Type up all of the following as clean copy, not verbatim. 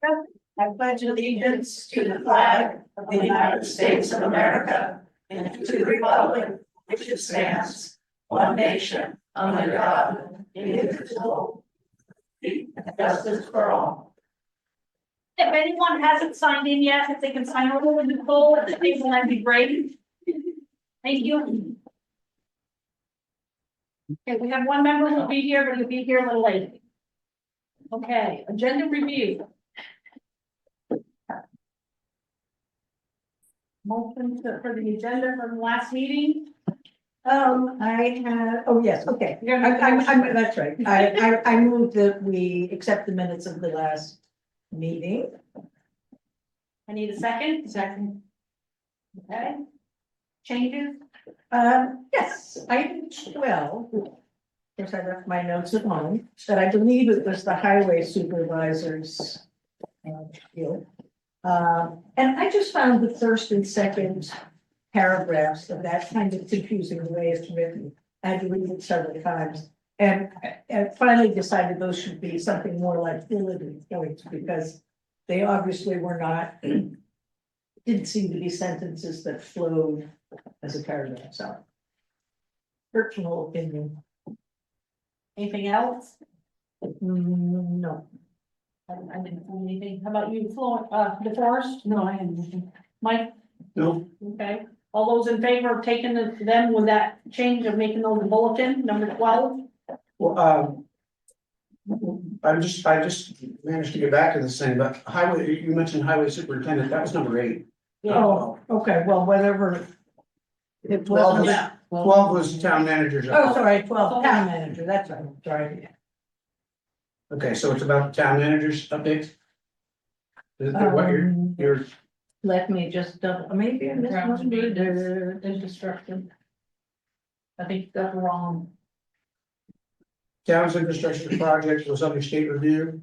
I pledge allegiance to the flag of the United States of America and to the republic which stands one nation under God, indivisible, and justice for all. If anyone hasn't signed in yet, if they can sign over with Nicole at the table, that'd be great. Thank you. Okay, we have one member who'll be here, but he'll be here a little late. Okay, agenda review. Motion for the agenda from the last meeting. I had, oh, yes, okay, that's right. I moved that we accept the minutes of the last meeting. I need a second. Second. Okay. Changes? Yes, item 12. Of course, I left my notes at home, but I believe it was the highway supervisor's deal. And I just found the first and second paragraphs of that kind of confusing the way it's written. I had to read it several times and finally decided those should be something more like bulleted points because they obviously were not, didn't seem to be sentences that flowed as a paragraph. So, personal opinion. Anything else? No. I didn't find anything. How about you, DeForest? No, I haven't. Mike? No. Okay. All those in favor of taking them with that change of making those a bulletin, number 12? Well, I just managed to get back to the same, but highway, you mentioned highway superintendent, that was number 8. Oh, okay, well, whatever. It 12 was. was, 12 was town manager's. Oh, sorry, 12, town manager, that's right, sorry. Okay, so it's about the town manager's update? Is that what you're, Let me just double, maybe I missed Grounds one. maintenance, infrastructure. I think that's wrong. town's infrastructure projects was under state review?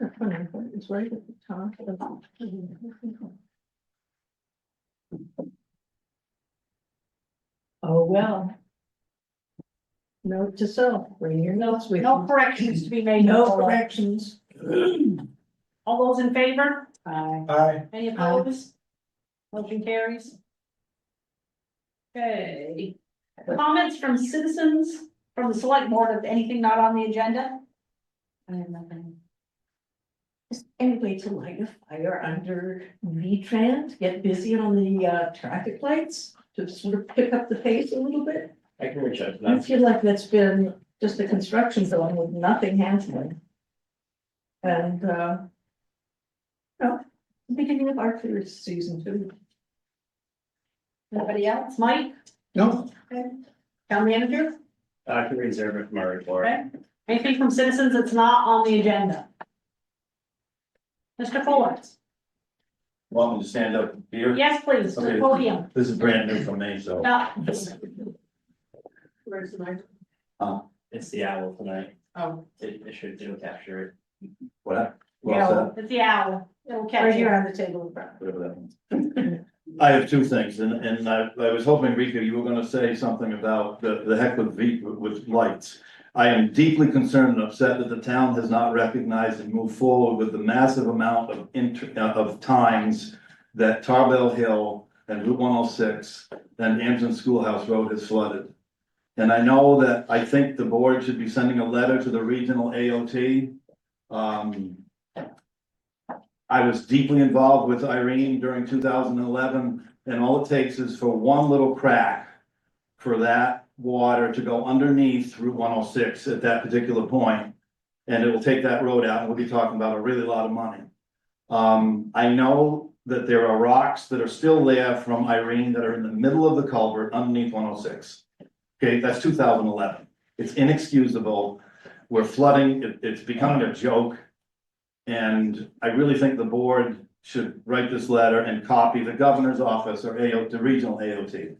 It's right at the top. Oh, well. Note to self, bring your notes with No you. corrections to be made. No corrections. All those in favor? Aye. Any opposed? Motion carries. Okay, comments from citizens from the select board of anything not on the agenda? I have nothing. Is any way to light a fire under V-Trans, get busy on the traffic lights to sort of pick up the pace a little bit? I can reach out to I them. feel like that's been just a construction zone with nothing happening. And, beginning of our tourist season too. Anybody else? Mike? No, Town manager? I can reserve it from my report. Okay. Anything from citizens that's not on the agenda? Mr. Fuller? Want me to stand up here? Yes, please, to the Okay. podium. This is brand new for me, so. Where's the mic? It's the owl tonight. Oh. It'll capture it. What? Yeah, it's the owl. It'll catch Right you. here on the table in front. Whatever that means. I have two things, and I was hoping, Rika, you were gonna say something about the heck with lights. I am deeply concerned and upset that the town has not recognized and moved forward with the massive amount of times that Tarbell Hill and Route 106 and Amson Schoolhouse Road has flooded. And I know that I think the board should be sending a letter to the regional AOT. I was deeply involved with Irene during 2011, and all it takes is for one little crack for that water to go underneath Route 106 at that particular point, and it will take that road out, and we'll be talking about a really lot of money. I know that there are rocks that are still there from Irene that are in the middle of the culvert underneath 106. Okay, that's 2011. It's inexcusable. We're flooding, it's becoming a joke. And I really think the board should write this letter and copy the governor's office or the regional AOT.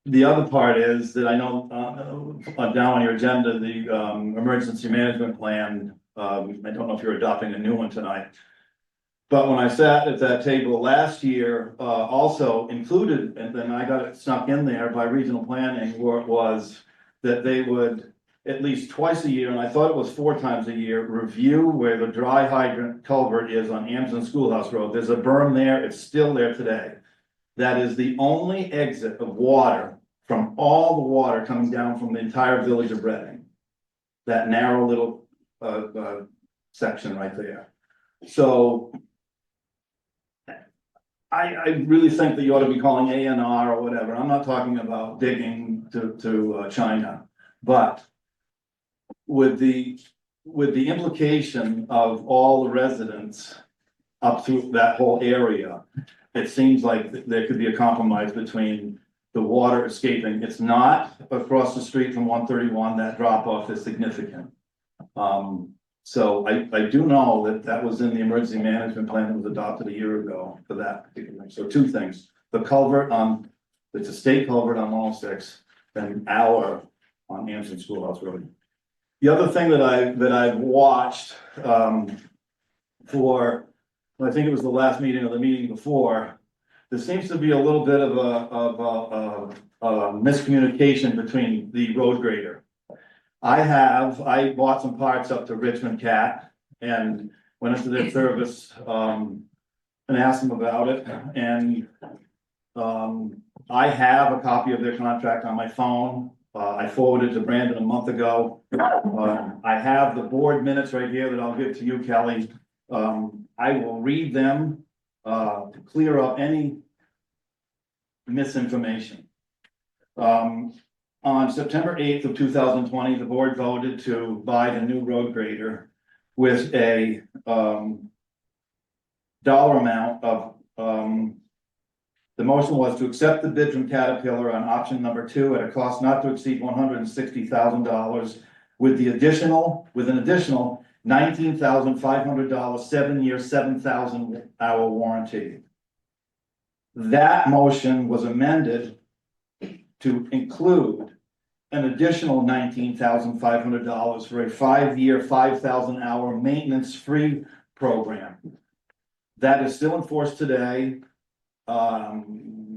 The other part is that I know, down on your agenda, the, emergency management plan, I don't know if you're adopting a new one tonight. But when I sat at that table last year, also included, and then I got it snuck in there by regional planning, where it was that they would at least twice a year, and I thought it was 4 times a year, review where the dry hydrant culvert is on Amson Schoolhouse Road. There's a berm there, it's still there today. That is the only exit of water from all the water coming down from the entire village of Reading. That narrow little, section right there. So I really think that you ought to be calling A&R or whatever. I'm not talking about digging to China, but with the implication of all the residents up through that whole area, it seems like there could be a compromise between the water escaping. It's not across the street from 131, that drop off is significant. So I do know that was in the emergency management plan that was adopted a year ago for that particular thing. So 2 things, the culvert it's a state culvert on 106 and our on Amson Schoolhouse Road. The other thing that I've watched, for, I think it was the last meeting or the meeting before, there seems to be a little bit of a miscommunication between the road grader. I bought some parts up to Richmond Cat and went into their service, and asked them about it, and, I have a copy of their contract on my phone. I forwarded to Brandon a month ago. I have the board minutes right here that I'll give to you, Kelly. I will read them, to clear up any misinformation. On September 8th of 2020, the board voted to buy the new road grader with a, dollar amount of, the motion was to accept the bid from Caterpillar on option number 2 at a cost not to exceed $160,000 with an additional $19,500 7-year, 7,000-hour warranty. That motion was amended to include an additional $19,500 for a 5-year, 5,000-hour maintenance-free program. That is still in force today.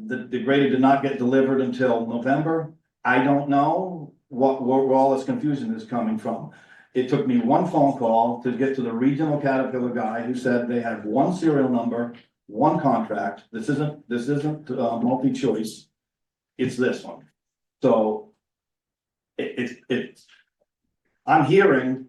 The grader did not get delivered until November. I don't know where all this confusion is coming from. It took me 1 phone call to get to the regional Caterpillar guy who said they have 1 serial number, 1 contract. This isn't multi-choice. It's this one. So I'm hearing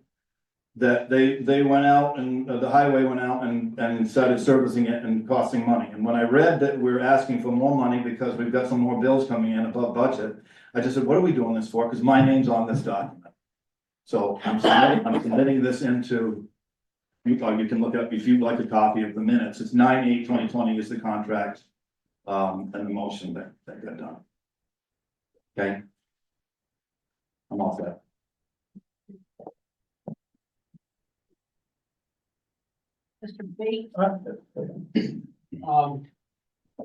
that they went out and the highway went out and started servicing it and costing money. And when I read that we're asking for more money because we've got some more bills coming in above budget, I just said, what are we doing this for? Because my name's on this document. So I'm submitting this into, you can look up, if you'd like a copy of the minutes, it's 9/8/2020 is the contract, and the motion that got done. Okay. I'm all set. Mr. Bates,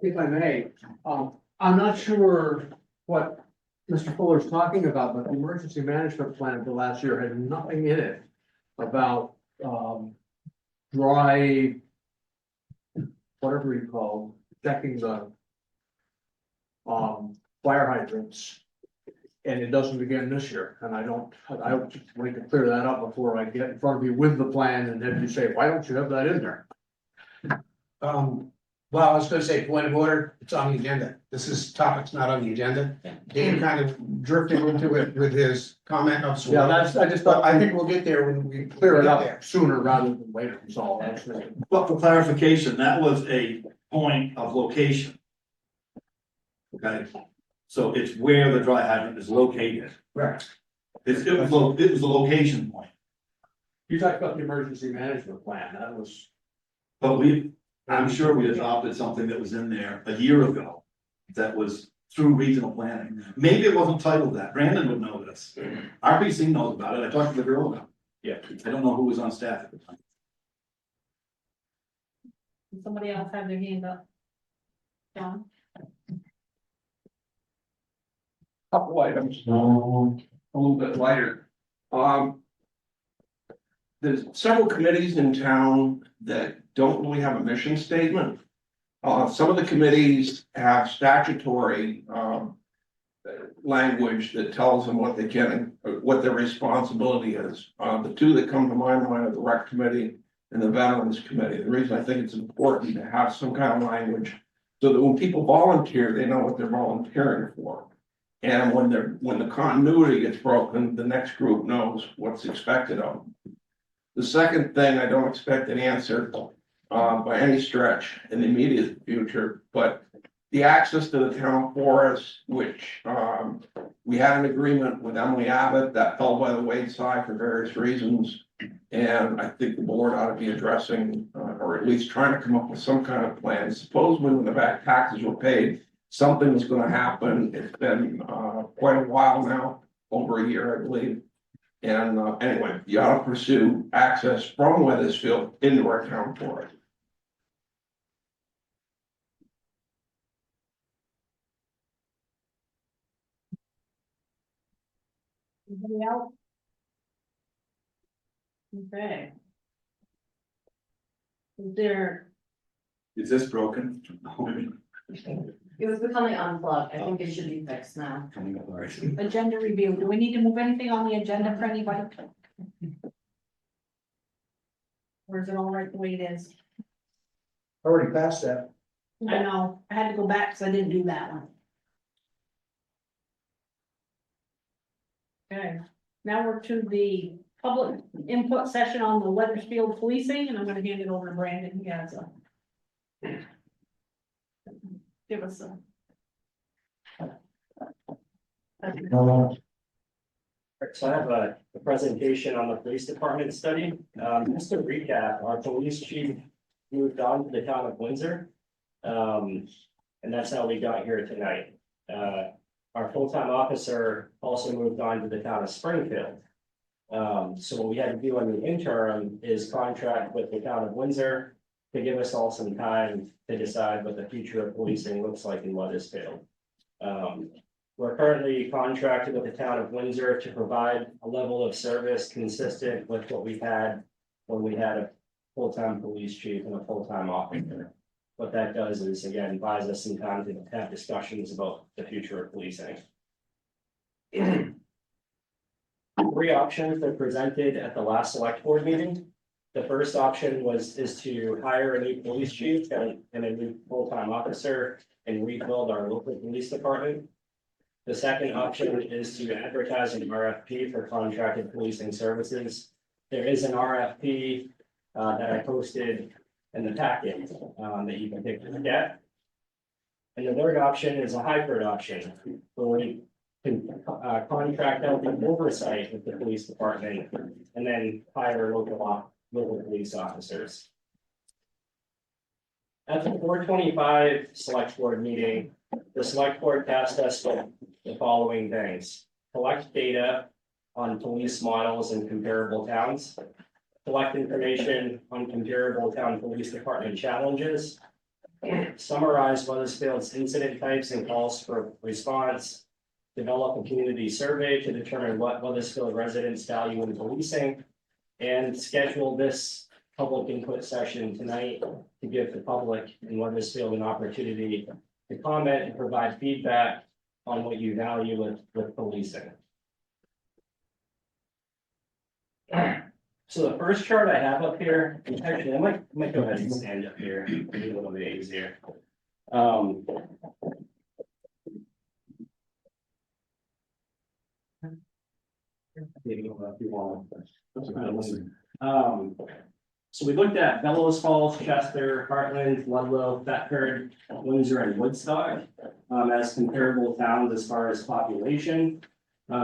If I may, I'm not sure what Mr. Fuller's talking about, but the emergency management plan for last year had nothing in it about, dry, whatever you call, checking the, fire hydrants. And it doesn't begin this year, and I want to clear that up before I get in front of you with the plan, and then you say, why don't you have that in there? Well, I was gonna say, point of order, it's on the agenda. Topic's not on the agenda. Dave kind of drifted into it with his comment of. Yeah, I just But thought, I think we'll get there when we clear it get there. up sooner rather than later, so that's it. But for clarification, that was a point of location. Okay, so it's where the dry hydrant is located. Right. It was a location point, You talked about the emergency management plan, that was. but I'm sure we adopted something that was in there a year ago. That was through regional planning. Maybe it wasn't titled that. Brandon would know this. RPC knows about it. I talked to the girl about it. Yeah, I don't know who was on staff at the time. somebody else have their hand up. John? Couple items, a little bit lighter. There's several committees in town that don't really have a mission statement. Some of the committees have statutory language that tells them what they can, what their responsibility is. The two that come to my mind are the rec committee and the veterans committee. The reason I think it's important to have some kind of language so that when people volunteer, they know what they're volunteering for. And when the continuity gets broken, the next group knows what's expected of them. The second thing, I don't expect an answer by any stretch in the immediate future, but the access to the town forest, which we had an agreement with Emily Abbott that fell by the wayside for various reasons. And I think the board ought to be addressing, or at least trying to come up with some kind of plan. Supposedly when the back taxes were paid, something was gonna happen. It's been quite a while now, over a year, I believe. And anyway, you ought to pursue access from Weathersfield into our town forest. Anybody else? Okay. Is there, Is this broken? It was becoming unplugged. I think it should be fixed now. agenda review, do we need to move anything on the agenda for anybody? Or is it all right the way it is? Already passed that. I know, I had to go back because I didn't do that one. Okay, now we're to the public input session on the Weathersfield policing, and I'm gonna hand it over to Brandon. He has a. Give us a. So I have a presentation on the police department study. Just to recap, our police chief moved on to the town of Windsor. And that's how we got here tonight. Our full-time officer also moved on to the town of Springfield. So what we had to do in the interim is contract with the town of Windsor to give us all some time to decide what the future of policing looks like in Weathersfield. We're currently contracted with the town of Windsor to provide a level of service consistent with what we had when we had a full-time police chief and a full-time officer. What that does is, again, buys us some time to have discussions about the future of policing. 3 options were presented at the last select board meeting. The first option is to hire a new police chief and a new full-time officer and rebuild our local police department. The second option is to advertise an RFP for contracted policing services. There is an RFP that I posted in the packet that you can take a look at. And the third option is a hybrid option, where we can contract out the oversight of the police department and then hire local police officers. At the 425 select board meeting, the select board tasked us with the following things: collect data on police models in comparable towns, collect information on comparable town police department challenges, summarize Weathersfield's incident types and calls for response, develop a community survey to determine what Weathersfield residents value in policing, and schedule this public input session tonight to give the public in Weathersfield an opportunity to comment and provide feedback on what you value with policing. So the first chart I have up here, and actually I might go ahead and stand up here, it'll be a little bit easier. So we looked at Bellows Falls, Chester, Heartland, Ludlow, Thetford, Windsor, and Woodstock as comparable towns as far as population.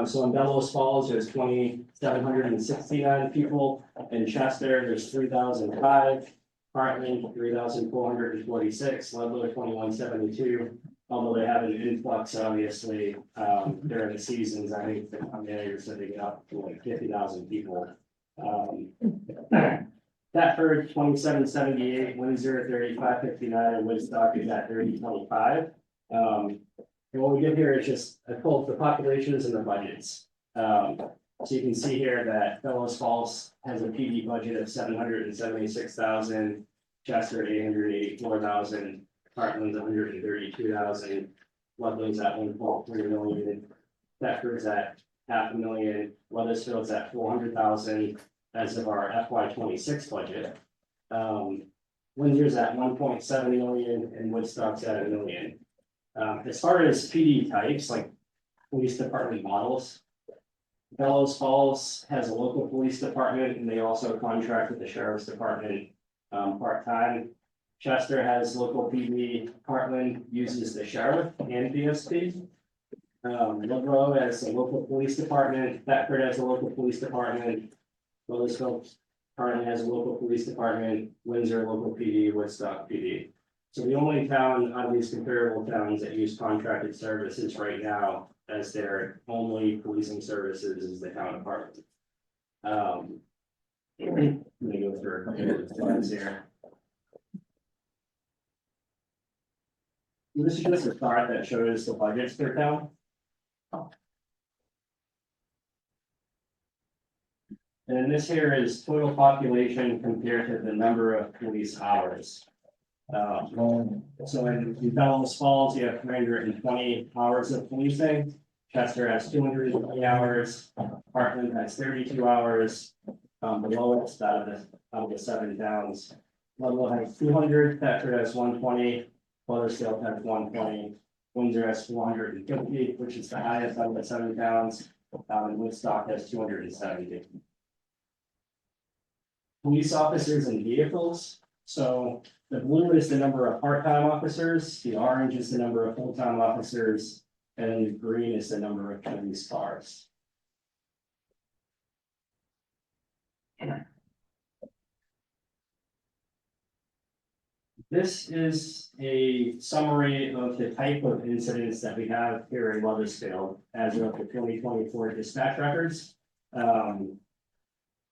So in Bellows Falls, there's 2,769 people. In Chester, there's 3,005. Heartland, 3,446. Ludlow, 2,172. Although they have an influx, obviously, during the seasons. I think the manager said they get up to like 50,000 people. Thetford, 2,778. Windsor, 3,559. And Woodstock is at 3,025. And what we did here is just, I pulled the populations and the budgets. So you can see here that Bellows Falls has a PD budget of 776,000, Chester 884,000, Heartland's 132,000, Ludlow's at 1.3 million, Thetford's at 500,000, Weathersfield's at 400,000 as of our FY 26 budget. Windsor's at 1.7 million and Woodstock's at 1 million. As far as PD types, like police department models, Bellows Falls has a local police department and they also contract with the sheriff's department part-time. Chester has local PD, Heartland uses the sheriff and BSP. Ludlow has a local police department, Thetford has a local police department, Weathersfield currently has a local police department, Windsor local PD, Woodstock PD. So the only town out of these comparable towns that use contracted services right now as their only policing services is the town of Heartland. Let me go through a couple of slides here. This is just a chart that shows the budgets per town. And this here is total population compared to the number of police hours. So in Bellows Falls, you have 320 hours of policing. Chester has 220 hours. Heartland has 32 hours. The lowest out of the 7 towns. Ludlow has 200. Thetford has 120. Weathersfield has 120. Windsor has 450, which is the highest out of the 7 towns. And Woodstock has 270. Police officers and vehicles. So the blue is the number of part-time officers, the orange is the number of full-time officers, and the green is the number of police cars. This is a summary of the type of incidents that we have here in Weathersfield as of the 2024 dispatch records.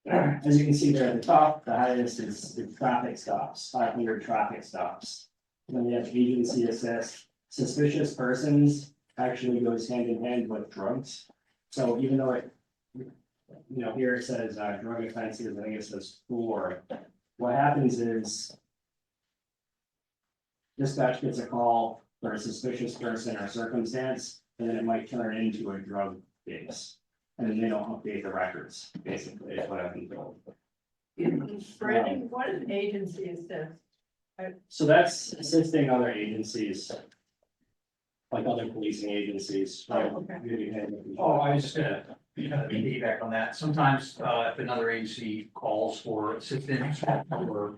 As you can see there at the top, the highest is the traffic stops, 500 traffic stops. Then we have agency assist. Suspicious persons actually goes hand in hand with drugs. So even though it, here it says drug offenses, I think it says 4. What happens is dispatch gets a call for a suspicious person or circumstance, and then it might turn into a drug case. And then they don't update the records, basically, is what I've been told. Brandon, what is an agency assist? So that's assisting other agencies. Like other policing agencies. Okay. Oh, I was just gonna, piggyback on that. Sometimes, if another agency calls for assistance or,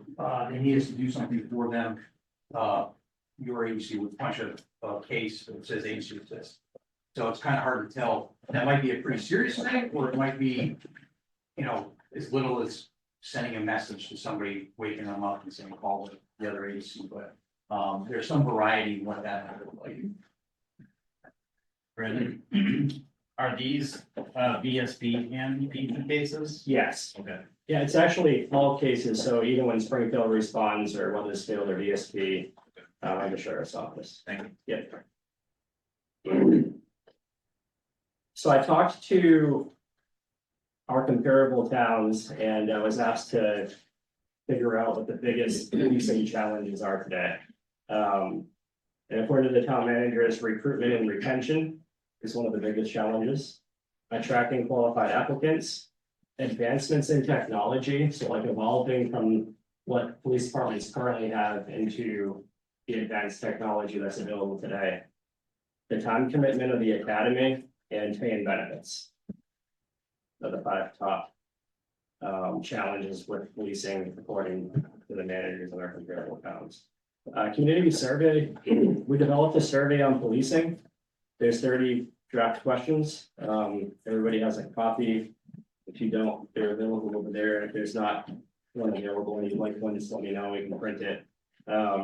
they need us to do something for them, your agency would punch a case that says agency assist. So it's kind of hard to tell. That might be a pretty serious thing, or it might be, as little as sending a message to somebody, waking them up and saying, call the other agency, but, there's some variety in what that might look like. Brendan, are these VSP and PD cases? Yes. Okay. Yeah, it's actually all cases. So even when Springfield responds or Weathersfield or VSP, I'm the sheriff's office. Thank you. Yeah. So I talked to our comparable towns and I was asked to figure out what the biggest policing challenges are today. And according to the town managers, recruitment and retention is one of the biggest challenges. Attracting qualified applicants, advancements in technology, so like evolving from what police departments currently have into the advanced technology that's available today. The time commitment of the academy and pay and benefits. Are the 5 top challenges with policing according to the managers of our comparable towns. Community survey, we developed a survey on policing. There's 30 draft questions. Everybody has a copy. If you don't, they're available over there. If there's not one available and you'd like one, just let me know, we can print it.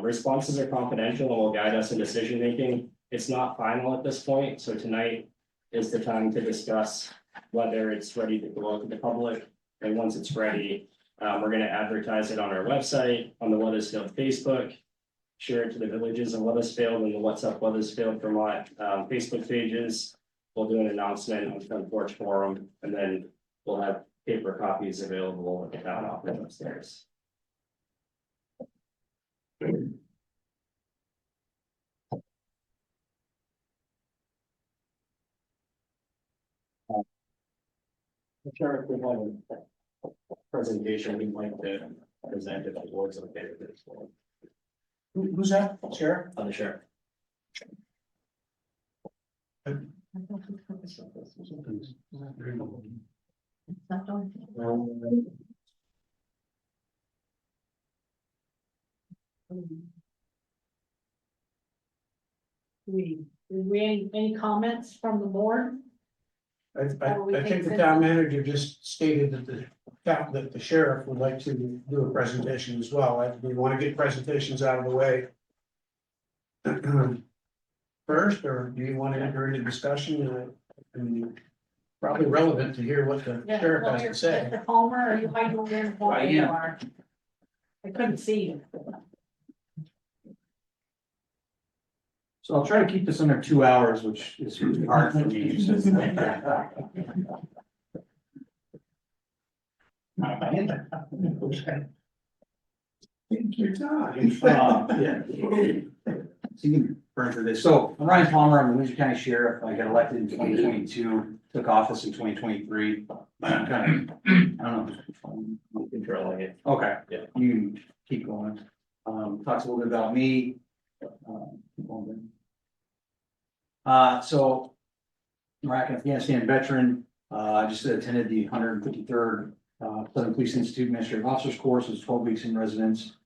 Responses are confidential and will guide us in decision making. It's not final at this point, so tonight is the time to discuss whether it's ready to go out to the public. And once it's ready, we're going to advertise it on our website, on the Weathersfield Facebook, share it to the villages in Weathersfield and the What's Up Weathersfield Vermont Facebook pages. We'll do an announcement on the front porch forum, and then we'll have paper copies available at the town office upstairs. Sure, if we have a presentation, we'd like to present if the board's okay with it. Who's that, Sheriff? On the sheriff. Any comments from the board? I think the town manager just stated that the sheriff would like to do a presentation as well. We want to get presentations out of the way first, or do you want to enter into discussion? And probably relevant to hear what the sheriff has to say. Mr. Palmer, are you hiding over in the corner? I am. You are. I couldn't see you. So I'll try to keep this under 2 hours, which is hard for me. So- Take your time. Yeah. So you can burn through this. So I'm Ryan Palmer, I'm the Windsor County Sheriff. I got elected in 2022, took office in 2023. I don't know. Controlling it. Okay. Yeah. You can keep going. Talks a little bit about me. So Iraq and Afghanistan veteran, I just attended the 153rd Southern Police Institute Administrative Officers course. It was 12 weeks in residence,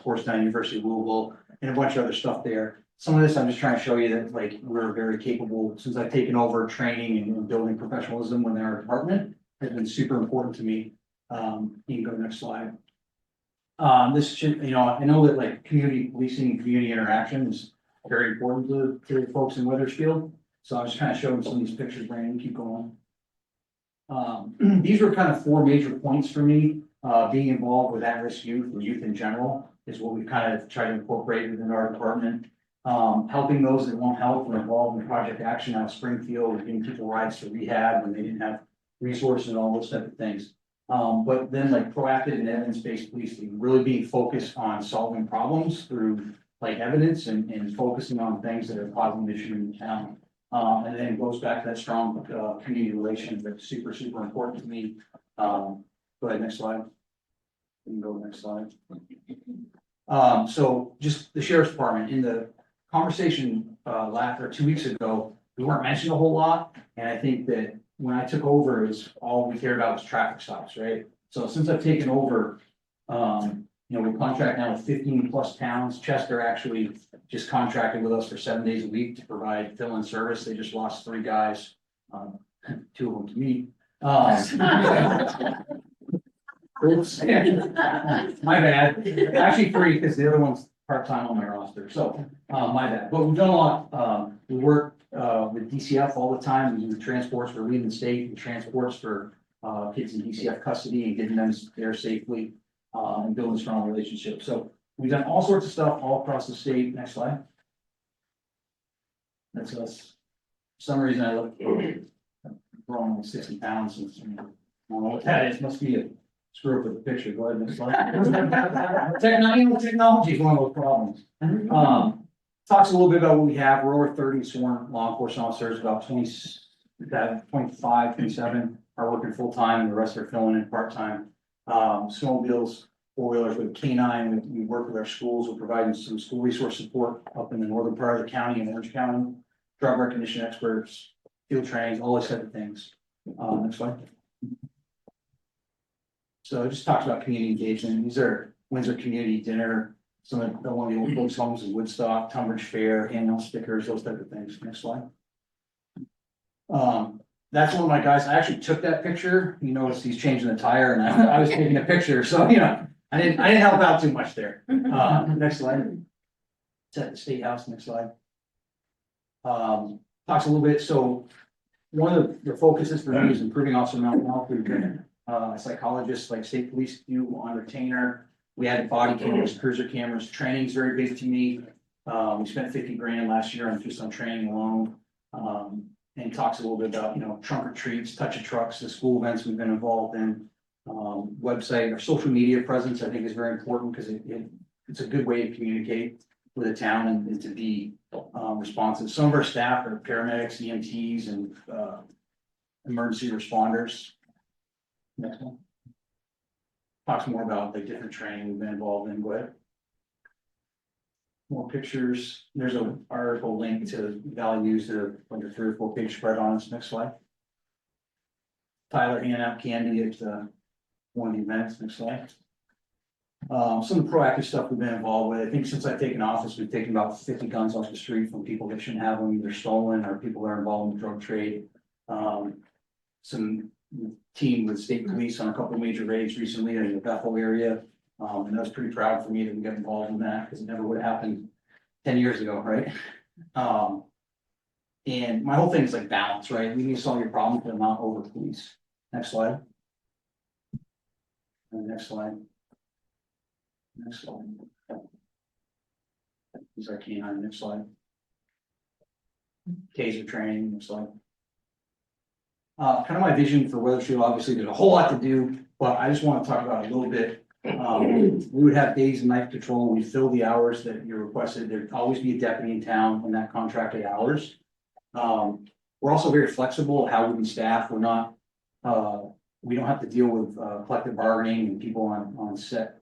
course down at University of Louisville, and a bunch of other stuff there. Some of this, I'm just trying to show you that like we're very capable. Since I've taken over training and building professionalism within our department, has been super important to me. You can go to the next slide. This should, I know that like community policing, community interaction is very important to folks in Weathersfield. So I'm just kind of showing some of these pictures, Brandon, keep going. These were kind of 4 major points for me. Being involved with at-risk youth and youth in general is what we kind of try to incorporate within our department. Helping those that won't help and involved in Project Action out of Springfield, giving people rides to rehab when they didn't have resources and all those type of things. But then like proactive and evidence-based policing, really being focused on solving problems through like evidence and focusing on things that are causing the issue in the town. And then it goes back to that strong community relation that's super, super important to me. Go ahead, next slide. You can go to the next slide. So just the sheriff's department in the conversation last or 2 weeks ago, we weren't mentioned a whole lot. And I think that when I took over, is all we cared about was traffic stops, right? So since I've taken over, we contract now with 15+ towns. Chester actually just contracted with us for 7 days a week to provide fill-in service. They just lost 3 guys, 2 of them to me. Oops. My bad. Actually 3 because the other one's part-time on my roster. So my bad. But we've done a lot. We work with DCF all the time. We do transports for leaving the state and transports for kids in DCF custody and getting them there safely. And building strong relationships. So we've done all sorts of stuff all across the state. Next slide. That's us. For some reason I look growing like 60 pounds. And, I don't know what that is. Must be a screw up with the picture. Go ahead, next slide. Technology is one of those problems. Talks a little bit about what we have. We're over 30 sworn law enforcement officers. About 25, 27 are working full time, and the rest are filling in part time. Snowmobiles, 4-wheelers with K9, we work with our schools, we're providing some school resource support up in the northern part of the county and Orange County, drug recognition experts, field trainings, all those type of things. Next slide. So it just talks about community engagement. These are Windsor Community Dinner, some of the one of the old folks' homes in Woodstock, Tunbridge Fair, handmail stickers, those type of things. Next slide. That's one of my guys. I actually took that picture. You notice he's changing the tire, and I was taking a picture. So I didn't help out too much there. Next slide. It's at the State House. Next slide. Talks a little bit. So one of the focuses for me is improving officer mental health. We've been psychologists like state police do on retainer. We added body cameras, cruiser cameras. Training is very big to me. We spent 50 grand last year on training alone. And talks a little bit about, trunk or treats, touch of trucks, the school events we've been involved in. Website, our social media presence, I think is very important because it's a good way to communicate with the town and to be responsive. Some of our staff are paramedics, EMTs, and emergency responders. Next one. Talks more about the different training we've been involved in, go ahead. More pictures, there's an article linked to values, like a 3 or 4 page spread on this, next slide. Tyler handing out candy at one of the events, next slide. Some of the proactive stuff we've been involved with, I think since I've taken office, we've taken about 50 guns off the street from people that shouldn't have them, either stolen or people that are involved in the drug trade. Some team with state police on a couple of major raids recently in the Bethel area. And that was pretty proud for me that we got involved in that, because it never would have happened 10 years ago, right? And my whole thing is like balance, right? We need to solve your problems, but not over police. Next slide. And next slide. Next slide. These are canine, next slide. Taser training, next slide. Kind of my vision for Weathersfield, obviously, there's a whole lot to do, but I just want to talk about it a little bit. We would have days and night patrol, we fill the hours that you requested, there'd always be a deputy in town in that contracted hours. We're also very flexible how we can staff, we're not, we don't have to deal with collective bargaining and people on set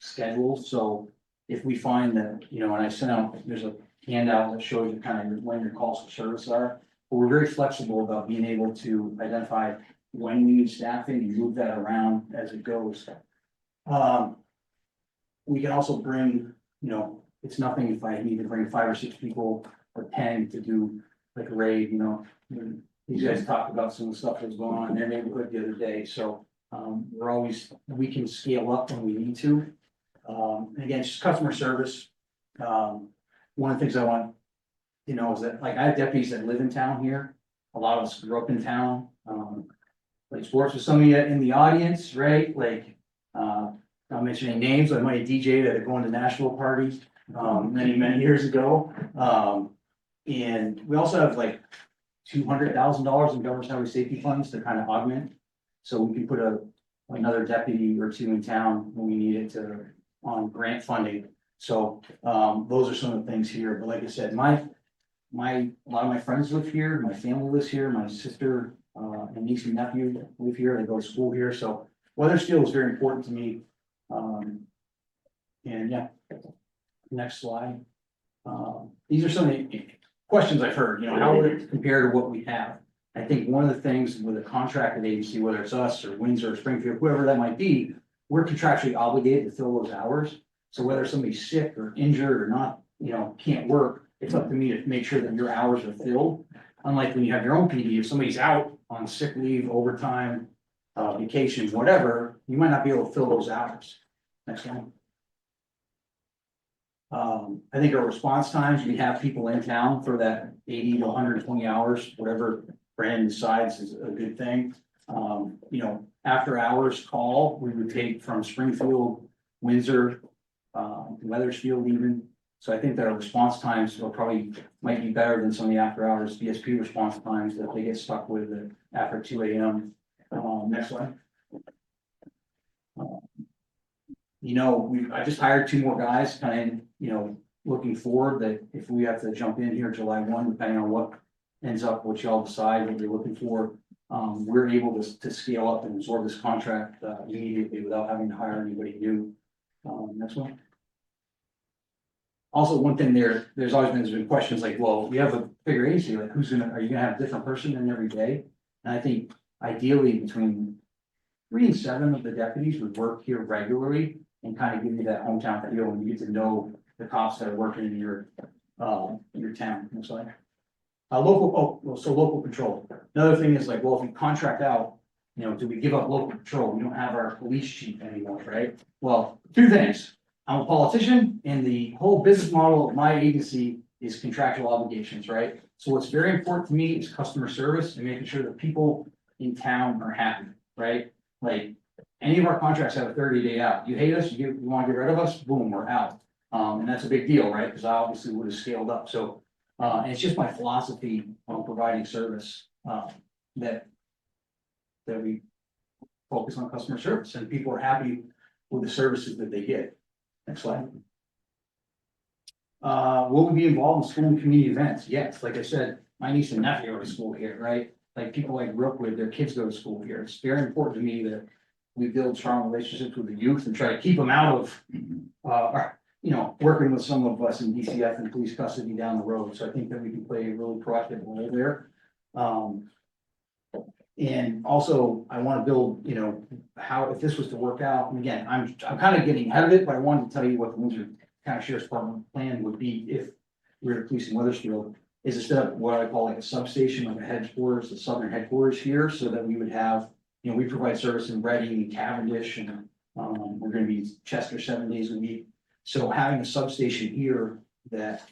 schedules, so if we find that, you know, and I sent out, there's a handout that shows you kind of when your calls for service are, but we're very flexible about being able to identify when we need staffing and move that around as it goes. We can also bring, you know, it's nothing if I need to bring 5 or 6 people or 10 to do like a raid, you know. These guys talked about some of the stuff that was going on in their neighborhood the other day, so we can scale up when we need to. And again, it's just customer service. One of the things I want, you know, is that like I have deputies that live in town here. A lot of us grew up in town. Like sports with some of you in the audience, right? Like, not mentioning names, I might DJ that are going to Nashville parties, many years ago. And we also have like $200,000 in governor's highway safety funds to kind of augment. So we can put another deputy or 2 in town when we need it on grant funding. So, those are some of the things here, but like I said, a lot of my friends live here, my family lives here, my sister, and niece and nephew live here, they go to school here, so Weathersfield is very important to me. And yeah, next slide. These are some of the questions I've heard, you know, how would it compare to what we have? I think one of the things with a contracted agency, whether it's us or Windsor or Springfield, whoever that might be, we're contractually obligated to fill those hours. So whether somebody's sick or injured or not, you know, can't work, it's up to me to make sure that your hours are filled. Unlike when you have your own PD, if somebody's out on sick leave, overtime, vacation, whatever, you might not be able to fill those hours. Next one. I think our response times, we have people in town for that 80 to 120 hours, whatever Brandon decides is a good thing. You know, after hours call, we would take from Springfield, Windsor, Weathersfield even. So I think that our response times will might be better than some of the after hours BSP response times that they get stuck with after 2 a.m. Next one. You know, I just hired 2 more guys, kind of, you know, looking forward that if we have to jump in here July 1, depending on what ends up, what y'all decide, what you're looking for, we're able to scale up and absorb this contract immediately without having to hire anybody new. Next one. Also, one thing there's always been questions like, well, we have a bigger agency, like are you gonna have a different person in every day? And I think ideally between 3 and 7 of the deputies would work here regularly and kind of give you that hometown feel and you get to know the cops that are working in your town. Next slide. Local control. Another thing is like, well, if we contract out, you know, do we give up local control? We don't have our police chief anymore, right? Well, 2 things. I'm a politician and the whole business model of my agency is contractual obligations, right? So what's very important to me is customer service and making sure that people in town are happy, right? Like any of our contracts have a 30-day out. You hate us, you want to get rid of us, boom, we're out. And that's a big deal, right? Because I obviously would have scaled up. So and it's just my philosophy on providing service that we focus on customer service and people are happy with the services that they get. Next slide. Will we be involved in school and community events? Yes, like I said, my niece and nephew are to school here, right? like people I grew up with, their kids go to school here. It's very important to me that we build strong relationships with the youth and try to keep them out of, working with some of us in DCF and police custody down the road. So I think that we can play a really proactive role there. And also, I want to build, how, if this was to work out, and again, I'm kind of getting ahead of it, but I wanted to tell you what the Windsor County Sheriff's Department plan would be if we were policing Weathersfield, is to set up what I call like a substation, like a headquarters, the southern headquarters here, so that we would have, we provide service in Reading, Cavendish, and we're gonna be Chester 7 days a week. So having a substation here that,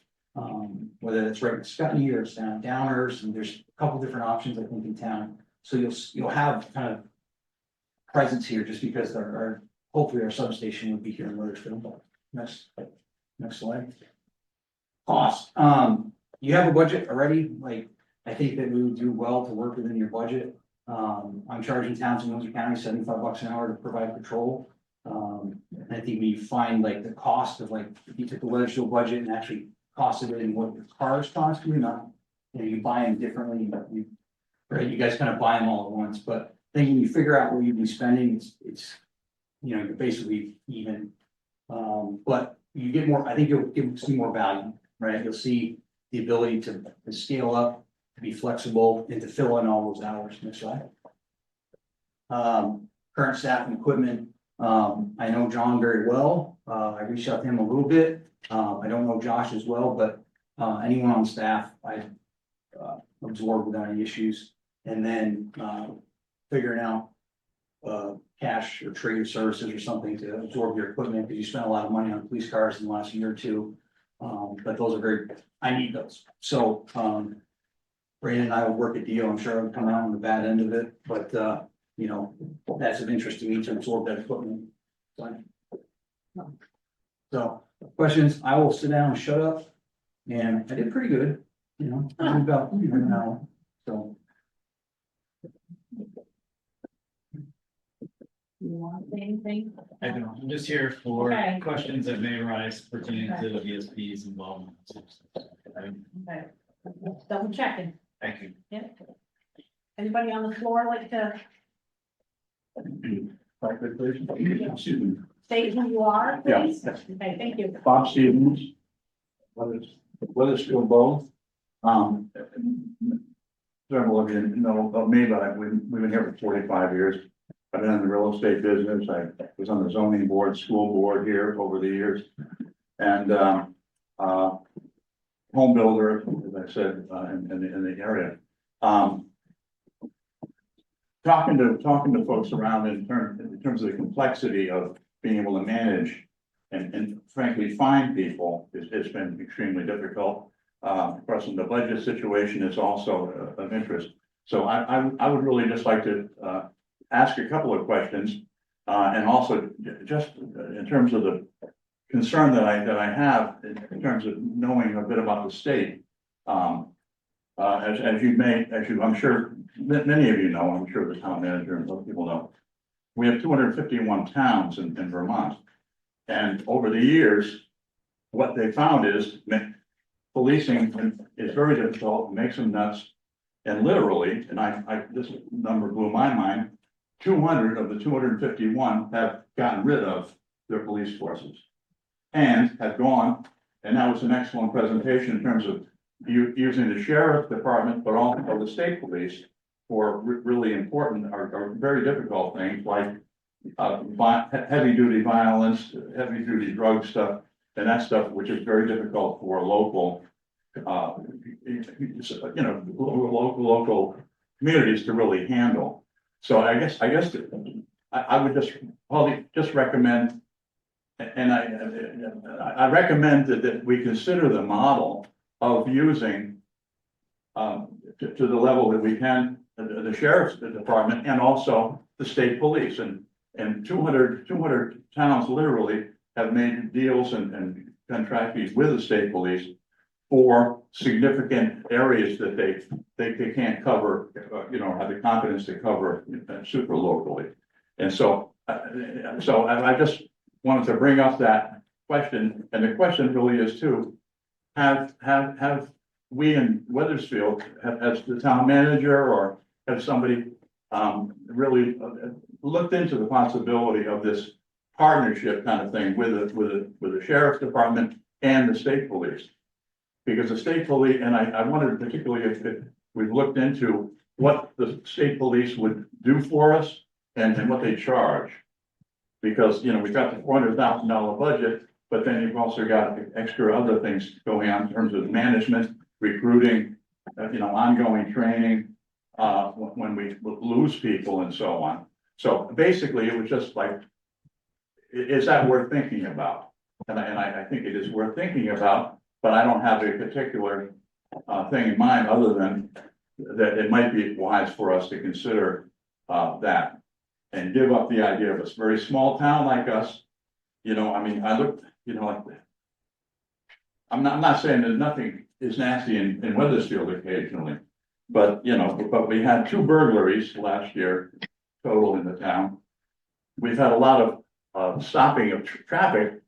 whether it's right in Scutney or it's down Downers, and there's a couple different options, I think, in town. So you'll have kind of presence here just because hopefully our substation would be here in Weathersfield. Next slide. Cost, you have a budget already, like, I think that we would do well to work within your budget. I'm charging towns in Windsor County $75 an hour to provide patrol. I think we find like the cost of like, if you took the Weathersfield budget and actually costed it in what your cars cost you, not, you buy them differently, but right, you guys kind of buy them all at once, but I think when you figure out what you'd be spending, it's, you're basically even. But you get more, I think you'll see more value, right? You'll see the ability to scale up, to be flexible, and to fill in all those hours. Next slide. Current staff and equipment. I know John very well. I reached out to him a little bit. I don't know Josh as well, but anyone on staff, I absorb without any issues. And then figuring out cash or trade services or something to absorb your equipment, because you spent a lot of money on police cars in the last year or two. But those are I need those. So Brandon and I will work a deal. I'm sure I'll come out on the bad end of it, but that's of interest to me to absorb that equipment. So questions, I will sit down and shut up. And I did pretty good, about an hour. So. You want to say anything? I don't know, I'm just here for Okay. questions that may arise pertaining to the VSP's involvement. Okay. Double checking. Thank you. Yeah. Anybody on the floor like to Excuse me, state who you are, Yeah. please? Okay, thank you. Bob Stevens, Weathersfield both. Several of you know of me, but we've been here for 45 years. I've been in the real estate business. I was on the zoning board, school board here over the years. And home builder, as I said, in the area. Talking to folks around in terms of the complexity of being able to manage and frankly find people has been extremely difficult. Of course, the budget situation is also of interest. So I would really just like to ask a couple of questions, and also just in terms of the concern that I have in terms of knowing a bit about the state. As I'm sure many of you know, I'm sure the town manager and other people know, we have 251 towns in Vermont. And over the years, what they found is policing is very difficult, makes them nuts. And literally, and this number blew my mind, 200 of the 251 have gotten rid of their police forces and have gone, and that was an excellent presentation in terms of using the sheriff's department, but also the state police for really important or very difficult things like heavy duty violence, heavy duty drug stuff, and that stuff, which is very difficult for local, local communities to really handle. So I guess I would just recommend, and I recommend that we consider the model of using to the level that we can, the sheriff's department and also the state police, and 200 towns literally have made deals and contracts with the state police for significant areas that they can't cover, have the confidence to cover super locally. And so I just wanted to bring up that question, and the question really is to have we in Weathersfield, as the town manager or have somebody, really looked into the possibility of this partnership kind of thing with the sheriff's department and the state police. Because the state police, and I wondered particularly if we've looked into what the state police would do for us and what they charge. Because, you know, we've got the $400,000 budget, but then you've also got extra other things going on in terms of management, recruiting, ongoing training, when we lose people and so on. So basically, it was just like, is that worth thinking about? And I think it is worth thinking about, but I don't have a particular thing in mind other than that it might be wise for us to consider that and give up the idea of a very small town like us. I looked, like, I'm not saying that nothing is nasty in Weathersfield occasionally, but we had 2 burglaries last year total in the town. We've had a lot of stopping of traffic,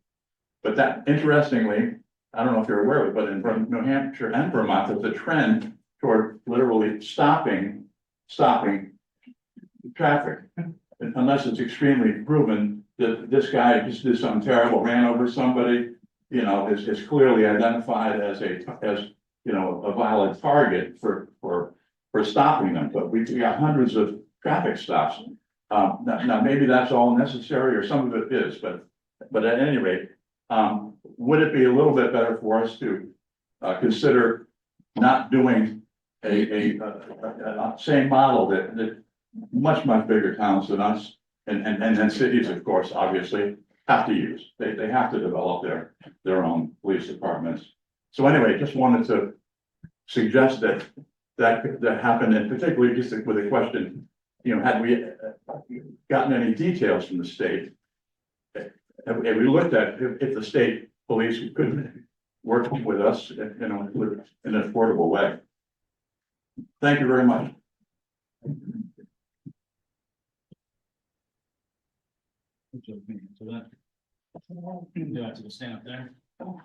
but that, interestingly, I don't know if you're aware of it, but in New Hampshire and Vermont, there's a trend toward literally stopping traffic. Unless it's extremely proven that this guy just did something terrible, ran over somebody, is clearly identified as a valid target for stopping them. But we got hundreds of traffic stops. Now maybe that's all necessary, or some of it is, but at any rate, would it be a little bit better for us to consider not doing a same model that much bigger towns than us and then cities, of course, obviously have to use. They have to develop their own police departments. So anyway, just wanted to suggest that happened, and particularly just with a question, had we gotten any details from the state? Have we looked at if the state police could work with us, in an affordable way? Thank you very much. Do I have to stand up there? Oh.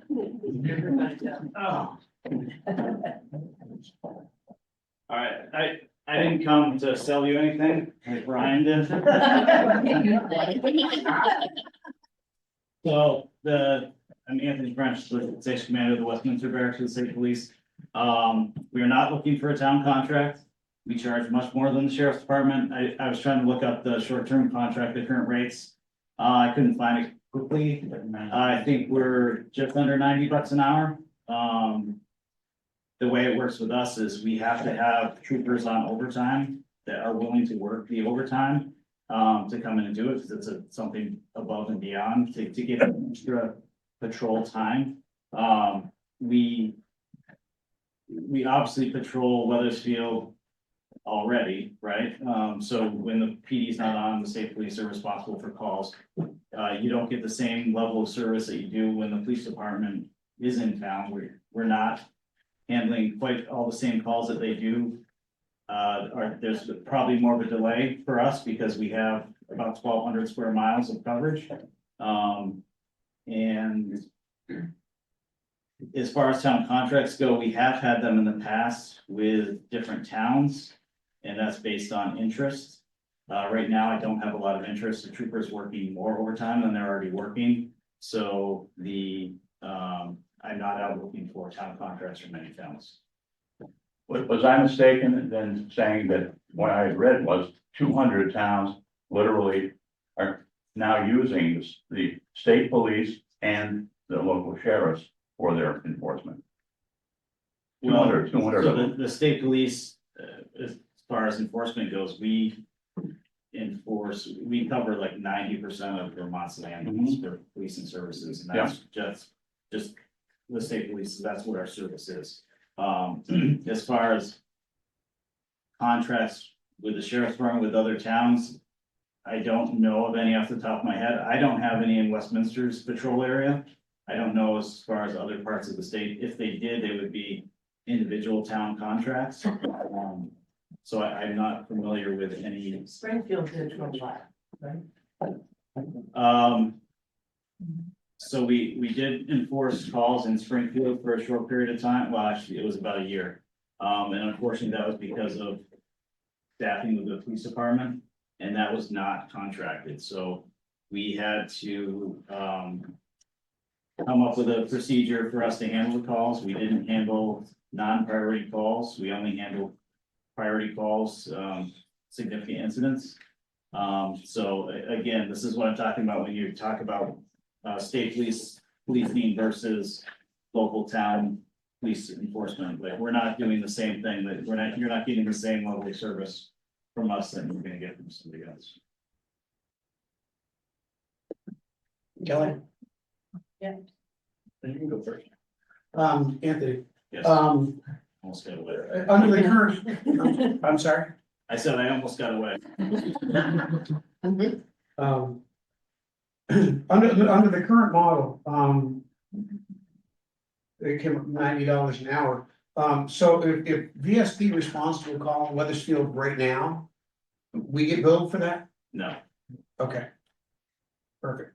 All right, I didn't come to sell you anything like Brian did. So I'm Anthony French, the station commander of the Westminster Barracks of the State Police. We are not looking for a town contract. We charge much more than the sheriff's department. I was trying to look up the short-term contract, the current rates. I couldn't find it quickly. I think we're just under $90 an hour. The way it works with us is we have to have troopers on overtime that are willing to work the overtime to come in and do it, because it's something above and beyond to get extra patrol time. We obviously patrol Weathersfield already, right? So when the PD's not on, the state police are responsible for calls. You don't get the same level of service that you do when the police department is in town. We're not handling quite all the same calls that they do. There's probably more of a delay for us because we have about 1,200 square miles of coverage. And as far as town contracts go, we have had them in the past with different towns, and that's based on interest. Right now, I don't have a lot of interest. The troopers working more overtime than they're already working. So I'm not out looking for town contracts from any towns. Was I mistaken in then saying that what I had read was 200 towns literally are now using the state police and the local sheriffs for their enforcement? 200. So the state police, as far as enforcement goes, we cover like 90% of Vermont's land for policing services, and that's just the state police. So that's what our service is. As far as contracts with the sheriff's department with other towns, I don't know of any off the top of my head. I don't have any in Westminster's patrol area. I don't know as far as other parts of the state. If they did, they would be individual town contracts. So I'm not familiar with any. Springfield did a lot, right? So we did enforce calls in Springfield for a short period of time. Well, actually, it was about a year. And unfortunately, that was because of staffing with the police department, and that was not contracted, so we had to, come up with a procedure for us to handle the calls. We didn't handle non-priority calls. We only handled priority calls, significant incidents. So again, this is what I'm talking about when you talk about, state policing versus local town police enforcement. Like, we're not doing the same thing, that you're not getting the same level of service from us that you're gonna get from somebody else. Kelly? Yeah. You can go first. Anthony, Yes, almost got away. under the current, I'm sorry? I said I almost got away. Under the current model, it came up $90 an hour. So if VSP responds to a call in Weathersfield right now, we get billed for that? No, Okay. Perfect.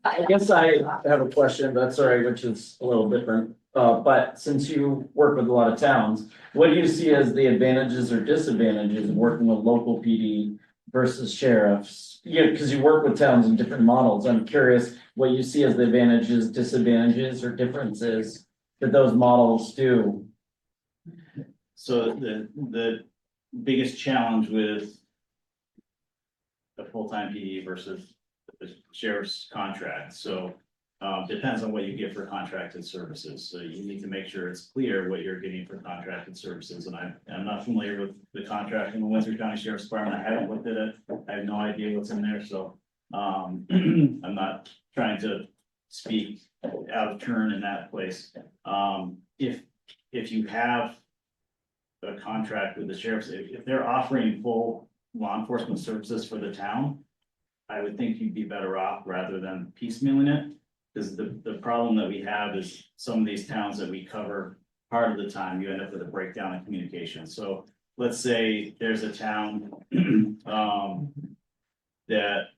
I guess I have a question, that's all right, which is a little different. But since you work with a lot of towns, what do you see as the advantages or disadvantages of working with local PD versus sheriffs? Yeah, because you work with towns in different models. I'm curious what you see as the advantages, disadvantages, or differences that those models do. so the biggest challenge with the full-time PD versus the sheriff's contract, so depends on what you get for contracted services, so you need to make sure it's clear what you're getting for contracted services, and I'm not familiar with the contract in the Windsor County Sheriff's Department. I haven't looked at it, I have no idea what's in there, so I'm not trying to speak out of turn in that place. If you have a contract with the sheriffs, if they're offering full law enforcement services for the town, I would think you'd be better off rather than piecemealing it. Because the problem that we have is some of these towns that we cover, part of the time you end up with a breakdown in communication. So let's say there's a town that,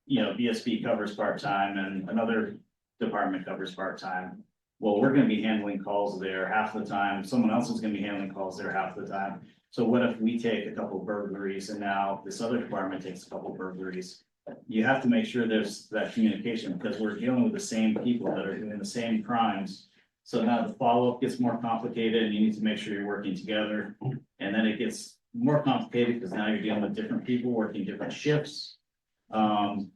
you know, VSP covers part-time and another department covers part-time. Well, we're gonna be handling calls there half the time, someone else is gonna be handling calls there half the time. So what if we take a couple burglaries and now this other department takes a couple burglaries? You have to make sure there's that communication, because we're dealing with the same people that are doing the same crimes. So now the follow-up gets more complicated and you need to make sure you're working together. And then it gets more complicated because now you're dealing with different people working different shifts. And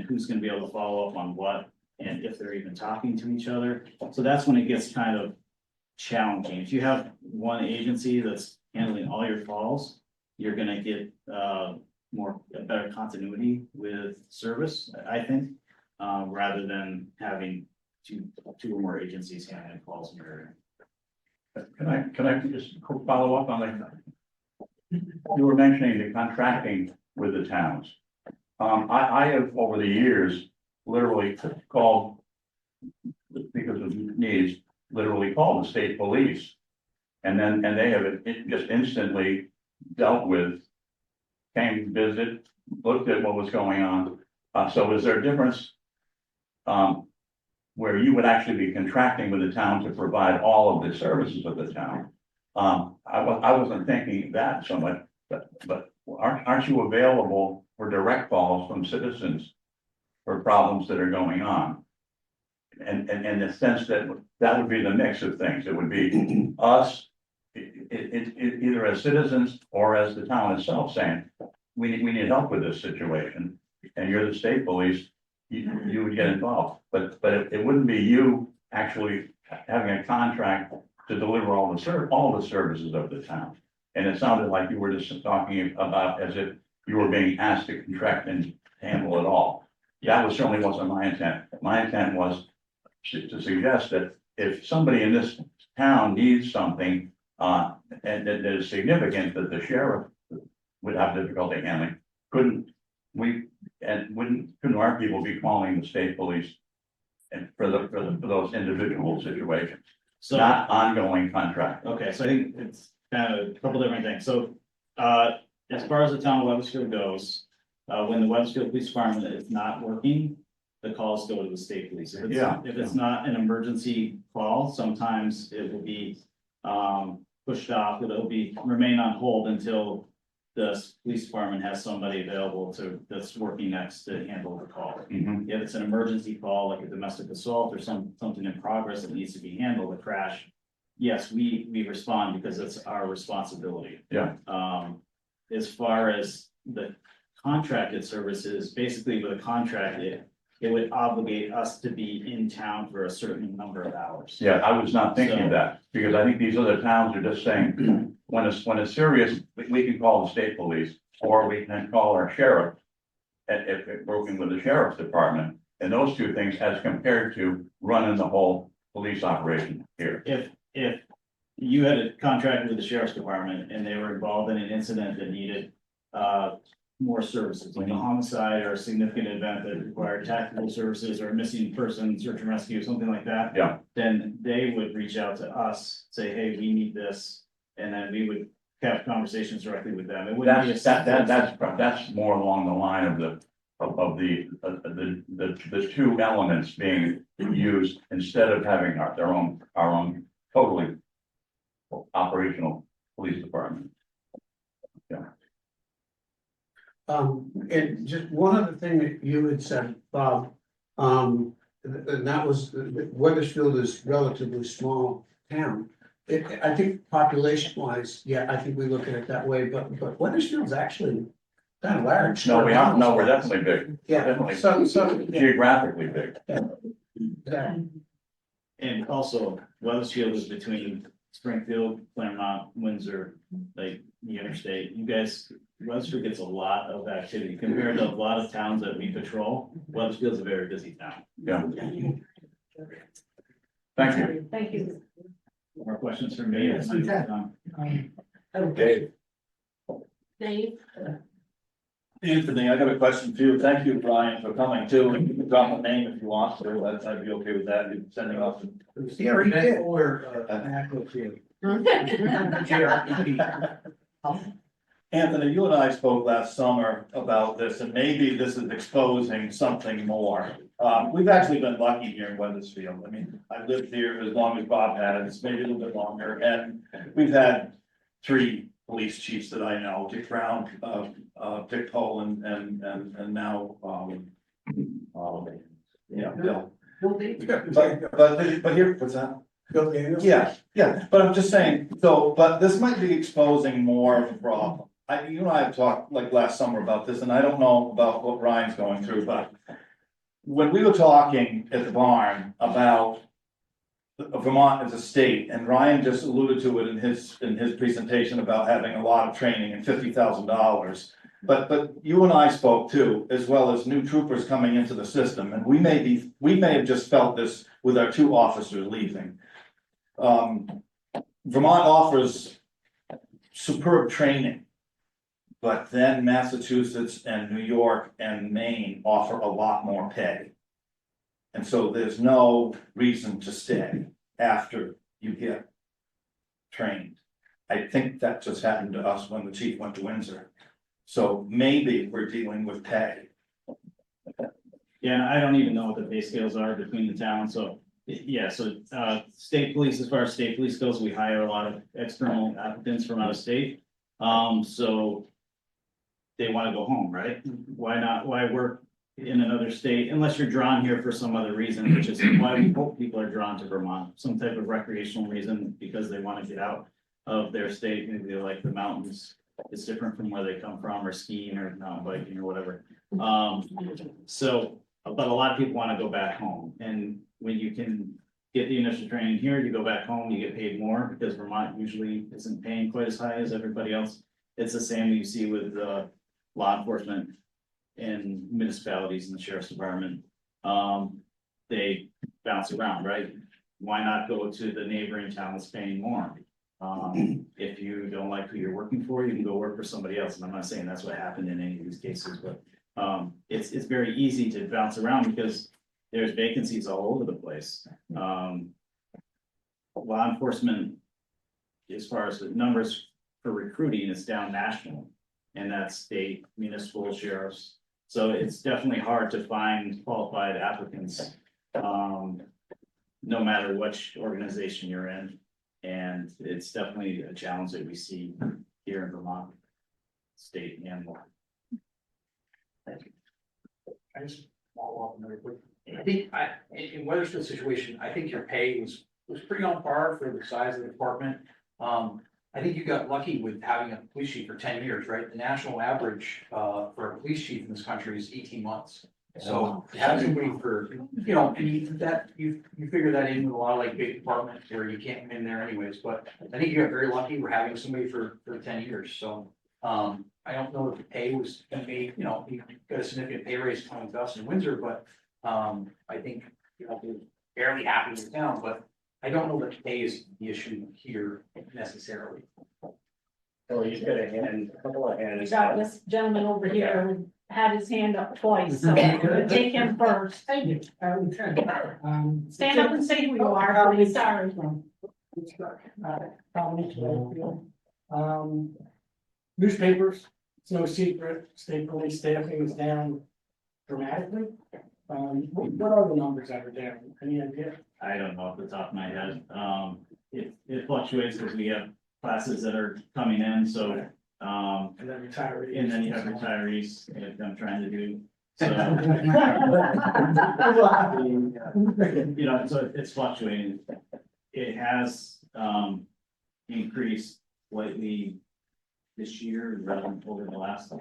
who's gonna be able to follow up on what, and if they're even talking to each other. So that's when it gets kind of challenging. If you have one agency that's handling all your calls, you're gonna get a better continuity with service, I think, rather than having two or more agencies handling calls in your area. Can I just follow up on that? You were mentioning the contracting with the towns. I have over the years literally called, because of needs, literally called the state police. And they have just instantly dealt with, came to visit, looked at what was going on. So is there a difference where you would actually be contracting with the town to provide all of the services of the town? I wasn't thinking that so much, but aren't you available for direct calls from citizens for problems that are going on? And in the sense that would be the mix of things. It would be us, either as citizens or as the town itself saying, we need help with this situation, and you're the state police, you would get involved. But it wouldn't be you actually having a contract to deliver all the services of the town. And it sounded like you were just talking about as if you were being asked to contract and handle it all. That was certainly wasn't my intent. My intent was to suggest that if somebody in this town needs something, and that is significant that the sheriff would have difficulty handling, couldn't our people be calling the state police and for those individual situations? So Not ongoing contract. okay, so I think it's kind of a couple different things. So as far as the town of Weathersfield goes, when the Weathersfield Police Department is not working, the calls go to the state police. If it's, Yeah. if it's not an emergency call, sometimes it will be, pushed off, it'll be, remain on hold until the police department has somebody available that's working next to handle the call. Mhm. If it's an emergency call, like a domestic assault or something in progress that needs to be handled, a crash, yes, we respond because it's our responsibility. Yeah. As far as the contracted services, basically with a contract, it would obligate us to be in town for a certain number of hours. Yeah, I was not thinking of that, because I think these other towns are just saying, when it's serious, we can call the state police, or we can call our sheriff. If we're working with the sheriff's department, and those two things as compared to running the whole police operation here. If you had a contract with the sheriff's department and they were involved in an incident that needed, more services, like a homicide or a significant event that required tactical services or a missing person, search and rescue, something like that. Yeah. Then they would reach out to us, say, hey, we need this, and then we would have conversations directly with them. It wouldn't be a. That's more along the line of the two elements being used instead of having our own totally operational police department. Yeah. And just one other thing that you had said, Bob, and that was, Weathersfield is relatively small town. I think population wise, yeah, I think we look at it that way, but Weathersfield's actually kind of large. No, we're definitely big. Yeah, Definitely so, geographically big. yeah. And also, Weathersfield is between Springfield, Claremont, Windsor, like the interstate. You guys, Weathersfield gets a lot of activity compared to a lot of towns that we patrol. Weathersfield's a very busy town. Yeah. Thank you. Thank you. More questions for me? Dave. Dave? Anthony, I got a question for you. Thank you, Brian, for coming too. You can drop a name if you want to. I'd be okay with that. You're sending off. Yeah, already did. Anthony, you and I spoke last summer about this, and maybe this is exposing something more. We've actually been lucky here in Weathersfield. I mean, I've lived here as long as Bob had, it's maybe a little bit longer, and we've had 3 police chiefs that I know, Dick Brown, Dick Cole, and now, yeah, Bill. But here, what's that? Bill Daniels? Yeah, but I'm just saying, so, but this might be exposing more of a problem. You and I have talked like last summer about this, and I don't know about what Ryan's going through, but when we were talking at the barn about Vermont as a state, and Ryan just alluded to it in his presentation about having a lot of training and $50,000. But you and I spoke too, as well as new troopers coming into the system, and we may have just felt this with our 2 officers leaving. Vermont offers superb training, but then Massachusetts and New York and Maine offer a lot more pay. And so there's no reason to stay after you get trained. I think that just happened to us when the chief went to Windsor. So maybe we're dealing with pay. Yeah, and I don't even know what the pay scales are between the towns, so, yeah, so, state police, as far as state police goes, we hire a lot of external applicants from out of state. So they wanna go home, right? Why work in another state, unless you're drawn here for some other reason, which is why we hope people are drawn to Vermont, some type of recreational reason, because they wanna get out of their state, maybe they like the mountains. It's different from where they come from, or skiing, or mountain biking, or whatever. So, but a lot of people wanna go back home, and when you can get the initial training here, you go back home, you get paid more, because Vermont usually isn't paying quite as high as everybody else. It's the same you see with law enforcement in municipalities and the sheriff's department. They bounce around, right? Why not go to the neighboring town that's paying more? If you don't like who you're working for, you can go work for somebody else, and I'm not saying that's what happened in any of these cases, but it's very easy to bounce around because there's vacancies all over the place. Law enforcement, as far as the numbers for recruiting, is down national, and that's state, municipal, sheriffs. So it's definitely hard to find qualified applicants, no matter which organization you're in. And it's definitely a challenge that we see here in Vermont, state and local. I just follow up very quick. I think in Weathersfield situation, I think your pay was pretty on par for the size of the department. I think you got lucky with having a police chief for 10 years, right? The national average for a police chief in this country is 18 months. So to have somebody for, you know, and you figure that in with a lot of like big departments where you can't come in there anyways, but I think you got very lucky for having somebody for 10 years. So I don't know if the pay was gonna be, you know, you got a significant pay raise coming to us in Windsor, but I think, you know, we're fairly happy with the town, but I don't know that pay is the issue here necessarily. So he's got a couple of We hands. got this gentleman over here who had his hand up twice, so we'll take him first. Thank you. Stand up and say who you are, please. Sorry. Newspapers, it's no secret, state police staffing is down dramatically. What are the numbers that are down? Any idea? I don't know off the top of my head. It fluctuates because we have classes that are coming in, so, And then retirees. and then you have retirees, that I'm trying to do. So, you know, so it's fluctuating. It has, increased slightly this year rather than over the last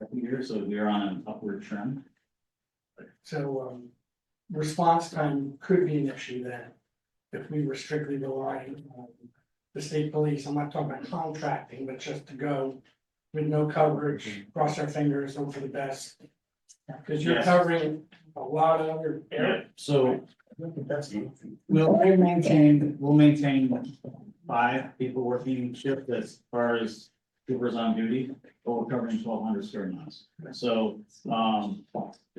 couple years, so we're on an upward trend. So, response time could be an issue then, if we were strictly relying on the state police. I'm not talking about contracting, but just to go with no coverage, cross our fingers, hope for the best. Because you're Yes. covering a lot of other areas. So we'll maintain 5 people working shift as far as troopers on duty, but we're covering 1,200 square miles. So,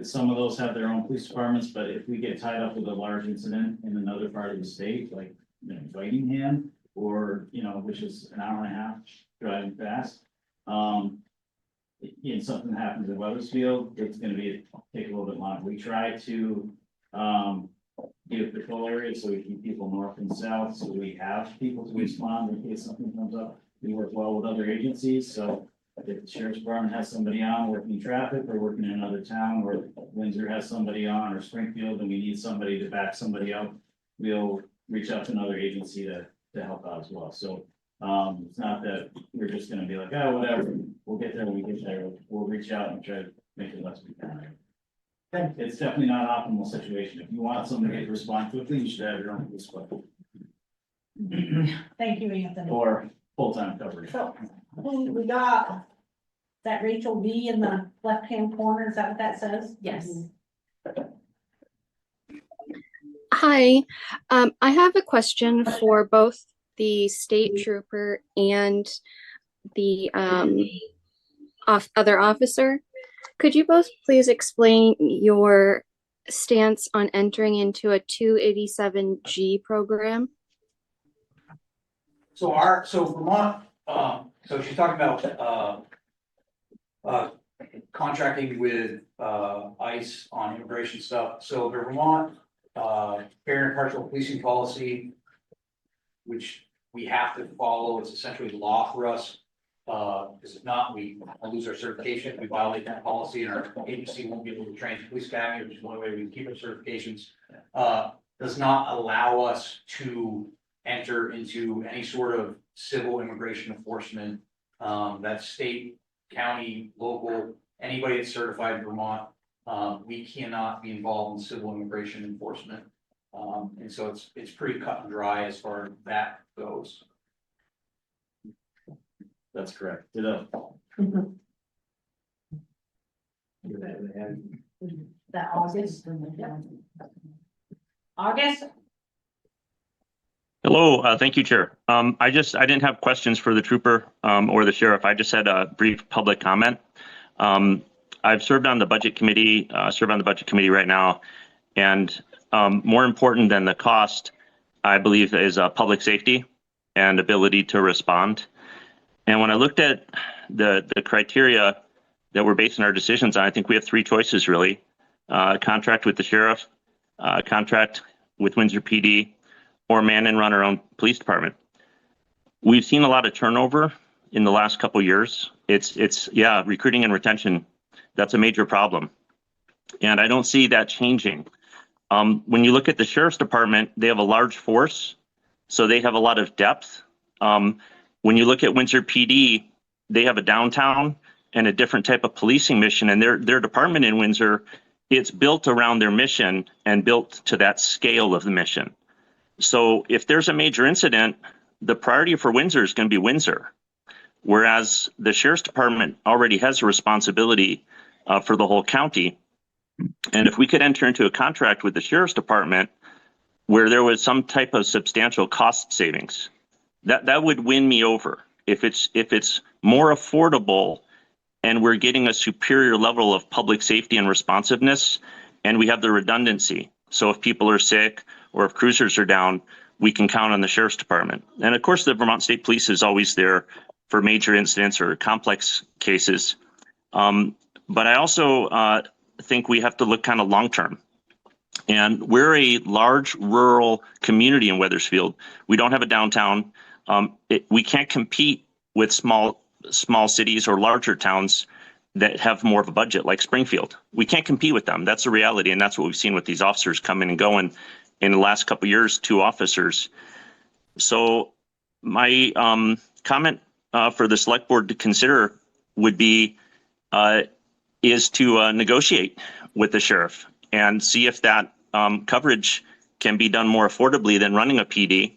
some of those have their own police departments, but if we get tied up with a large incident in another part of the state, like, you know, Whitingham, or, you know, which is an hour and a half driving fast. And something happens in Weathersfield, it's gonna take a little bit longer. We try to, give patrol areas, so we keep people north and south, so we have people to respond in case something comes up. We work well with other agencies, so if the sheriff's department has somebody on working traffic or working in another town, or Windsor has somebody on, or Springfield, and we need somebody to back somebody up, we'll reach out to another agency to help out as well. So, it's not that we're just gonna be like, oh, whatever, we'll get there when we get there. We'll reach out and try to make it less we can. It's definitely not an optimal situation. If you want somebody to respond quickly, you should have your own police department Thank you, Anthony. or full-time coverage. So, who we got? Is that Rachel B in the left-hand corner? Is that what that says? Yes. Hi, I have a question for both the state trooper and the other officer. Could you both please explain your stance on entering into a 287G program? So Vermont, so she's talking about contracting with ICE on immigration stuff. So the Vermont fair and impartial policing policy, which we have to follow, it's essentially law for us. Because if not, we lose our certification. If we violate that policy, and our agency won't be able to train the police academy, which is one way we can keep our certifications. Does not allow us to enter into any sort of civil immigration enforcement. That's state, county, local, anybody that's certified in Vermont. We cannot be involved in civil immigration enforcement. And so it's pretty cut and dry as far as that goes. That's correct. That August? August? Hello, thank you, Chair. I didn't have questions for the trooper or the sheriff. I just had a brief public comment. I've served on the budget committee, right now, and more important than the cost, I believe, is public safety and ability to respond. And when I looked at the criteria that we're basing our decisions on. I think we have three choices really. Contract with the sheriff, contract with Windsor PD, or man and run our own police department. We've seen a lot of turnover in the last couple of years. It's recruiting and retention. That's a major problem. And I don't see that changing. When you look at the sheriff's department, they have a large force, so they have a lot of depth. When you look at Windsor PD, they have a downtown and a different type of policing mission, and their department in Windsor, it's built around their mission and built to that scale of the mission. So if there's a major incident, the priority for Windsor is going to be Windsor, whereas the sheriff's department already has a responsibility for the whole county. And if we could enter into a contract with the sheriff's department where there was some type of substantial cost savings, that would win me over. If it's more affordable and we're getting a superior level of public safety and responsiveness, and we have the redundancy. So if people are sick or if cruisers are down, we can count on the sheriff's department. And of course, the Vermont State Police is always there for major incidents or complex cases. But I also think we have to look kind of long-term. And we're a large rural community in Weathersfield. We don't have a downtown. We can't compete with small cities or larger towns that have more of a budget like Springfield. We can't compete with them. That's a reality. And that's what we've seen with these officers coming and going in the last couple of years, 2 officers. So my comment for the select board to consider would be is to negotiate with the sheriff and see if that coverage can be done more affordably than running a PD.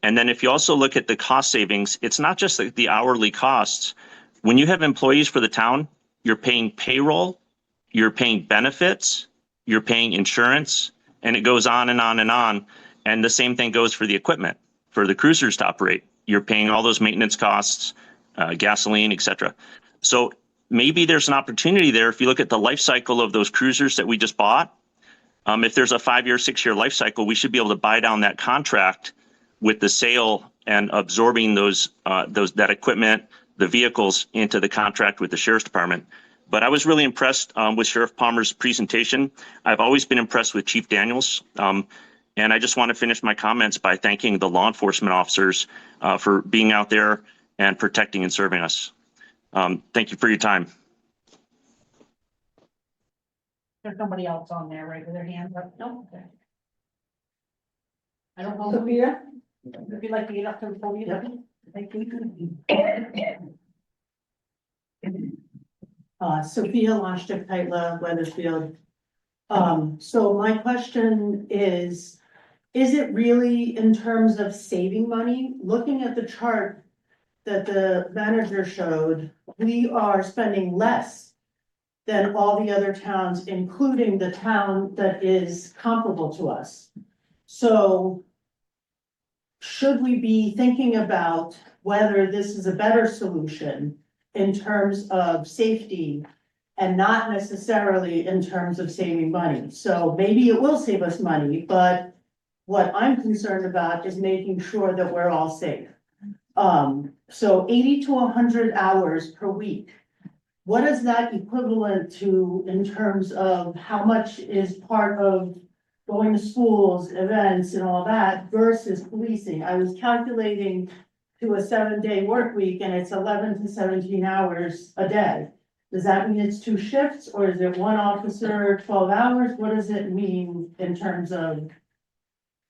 And then if you also look at the cost savings, it's not just like the hourly costs. When you have employees for the town, you're paying payroll, you're paying benefits, you're paying insurance, and it goes on and on and on. And the same thing goes for the equipment, for the cruisers to operate. You're paying all those maintenance costs, gasoline, et cetera. So maybe there's an opportunity there. If you look at the life cycle of those cruisers that we just bought, if there's a 5-year, 6-year life cycle, we should be able to buy down that contract with the sale and absorbing that equipment, the vehicles into the contract with the sheriff's department. But I was really impressed with Sheriff Palmer's presentation. I've always been impressed with Chief Daniels. And I just want to finish my comments by thanking the law enforcement officers for being out there and protecting and serving us. Thank you for your time. There's somebody else on there, right, with their hands up? No. Okay. I don't know. Sophia? If you'd like to get up to the podium. Thank you. Sophia Lashtik-Heitla, Weathersfield. So my question is it really in terms of saving money? Looking at the chart that the manager showed, we are spending less than all the other towns, including the town that is comparable to us. So should we be thinking about whether this is a better solution in terms of safety and not necessarily in terms of saving money? So maybe it will save us money, but what I'm concerned about is making sure that we're all safe. So 80 to 100 hours per week. What is that equivalent to in terms of how much is part of going to schools, events and all that versus policing? I was calculating to a 7-day work week and it's 11 to 17 hours a day. Does that mean it's 2 shifts or is it 1 officer, 12 hours? What does it mean in terms of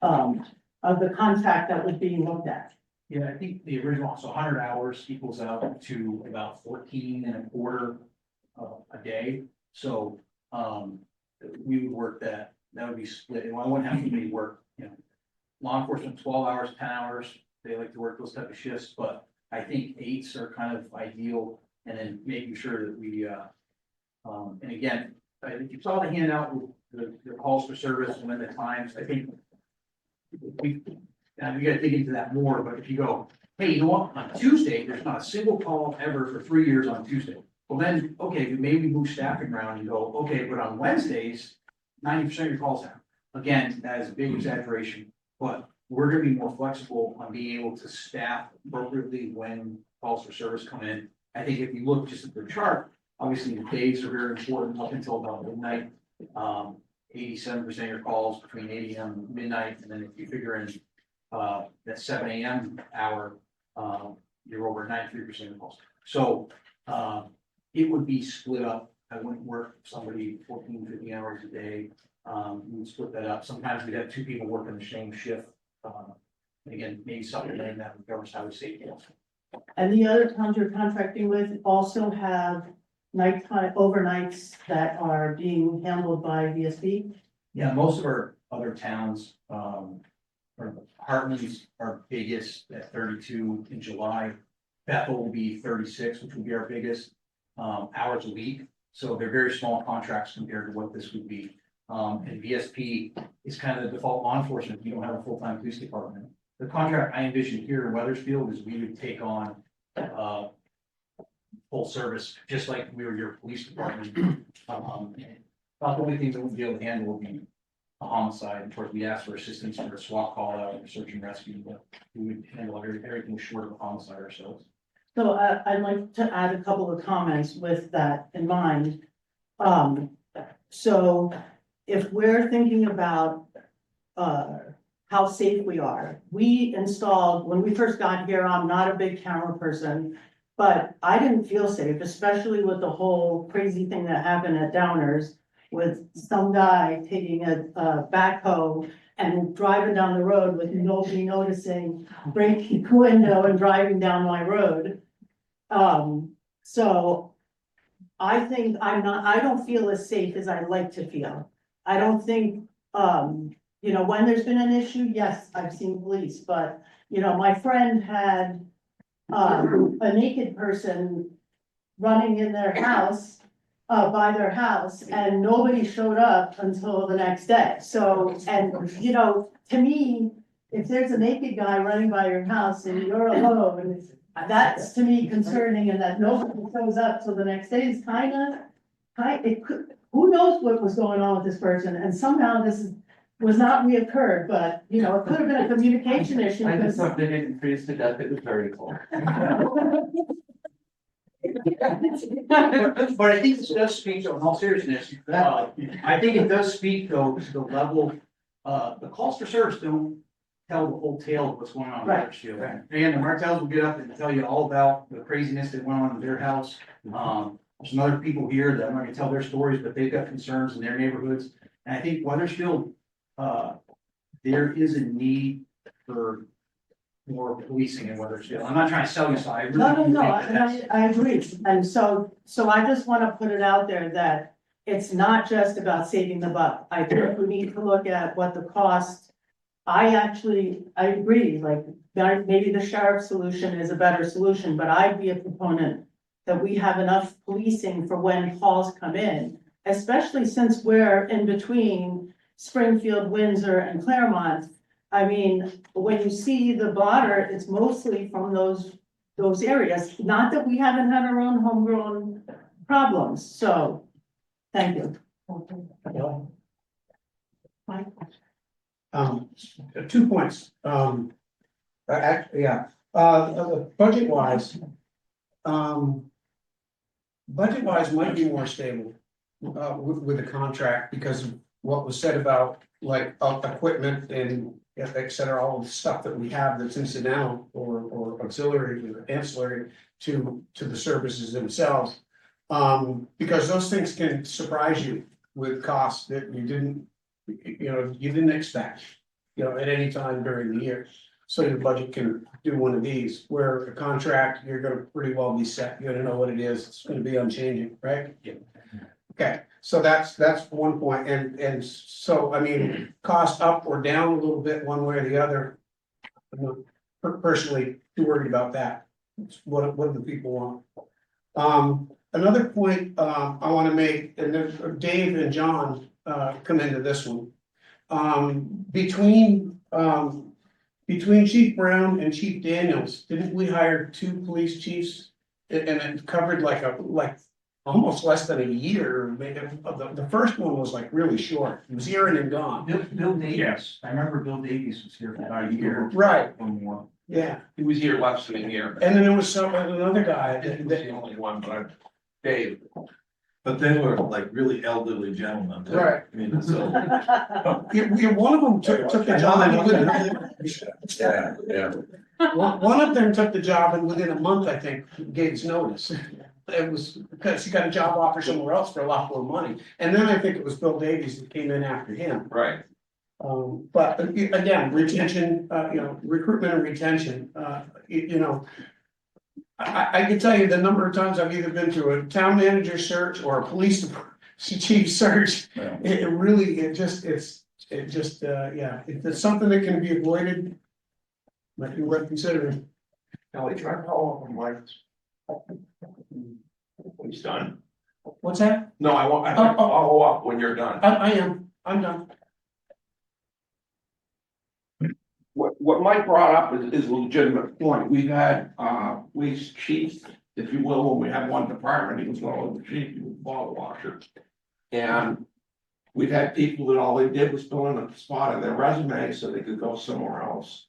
the contract that was being looked at? Yeah, I think the original, so 100 hours equals out to about 14 and a quarter a day. So we would work that would be split. And I wouldn't have anybody work, law enforcement 12 hours, 10 hours. They like to work those type of shifts, but I think 8s are kind of ideal. And then making sure that we, and again, I think you saw the handout with the calls for service and then the times. I think we gotta dig into that more, but if you go, hey, you know what, on Tuesday, there's not a single call ever for 3 years on Tuesday. Well then, okay, maybe move staffing around and go, okay, but on Wednesdays, 90% of your calls happen. Again, that is a big exaggeration, but we're gonna be more flexible on being able to staff appropriately when calls for service come in. I think if you look just at the chart, Obviously, the days are very important up until about midnight. 87% of your calls between 8 AM and midnight, and then if you figure in that 7 AM hour, you're over 93% of calls. So it would be split up. I wouldn't work somebody 14, 15 hours a day. We would split that up. Sometimes we'd have two people working the same shift. And again, maybe supplementing that with government highway safety. And the other towns you're contracting with also have nighttime overnights that are being handled by VSB? Yeah, most of our other towns, Hartland's our biggest at 32 in July. Bethel will be 36, which will be our biggest hours a week. So they're very small contracts compared to what this would be. And VSP is kind of the default law enforcement. You don't have a full-time police department. The contract I envision here in Weathersfield is we would take on full service, just like we were your police department. About the only thing that we'd be able to handle would be a homicide. Of course, we ask for assistance for a SWAT call out or search and rescue, but we would handle everything short of a homicide ourselves. So I'd like to add a couple of comments with that in mind. So if we're thinking about how safe we are, we installed, when we first got here, I'm not a big camera person, but I didn't feel safe, especially with the whole crazy thing that happened at Downers with some guy taking a backhoe and driving down the road with nobody noticing, breaking the window and driving down my road. So I think I don't feel as safe as I'd like to feel. I don't think, you know, when there's been an issue, yes, I've seen police, but, you know, my friend had a naked person running in their house, by their house, and nobody showed up until the next day. So, and, you know, to me, if there's a naked guy running by your house and you're alone, that's to me concerning, and that nobody shows up till the next day is it could, who knows what was going on with this person, and somehow this was not reoccurred, but, you know, it could have been a communication issue. I just hope they didn't freeze to death, it was very cold. But I think this does speak, though, in all seriousness, I think it does speak though to the level, the calls for service don't tell the whole tale of what's going on in Right. Weathersfield. And the Martells will get up and tell you all about the craziness that went on in their house. There's some other people here that I'm not gonna tell their stories, but they've got concerns in their neighborhoods. And I think Weathersfield, there is a need for more policing in Weathersfield. I'm not trying to sell you, so I really. No, do think that and that's- I agree, and so I just wanna put it out there that it's not just about saving the buck. I think we need to look at what the cost. I agree, like, maybe the sheriff's solution is a better solution, but I'd be a proponent that we have enough policing for when calls come in, especially since we're in between Springfield, Windsor, and Claremont. I mean, when you see the blotter, it's mostly from those areas, not that we haven't had our own homegrown problems, so, thank you. Mike? 2 points, budget wise. Budget wise might be more stable, with the contract because of what was said about like, equipment and et cetera, all the stuff that we have that's incidental or auxiliary or ancillary to the services themselves. Because those things can surprise you with costs that you didn't expect, at any time during the year. So your budget can do one of these, where a contract, you're gonna pretty well be set, you're gonna know what it is, it's gonna be unchanging, right? Yeah. Okay, so that's 1 point, and so, I mean, cost up or down a little bit, one way or the other. I'm not personally too worried about that. It's what do the people want? Another point, I wanna make, and then Dave and John, come into this one. Between Chief Brown and Chief Daniels, didn't we hire 2 police chiefs? And it covered like almost less than a year. The first one was like really short. It was here and gone. Bill Davies, I remember Bill Davies was here for about a year. Right. Or more. Yeah. He was here less than a year. And then there was another guy He was the only one, but Dave. But they were like really elderly gentlemen. too. Right. I mean, so. One of them took the job and within, Yeah. one of them took the job and within a month, I think, gave his notice. It was because he got a job offer somewhere else for a lot more money. And then I think it was Bill Davies that came in after him. Right. But again, retention, recruitment and retention, I can tell you the number of times I've either been through a town manager search or a police chief search. Yeah. If it's something that can be avoided, might be worth considering. Kelly, try to follow up on Mike's. When he's done. What's that? No, I want to follow up when you're done. I'm done. What Mike brought up is a legitimate point. We've had, police chiefs, if you will, when we had one department, he was one of the chief, he was ball washer. And we've had people that all they did was fill in a spot in their resume so they could go somewhere else.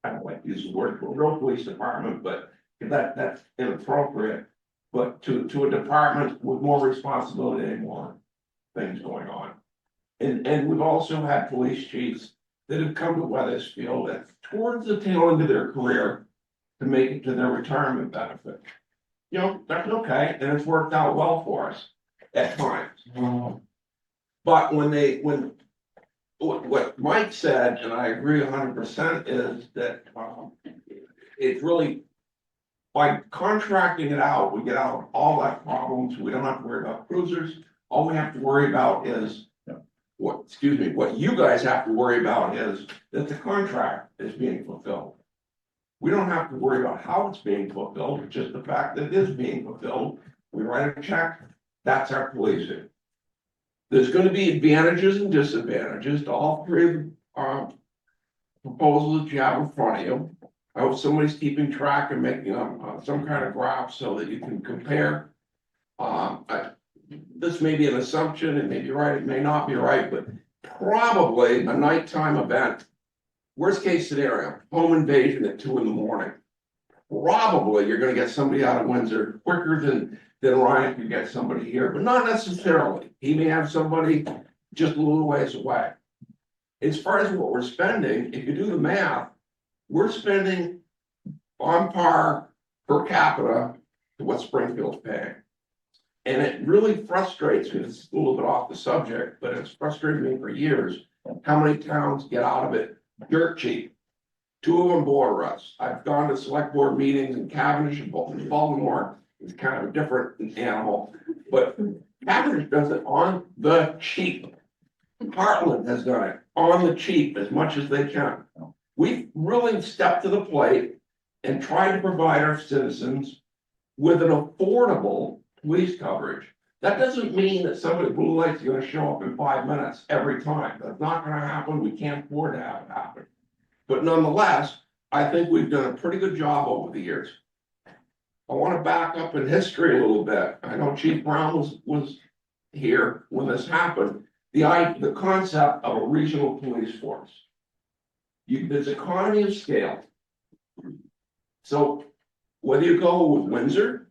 I don't like to use the word for a real police department, but that's inappropriate. But to a department with more responsibility and more things going on. And we've also had police chiefs that have come to Weathersfield at towards the tail end of their career to make it to their retirement benefit. That's okay, and it's worked out well for us at times. But what Mike said, and I agree 100%, is that it's really by contracting it out, we get out of all that problems. We don't have to worry about cruisers. All we have to worry about is what you guys have to worry about is that the contract is being fulfilled. We don't have to worry about how it's being fulfilled, it's just the fact that it is being fulfilled. We write a check, that's our policing. There's gonna be advantages and disadvantages to all three of the proposals that you have in front of you. I hope somebody's keeping track and making some kind of graph so that you can compare. This may be an assumption, it may be right, it may not be right, but probably a nighttime event. Worst case scenario, home invasion at 2 a.m. Probably you're gonna get somebody out of Windsor quicker than Ryan could get somebody here, but not necessarily. He may have somebody just a little ways away. As far as what we're spending, if you do the math, we're spending on par per capita to what Springfield's paying. And it really frustrates me, it's a little bit off the subject, but it's frustrated me for years, how many towns get out of it dirt cheap. 2 of them border us. I've gone to select board meetings in Cavendish and Baltimore. It's kind of a different animal, but Cavendish does it on the cheap. Heartland has done it on the cheap as much as they can. We've really stepped to the plate and tried to provide our citizens with an affordable police coverage. That doesn't mean that somebody at blue light's gonna show up in 5 minutes every time. That's not gonna happen. We can't afford to have it happen. But nonetheless, I think we've done a pretty good job over the years. I want to back up in history a little bit. I know Chief Brown was here when this happened. The concept of a regional police force. There's economy of scale. So whether you go with Windsor,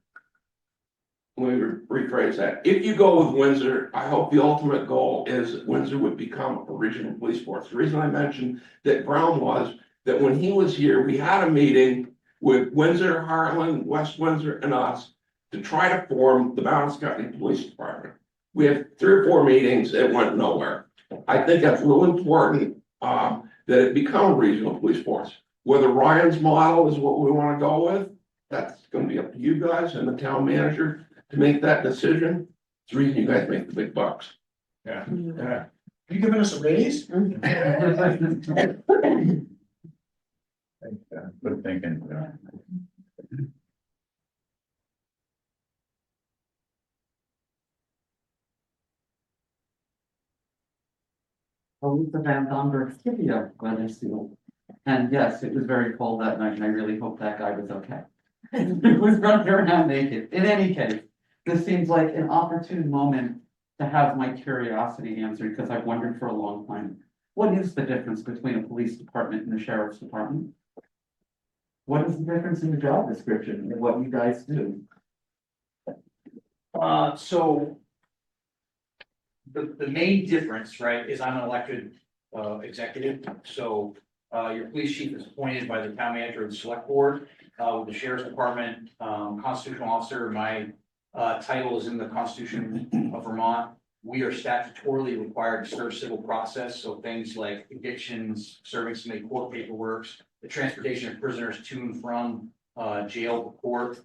let me rephrase that. If you go with Windsor, I hope the ultimate goal is that Windsor would become a regional police force. The reason I mentioned that Brown was that when he was here, we had a meeting with Windsor, Heartland, West Windsor, and us to try to form the Balance County Police Department. We had 3 or 4 meetings, it went nowhere. I think that's real important that it become a regional police force. Whether Ryan's model is what we want to go with, that's going to be up to you guys and the town manager to make that decision. It's the reason you guys make the big bucks. Yeah. Yeah. You giving us a raise? Good thinking. Lisa Van Domberg, City of Weathersfield. And yes, it was very cold that night, and I really hope that guy was okay. He was running around naked. In any case, this seems like an opportune moment to have my curiosity answered, because I've wondered for a long time. What is the difference between a police department and a sheriff's department? What is the difference in the job description and what you guys do? So. The main difference, right, is I'm an elected, executive, so, your police chief is appointed by the town manager and the select board. With the sheriff's department, constitutional officer, my, title is in the Constitution of Vermont. We are statutorily required to serve civil process, so things like evictions, serving some court paperwork, the transportation of prisoners to and from, jail to court.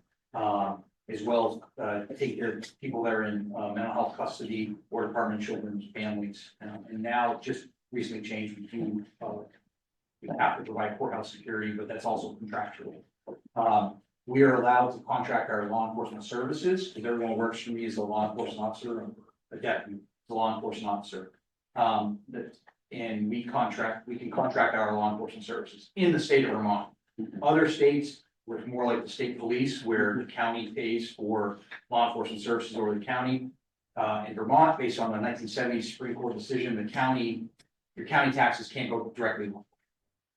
As well as take care of people that are in mental health custody or Department of Children's Families. And now it just recently changed between, we have to provide courthouse security, but that's also contractual. We are allowed to contract our law enforcement services, because everyone who works for me is a law enforcement officer, and a deputy, a law enforcement officer. And we can contract our law enforcement services in the state of Vermont. Other states, where it's more like the state police, where the county pays for law enforcement services over the county. In Vermont, based on the 1970s Supreme Court decision, your county taxes can't go directly.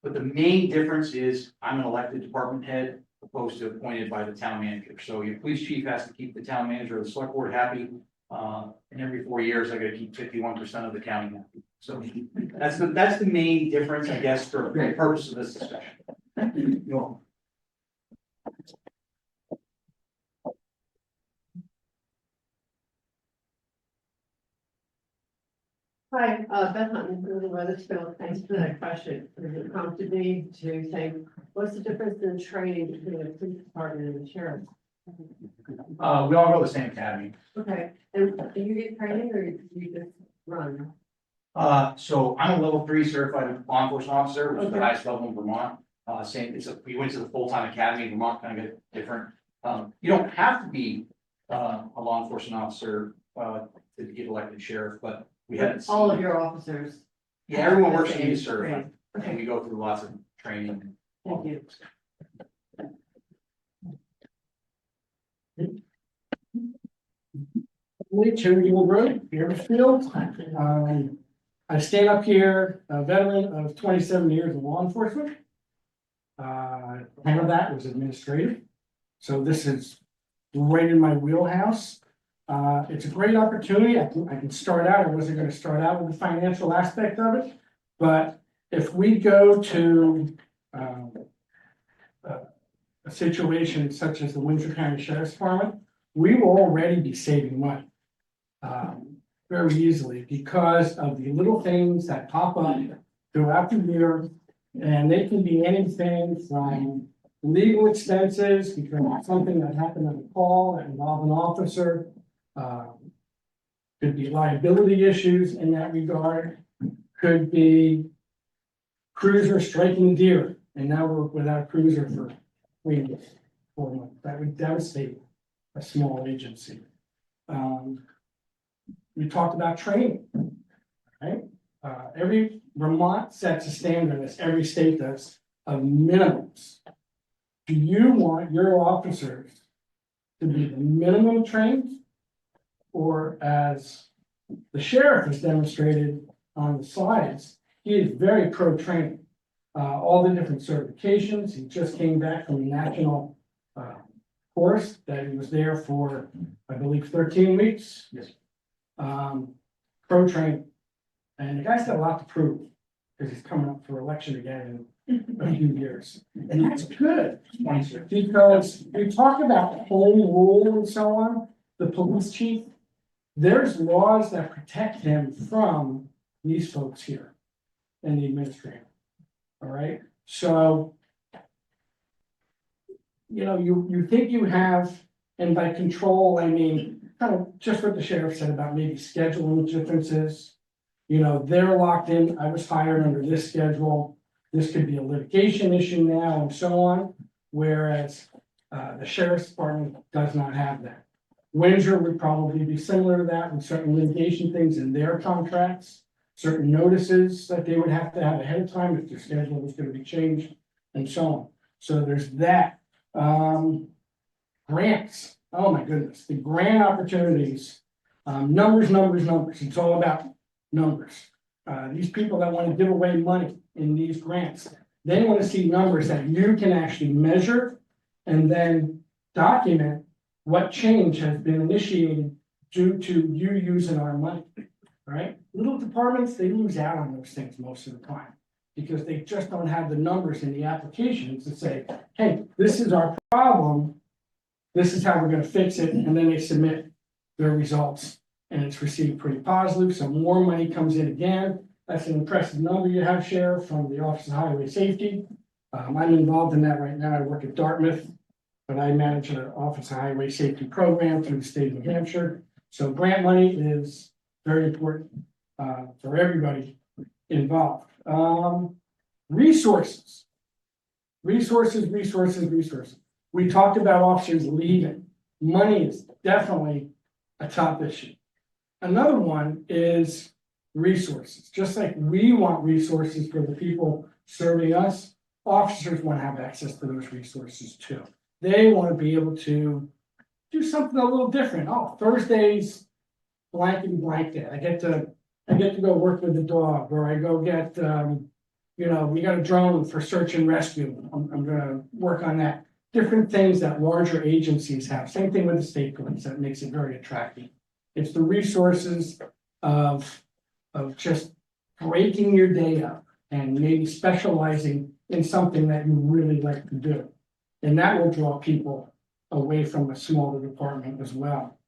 But the main difference is I'm an elected department head opposed to appointed by the town manager. So your police chief has to keep the town manager or the select board happy. And every 4 years, I gotta keep 51% of the county happy. So that's the main difference, I guess, for the purpose of this discussion. You're Hi, Beth Hunton from Weathersfield. Thanks for that question. It prompted me to think, what's the difference in training between the police department and the sheriff? We all go to the same academy. Okay, and do you get training or do you just run? So I'm a level 3 certified law enforcement officer, which is the Okay. highest level in Vermont. We went to the full-time academy in Vermont, kind of get different. You don't have to be a law enforcement officer to get elected sheriff, but we had. All of your officers? Yeah, everyone have works the for me same certified, training. and Okay, we go through lots of training. thank you. Charity Road, Weathersfield. I stand up here, a veteran of 27 years of law enforcement. 10 of that was administrative. So this is right in my wheelhouse. It's a great opportunity. I can start out, I wasn't gonna start out with the financial aspect of it. But if we go to a situation such as the Windsor County Sheriff's Department, we will already be saving money. Very easily because of the little things that pop up throughout the year. And they can be anything from legal expenses, because it's something that happened on a call that involved an officer. Could be liability issues in that regard, could be cruiser striking deer, and now we're without cruiser for 3 months, 4 months. That would devastate a small agency. We talked about training, right? Every Vermont sets a standard, as every state does, of minimums. Do you want your officers to be the minimum trained? Or as the sheriff has demonstrated on the slides, he is very pro training. All the different certifications, he just came back from a national course that he was there for, I believe, 13 weeks. Yes. Pro training. And the guy's got a lot to prove, because he's coming up for election again in a few years. And that's good, because we talk about home rule and so on, the police chief, there's laws that protect him from these folks here in the administrator. All right, so you think you have, and by control, I mean, kind of just what the sheriff said about maybe scheduling differences. They're locked in, I was hired under this schedule, this could be a litigation issue now and so on. Whereas the sheriff's department does not have that. Windsor would probably be similar to that with certain litigation things in their contracts, certain notices that they would have to have ahead of time if their schedule was going to be changed and so on. So there's that. Grants. Oh my goodness, the grant opportunities, numbers. It's all about numbers. These people that want to give away money in these grants, they want to see numbers that you can actually measure and then document what change has been initiated due to you using our money, right? Little departments, they lose out on those things most of the time. Because they just don't have the numbers in the applications to say, hey, this is our problem. This is how we're gonna fix it, and then they submit their results. And it's received pretty positive, so more money comes in again. That's an impressive number you have, Sheriff, from the Office of Highway Safety. I'm involved in that right now. I work at Dartmouth, but I manage an Office of Highway Safety program through the state of New Hampshire. So grant money is very important for everybody involved. Resources. Resources. We talked about officers leaving. Money is definitely a top issue. Another one is resources. Just like we want resources for the people serving us, officers want to have access to those resources too. They want to be able to do something a little different. Oh, Thursdays, blank and blank day. I get to go work with the dog, or I go get, we got a drone for search and rescue. I'm gonna work on that. Different things that larger agencies have. Same thing with the state police. That makes it very attractive. It's the resources of just breaking your day up and maybe specializing in something that you really like to do. And that will draw people away from a smaller department as well.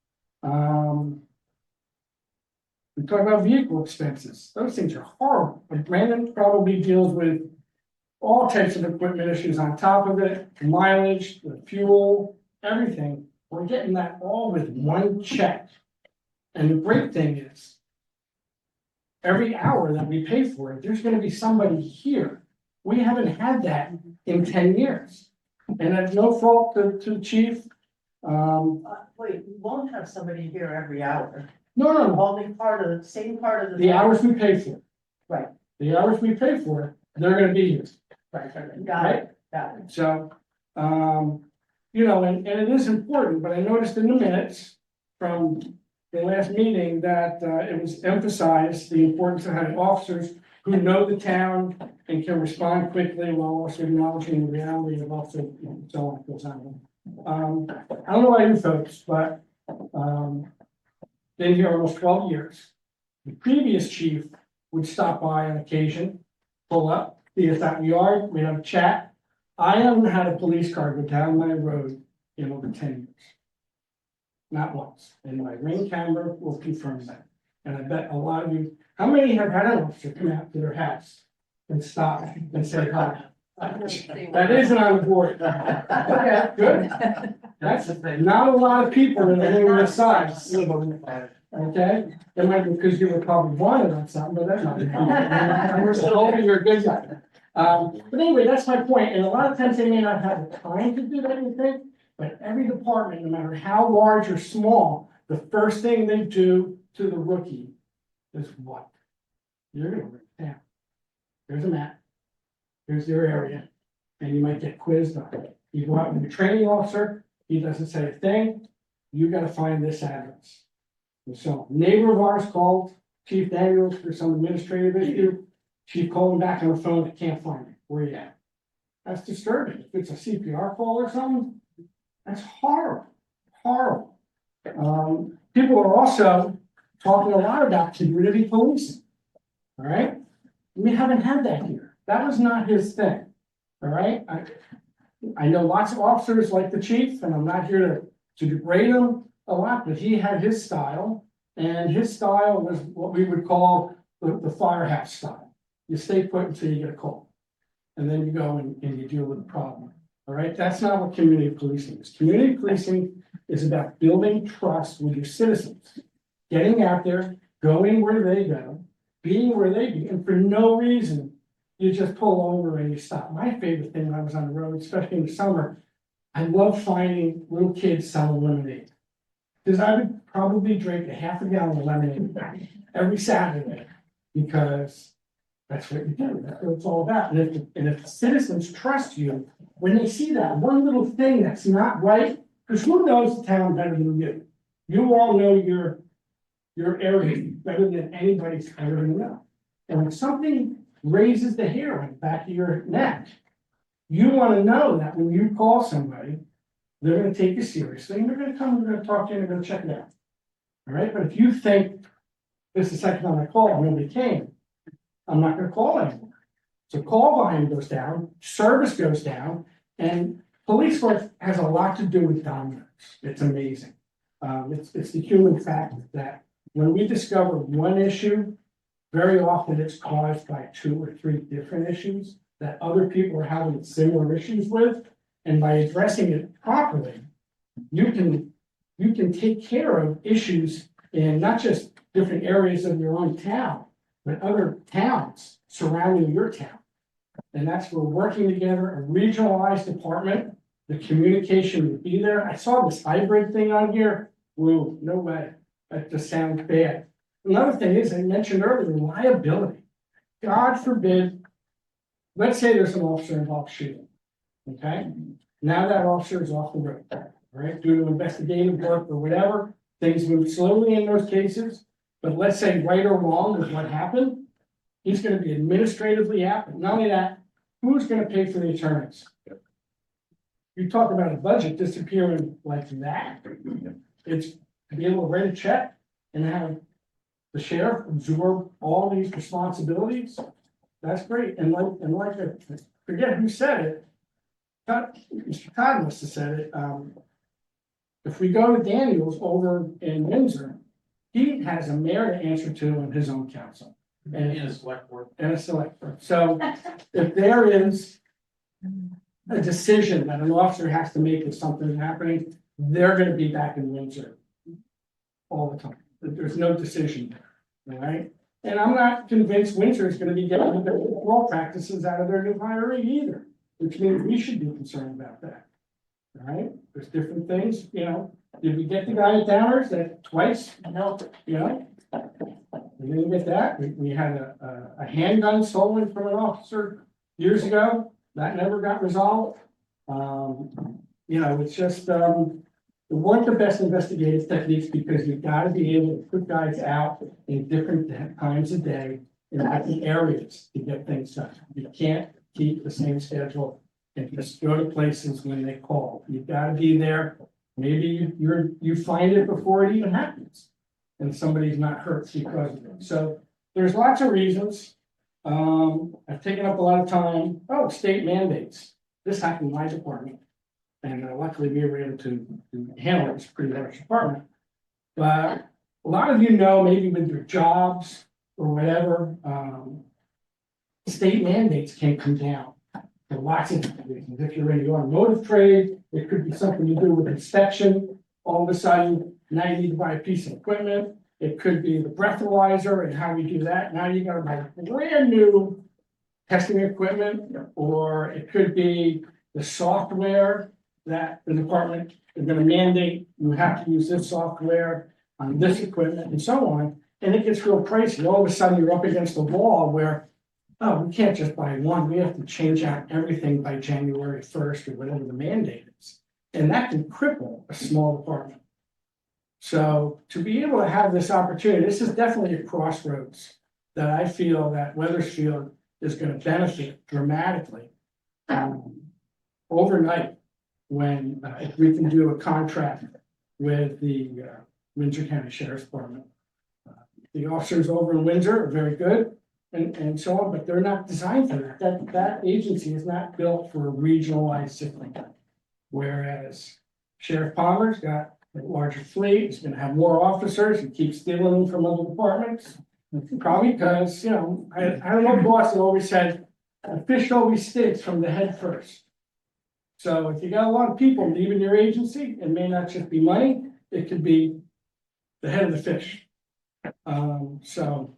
We talk about vehicle expenses. Those things are horrible. But Brandon probably deals with all types of equipment issues on top of it, mileage, the fuel, everything. We're getting that all with one check. And the great thing is, every hour that we pay for it, there's gonna be somebody here. We haven't had that in 10 years. And that's no fault to the chief. Wait, we won't have somebody here every hour. No. Only same part of the. The hours we pay for. Right. The hours we pay for, they're gonna be here. Right, got it. So, and it is important, but I noticed in the minutes from the last meeting that it was emphasized the importance of having officers who know the town and can respond quickly while also acknowledging the reality of also so on goes on. I don't know about you folks, but been here almost 12 years. The previous chief would stop by on occasion, pull up, see us out in the yard, we'd have a chat. I haven't had a police car go down my road in over 10 years. Not once, and my ring camera will confirm that. And I bet a lot of you, how many have had an officer come out to their house and stop and say hi? That isn't on the board. Okay, good. That's not a lot of people in the neighborhood size. Okay, it might be because you were probably wanted on something, but that's not. And we're still hoping you're a good guy. But anyway, that's my point. And a lot of times they may not have the time to do that anything, but every department, no matter how large or small, the first thing they do to the rookie is what? You're gonna write it down. There's a map. Here's your area, and you might get quizzed on it. You go out with your training officer, he doesn't say a thing, you gotta find this address. And so, neighbor of ours called Chief Daniels for some administrative issue, chief called him back on the phone, I can't find it, where you at? That's disturbing, if it's a CPR call or something, that's horrible, horrible. People are also talking a lot about community policing, all right? We haven't had that here. That was not his thing, all right? I know lots of officers like the chief, and I'm not here to degrade him a lot, but he had his style, and his style was what we would call the firehouse style. You stay put until you get a call, and then you go and you deal with the problem, all right? That's not what community policing is. Community policing is about building trust with your citizens, getting out there, going where they go, being where they be, and for no reason, you just pull over and you stop. My favorite thing when I was on the road, especially in the summer, I love finding little kids selling lemonade. Because I would probably drink a half a gallon of lemonade every Saturday, because that's what you do, that's what it's all about. And if the citizens trust you, when they see that one little thing that's not right, because who knows the town better than you? You all know your area better than anybody's ever gonna know. And if something raises the hair on the back of your neck, you want to know that when you call somebody, they're gonna take you seriously, and they're gonna come, and they're gonna talk to you, and they're gonna check it out. All right, but if you think this is the second time I called, and nobody came, I'm not gonna call anymore. So call volume goes down, service goes down, and police work has a lot to do with dominoes. It's amazing. It's the human factor that when we discover one issue, very often it's caused by 2 or 3 different issues that other people are having similar issues with. And by addressing it properly, you can take care of issues in not just different areas of your own town, but other towns surrounding your town. And that's where working together, a regionalized department, the communication would be there. I saw this hybrid thing on here. Whoa, no way. That just sounds bad. Another thing is, I mentioned earlier, liability. God forbid, let's say there's an officer involved shooting. Okay, now that officer is off the road, right? Due to investigative work or whatever, things move slowly in those cases. But let's say right or wrong is what happened. He's going to be administratively happy. Not only that, who's going to pay for the attorneys? You talk about a budget disappearing like that. It's to be able to write a check and have the sheriff absorb all these responsibilities. That's great. And like I forget who said it. Mr. Todd must have said it. If we go to Daniels over in Windsor, he has a mayor to answer to and his own council. And In a select board. And a select board. So if there is a decision that an officer has to make if something's happening, they're gonna be back in Windsor all the time. There's no decision there, all right? And I'm not convinced Windsor is gonna be getting the law practices out of their new hiree either, which means we should be concerned about that. All right, there's different things, you know, did we get the guy at Downers that twice? No. You know? We didn't get that. We had a handgun stolen from an officer years ago. That never got resolved. You know, it's just, it weren't the best investigative techniques because you've got to be able to put guys out in different times of day in different areas to get things done. You can't keep the same schedule and just go to places when they call. You've got to be there. Maybe you find it before it even happens. And somebody's not hurt because of it. So there's lots of reasons. I've taken up a lot of time. Oh, state mandates. This happened in my department. And luckily we were able to handle it. It's a pretty large department. But a lot of you know, maybe with your jobs or whatever, state mandates can come down for lots of different reasons. If you're in the automotive trade, it could be something to do with inspection. All of a sudden, now you need to buy a piece of equipment. It could be the breathalyzer and how we do that. Now you gotta buy brand new testing equipment, or it could be the software that the department is gonna mandate. You have to use this software on this equipment and so on. And it gets real pricey. All of a sudden, you're up against a wall where, oh, we can't just buy one. We have to change out everything by January 1st or whatever the mandate is. And that can cripple a small department. So to be able to have this opportunity, this is definitely a crossroads that I feel that Weathersfield is going to benefit dramatically overnight when if we can do a contract with the Windsor County Sheriff's Department. The officers over in Windsor are very good and so on, but they're not designed for that. That agency is not built for a regionalized system. Whereas Sheriff Palmer's got a larger fleet, he's gonna have more officers, he keeps stealing them from other departments. Probably because, you know, I don't know, boss that always said, a fish always stinks from the head first. So if you got a lot of people leaving your agency, it may not just be money, it could be the head of the fish. So.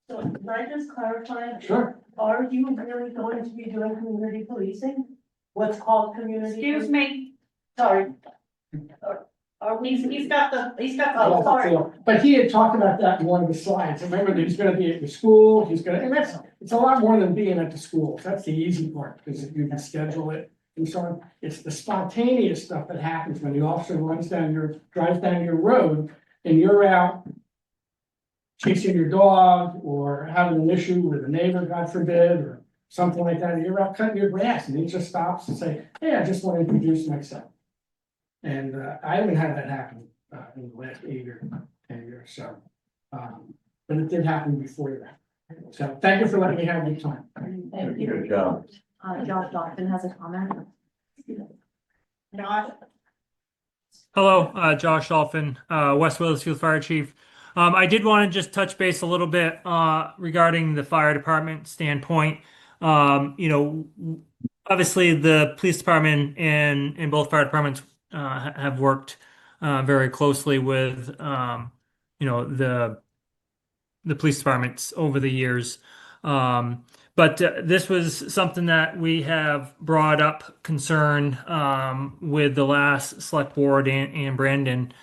So can I just clarify? Sure. Are you really going to be doing community policing? What's called community? Excuse me, Sorry. Are we? he's got the. Oh, sorry. But he had talked about that in one of the slides. Remember that he's gonna be at the school, and it's a lot more than being at the school. That's the easy part, because you can schedule it and so on. It's the spontaneous stuff that happens when the officer drives down your road and you're out chasing your dog or having an issue with a neighbor, God forbid, or something like that. And you're out cutting your grass and he just stops and say, hey, I just want to introduce myself. And I haven't had that happen in the last 8 or 10 years, so. But it did happen before that. So thank you for letting me have your time. Thank you. Good job. Josh Dawson has a comment. Hello, Josh Dolphin, West Weathersfield Fire Chief. I did want to just touch base a little bit regarding the fire department standpoint. Obviously the police department and both fire departments have worked very closely with the police departments over the years. But this was something that we have brought up concern with the last select board and Brandon,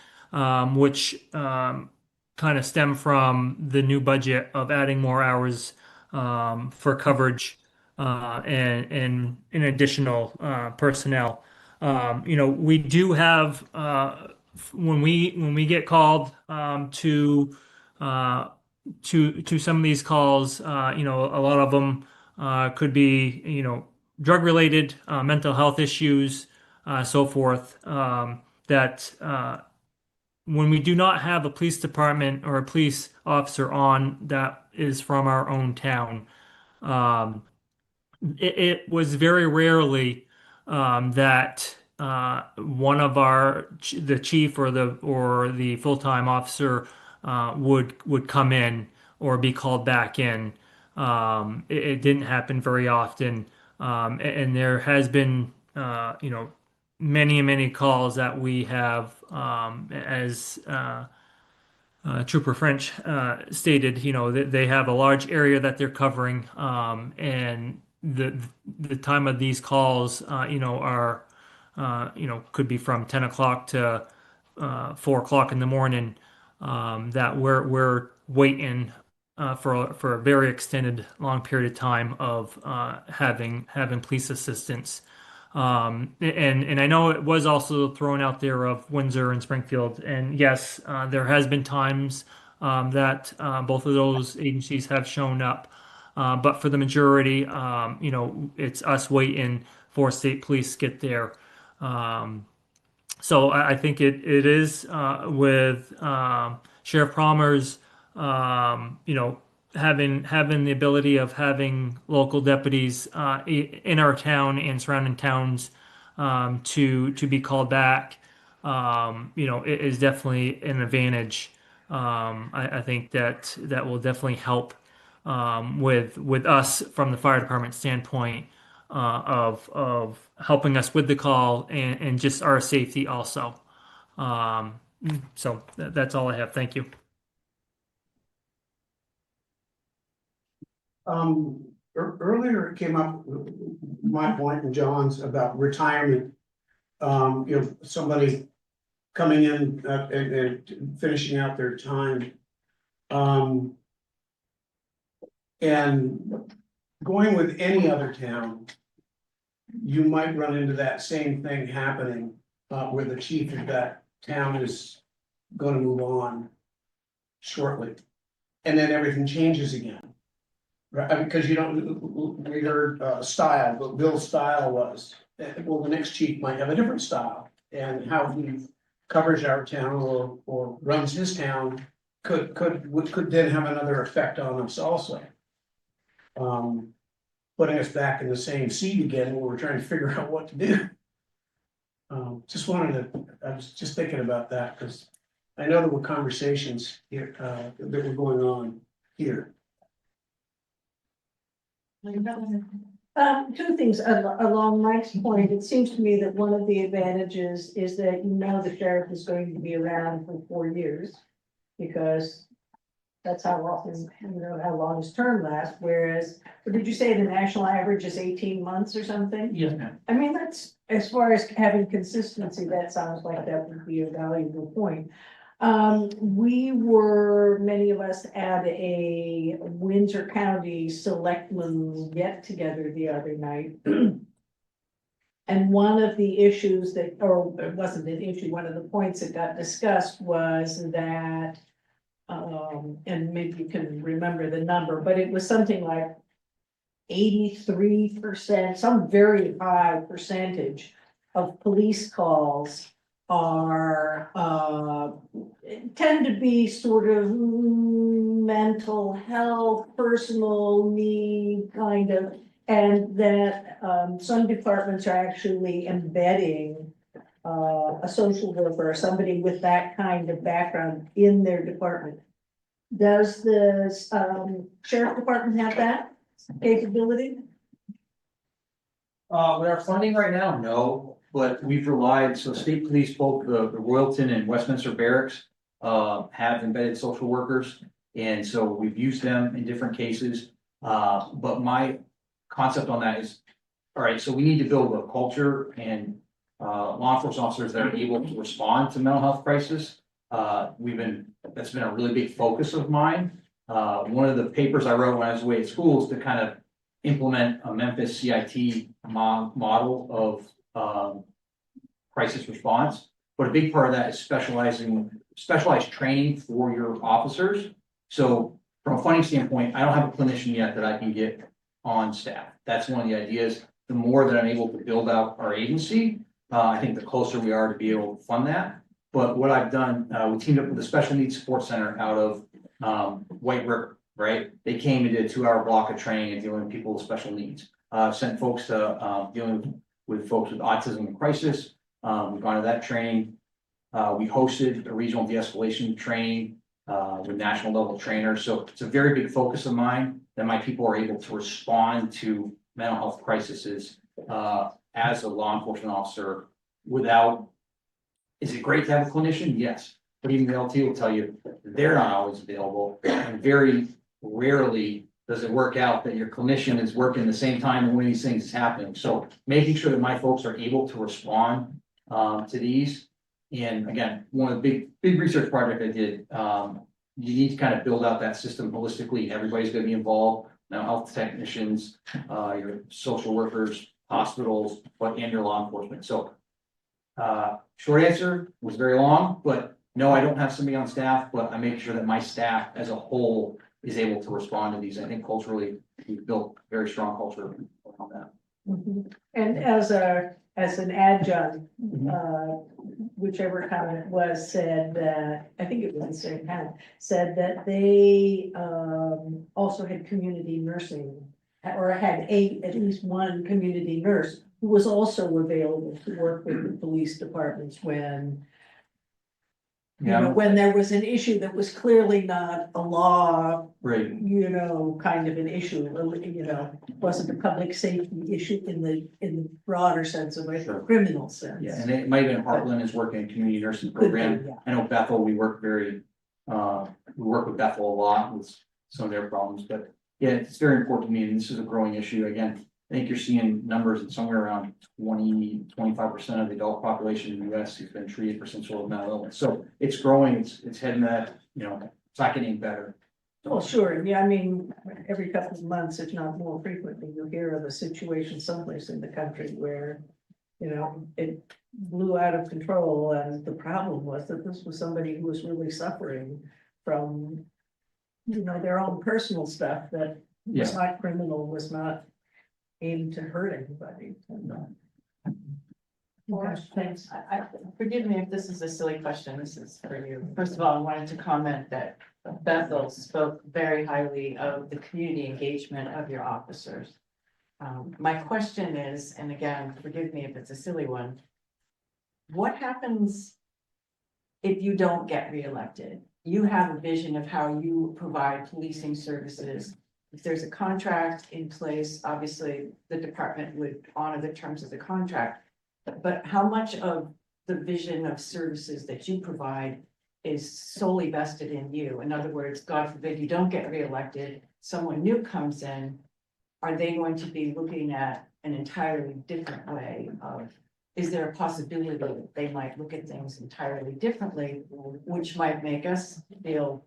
which kind of stem from the new budget of adding more hours for coverage and additional personnel. We do have when we get called to some of these calls, a lot of them could be, drug related, mental health issues, so forth. That when we do not have a police department or a police officer on that is from our own town, it was very rarely that one of the chief or the full-time officer would come in or be called back in. It didn't happen very often, and there has been many calls that we have as Trooper French stated, that they have a large area that they're covering, and the time of these calls, are could be from 10 o'clock to 4 o'clock in the morning, that we're waiting for a very extended long period of time of having police assistance. And I know it was also thrown out there of Windsor and Springfield, and yes, there has been times that both of those agencies have shown up, but for the majority, it's us waiting for state police to get there. So I think it is with Sheriff Palmer's, having the ability of having local deputies in our town and surrounding towns to be called back. It is definitely an advantage. I think that will definitely help with us from the fire department standpoint, of helping us with the call and just our safety also. So that's all I have. Thank you. Earlier it came up, my point and John's about retirement. Somebody coming in and finishing out their time. And going with any other town, you might run into that same thing happening, where the chief of that town is gonna move on shortly. And then everything changes again. Right, because we heard style, what Bill's style was, well, the next chief might have a different style. And how he covers our town or runs his town could then have another effect on us also. Putting us back in the same seat again, where we're trying to figure out what to do. I was just thinking about that, because I know there were conversations here, that were going on here. Two things along Mike's point. It seems to me that one of the advantages is that the sheriff is going to be around for 4 years, because that's how often, how long his term lasts. Whereas, what did you say, the national average is 18 months or something? Yes, ma'am. I mean, that's, as far as having consistency, that sounds like that would be a valuable point. Many of us at a Windsor County selectmen get together the other night. And one of the issues or it wasn't an issue, one of the points that got discussed was that, and maybe you can remember the number, but it was something like 83%, some very high percentage of police calls are, tend to be sort of mental health, personal need kind of, and that, some departments are actually embedding a social worker or somebody with that kind of background in their department. Does the, sheriff department have that capability? With our funding right now, no, but we've relied, so state police, both the Royalton and Westminster Barracks, have embedded social workers. And so we've used them in different cases. But my concept on that is, all right, so we need to build a culture and law enforcement officers that are able to respond to mental health crisis. That's been a really big focus of mine. One of the papers I wrote when I was away at school is to kind of implement a Memphis CIT model of crisis response. But a big part of that is specialized training for your officers. So from a funding standpoint, I don't have a clinician yet that I can get on staff. That's one of the ideas. The more that I'm able to build out our agency, I think the closer we are to be able to fund that. But what I've done, we teamed up with the Special Needs Support Center out of White River, right? They came and did a 2-hour block of training and dealing with people with special needs. Sent folks to dealing with folks with autism and crisis. We've gone to that training. We hosted a regional de-escalation training with national level trainers. So it's a very big focus of mine that my people are able to respond to mental health crises as a law enforcement officer without. Is it great to have a clinician? Yes. But even the LT will tell you they're not always available, and very rarely does it work out that your clinician is working the same time when one of these things is happening. So making sure that my folks are able to respond to these. And again, one of the big research project I did, you need to kind of build out that system holistically. Everybody's going to be involved. Now, health technicians, your social workers, hospitals, and your law enforcement. So short answer was very long, but no, I don't have somebody on staff, but I make sure that my staff as a whole is able to respond to these. I think culturally, we've built a very strong culture on that. Mhm. And as an adjunct, whichever kind it was, said that, I think it was the same kind, said that they also had community nursing, or had at least one community nurse who was also available to work with the police departments when when there was an issue that was clearly not a law, right, kind of an issue, wasn't a public safety issue in the broader sense of a criminal sense. Yeah, and it might have been Heartland is working in community nursing program. yeah. I know Bethel, we work with Bethel a lot with some of their problems, but yeah, it's very important to me, and this is a growing issue. Again, I think you're seeing numbers that somewhere around 25% of the adult population in the US has been treated for some sort of mental illness. So it's growing, it's heading that, it's not getting better. Well, sure, yeah, I mean, every couple of months, if not more frequently, you hear of a situation someplace in the country where, it blew out of control, and the problem was that this was somebody who was really suffering from, their own personal stuff that was not criminal, was not aimed to hurt anybody. Okay, thanks. Forgive me if this is a silly question. This is for you. First of all, I wanted to comment that Bethel spoke very highly of the community engagement of your officers. My question is, and again, forgive me if it's a silly one. What happens if you don't get reelected? You have a vision of how you provide policing services. If there's a contract in place, obviously the department would honor the terms of the contract. But how much of the vision of services that you provide is solely vested in you? In other words, God forbid you don't get reelected, someone new comes in, are they going to be looking at an entirely different way of, is there a possibility that they might look at things entirely differently, which might make us feel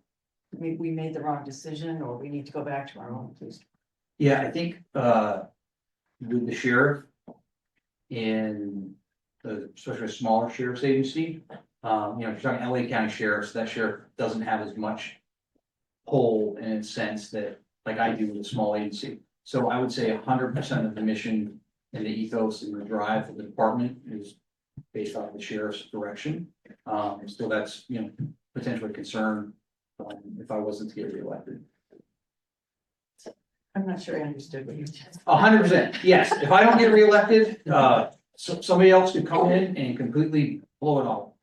we made the wrong decision, or we need to go back to our own police? Yeah, I think with the sheriff in especially a smaller sheriff's agency, if you're talking LA County sheriffs, that sheriff doesn't have as much pull in a sense that like I do with a small agency. So I would say 100% of the mission and the ethos and the drive of the department is based off the sheriff's direction. So that's, potentially a concern, if I wasn't to get reelected. I'm not sure I understood what you just. 100%, yes. If I don't get reelected, somebody else could come in and completely blow it all.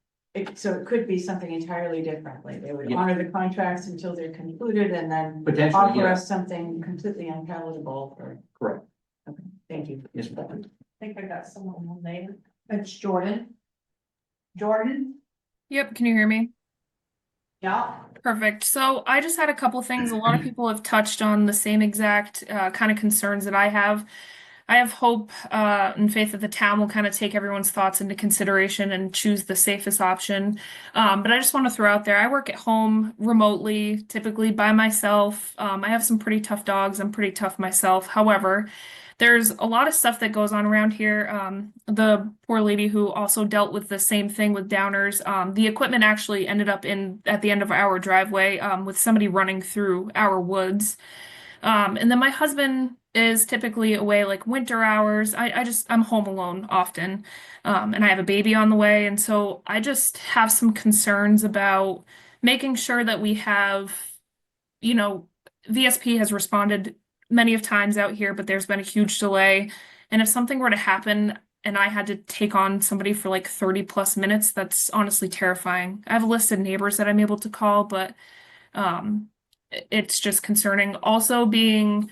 So it could be something entirely different, like they would Yeah. honor the contracts until they're concluded and then Potentially, offer yeah. us something completely unpalatable for. Correct. Okay, thank you. Yes, ma'am. I think I got someone later. It's Jordan. Jordan? Yep, can you hear me? Yeah. Perfect. So I just had a couple things. A lot of people have touched on the same exact kind of concerns that I have. I have hope and faith that the town will kind of take everyone's thoughts into consideration and choose the safest option. But I just want to throw out there, I work at home remotely, typically by myself. I have some pretty tough dogs. I'm pretty tough myself. However, there's a lot of stuff that goes on around here. The poor lady who also dealt with the same thing with downers, the equipment actually ended up at the end of our driveway with somebody running through our woods. And then my husband is typically away like winter hours. I'm home alone often. And I have a baby on the way. And so I just have some concerns about making sure that we have, VSP has responded many of times out here, but there's been a huge delay. And if something were to happen and I had to take on somebody for like 30 plus minutes, that's honestly terrifying. I have a list of neighbors that I'm able to call, but it's just concerning. Also being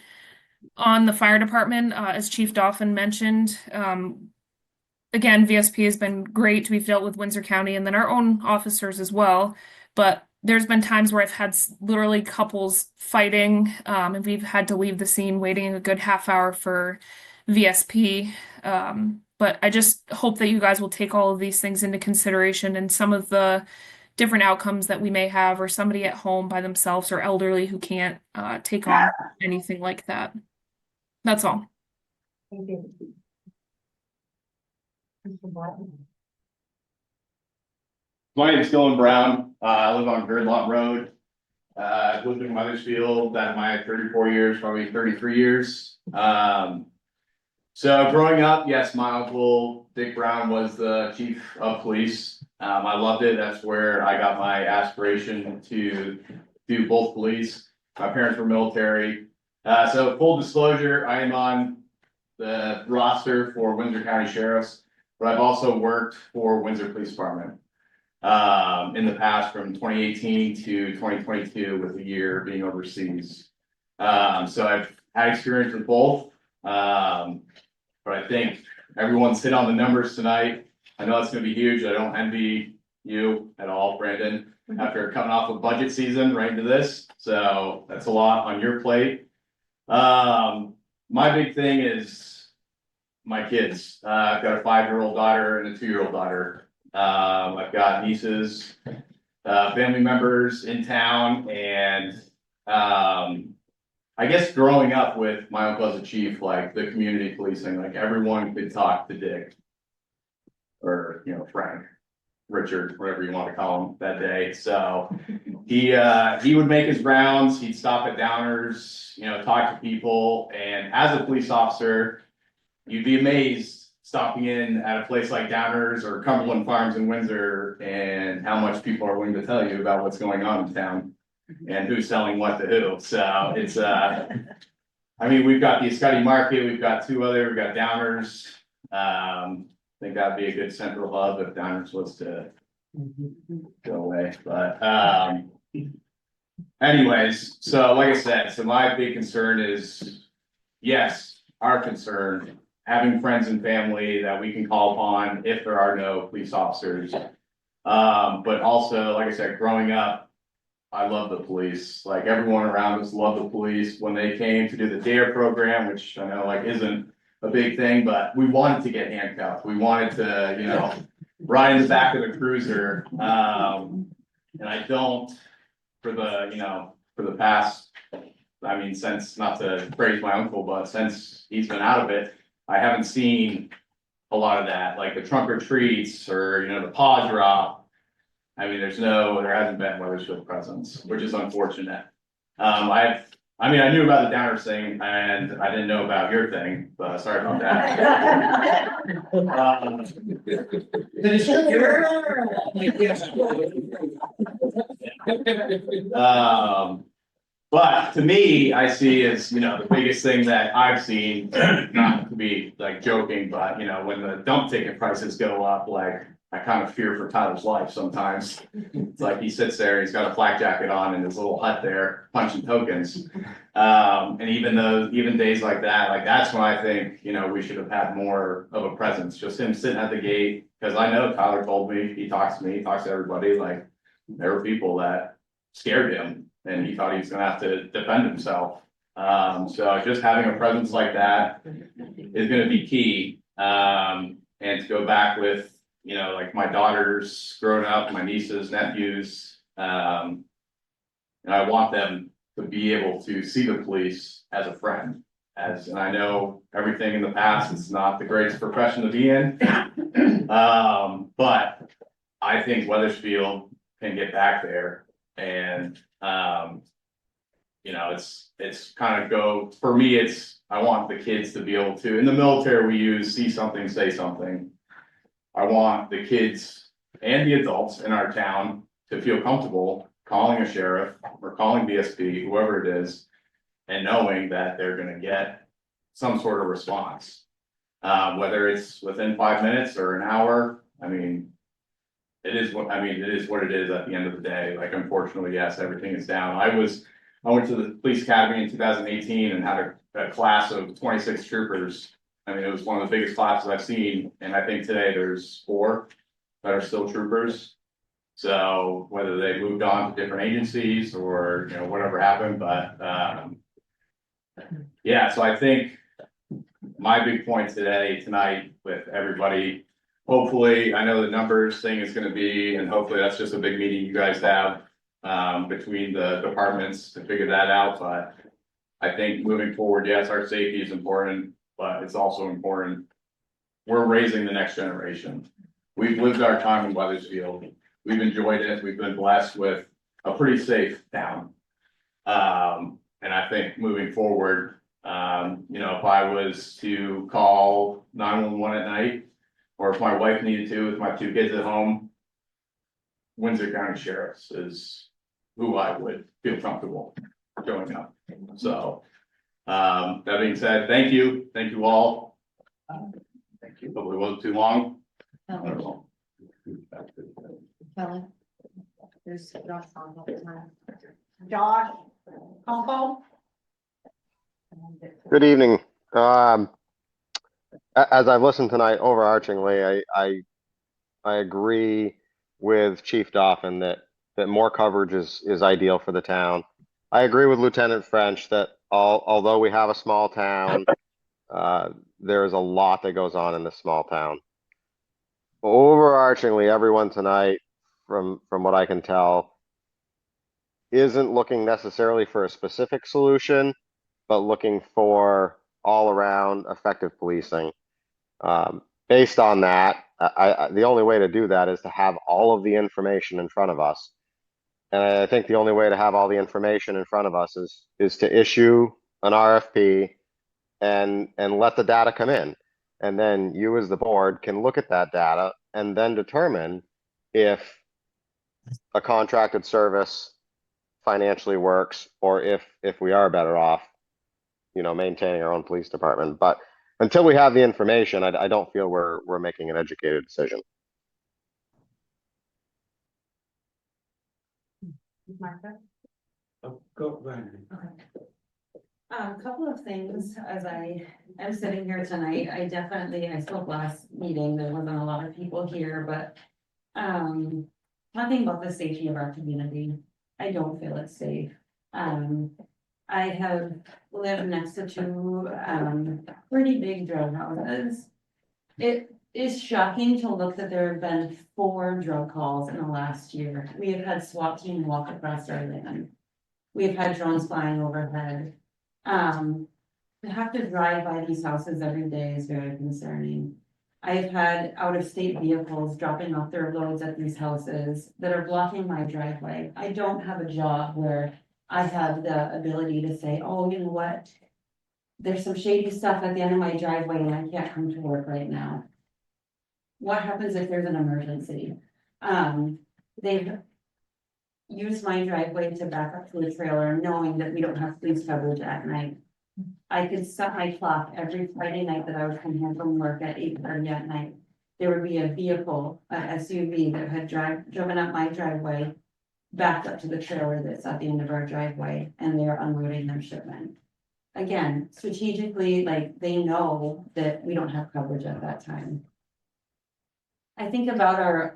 on the fire department, as Chief Dolphin mentioned, again, VSP has been great. We've dealt with Windsor County and then our own officers as well. But there's been times where I've had literally couples fighting, and we've had to leave the scene waiting a good half hour for VSP. But I just hope that you guys will take all of these things into consideration and some of the different outcomes that we may have, or somebody at home by themselves or elderly who can't take on anything like that. That's all. Thank you. My name is Dylan Brown. I live on Girdlot Road. I've lived in Weathersfield that my 34 years, probably 33 years. So growing up, yes, my uncle Dick Brown was the chief of police. I loved it. That's where I got my aspiration to do both police. My parents were military. So full disclosure, I am on the roster for Windsor County Sheriffs, but I've also worked for Windsor Police Department in the past from 2018 to 2022 with a year being overseas. So I've had experience with both. But I think everyone's hit on the numbers tonight. I know it's gonna be huge. I don't envy you at all, Brandon, after coming off of budget season right into this. So that's a lot on your plate. My big thing is my kids. I've got a 5-year-old daughter and a 2-year-old daughter. I've got nieces, family members in town, and I guess growing up with my uncle as a chief, like the community policing, like everyone could talk to Dick. Or, Frank, Richard, whatever you want to call him that day. So he would make his rounds, he'd stop at downers, talk to people. And as a police officer, you'd be amazed stopping in at a place like Downers or Cumberland Farms in Windsor and how much people are willing to tell you about what's going on in town. And who's selling what to who. So it's, we've got the Scotty Market, we've got we've got Downers. I think that'd be a good central hub if Downers was to go away, but, anyways, so like I said, so my big concern is, yes, our concern, having friends and family that we can call upon if there are no police officers. But also, like I said, growing up, I love the police. Like everyone around us loved the police when they came to do the DARE program, which I know isn't a big thing, but we wanted to get handcuffed. We wanted to, ride in the back of the cruiser. And I don't for the past, since, not to praise my uncle, but since he's been out of it, I haven't seen a lot of that, like the trunk or treats or, the paw drop. There hasn't been Weathersfield presence, which is unfortunate. I knew about the Downers thing and I didn't know about your thing, but sorry about that. But to me, I see as, the biggest thing that I've seen, not to be like joking, but when the dump ticket prices go up, like, I kind of fear for Tyler's life sometimes. It's like he sits there, he's got a flak jacket on in his little hut there, punching tokens. And even days like that, like that's when I think, we should have had more of a presence, just him sitting at the gate. Cause I know Tyler told me, he talks to me, he talks to everybody, like, there were people that scared him and he thought he was gonna have to defend himself. So just having a presence like that is gonna be key. And to go back with, like my daughters growing up, my nieces, nephews, and I want them to be able to see the police as a friend. And I know everything in the past, it's not the greatest profession to be in. But I think Weathersfield can get back there and, it's kind of go, for me, I want the kids to be able to, in the military, we use see something, say something. I want the kids and the adults in our town to feel comfortable calling a sheriff or calling BSP, whoever it is, and knowing that they're gonna get some sort of response. Whether it's within 5 minutes or an hour, it is what it is at the end of the day. Like, unfortunately, yes, everything is down. I went to the police academy in 2018 and had a class of 26 troopers. It was one of the biggest classes I've seen, and I think today there's 4 that are still troopers. So whether they moved on to different agencies or, whatever happened, but, yeah, so I think my big point tonight with everybody, hopefully, I know the numbers thing is gonna be, and hopefully that's just a big meeting you guys have between the departments to figure that out, but I think moving forward, yes, our safety is important, but it's also important. We're raising the next generation. We've lived our time in Weathersfield. We've enjoyed it. We've been blessed with a pretty safe town. And I think moving forward, if I was to call 911 at night, or if my wife needed to with my 2 kids at home, Windsor County Sheriff's is who I would feel comfortable showing up. So, that being said, thank you all. Thank you. Hopefully it wasn't too long. Kelly. There's Josh on all the time. Josh, Coco? Good evening. As I've listened tonight, overarchingly, I agree with Chief Dauphin that more coverage is ideal for the town. I agree with Lieutenant French that although we have a small town, there is a lot that goes on in this small town. Overarchingly, everyone tonight, from what I can tell, isn't looking necessarily for a specific solution, but looking for all around effective policing. Based on that, the only way to do that is to have all of the information in front of us. And I think the only way to have all the information in front of us is to issue an RFP and let the data come in. And then you as the board can look at that data and then determine if a contracted service financially works, or if we are better off, maintaining our own police department. But until we have the information, I don't feel we're making an educated decision. Martha? Go ahead. Okay. A couple of things as I am sitting here tonight. I spoke last meeting, there wasn't a lot of people here, but talking about the safety of our community, I don't feel it's safe. I have lived next to 2 pretty big drug houses. It is shocking to look that there have been 4 drug calls in the last year. We have had SWAT team walk across our land. We've had drones flying overhead. To have to drive by these houses every day is very concerning. I've had out-of-state vehicles dropping off their loads at these houses that are blocking my driveway. I don't have a job where I have the ability to say, oh, you know what? There's some shady stuff at the end of my driveway and I can't come to work right now. what happens if there's an emergency? They've used my driveway to back up to the trailer, knowing that we don't have police coverage at night. I could set my clock every Friday night that I would come home from work at 8:30 at night. There would be a vehicle, a SUV that had driven up my driveway, backed up to the trailer that's at the end of our driveway, and they're unloading their shipment. Again, strategically, like, they know that we don't have coverage at that time. I think about our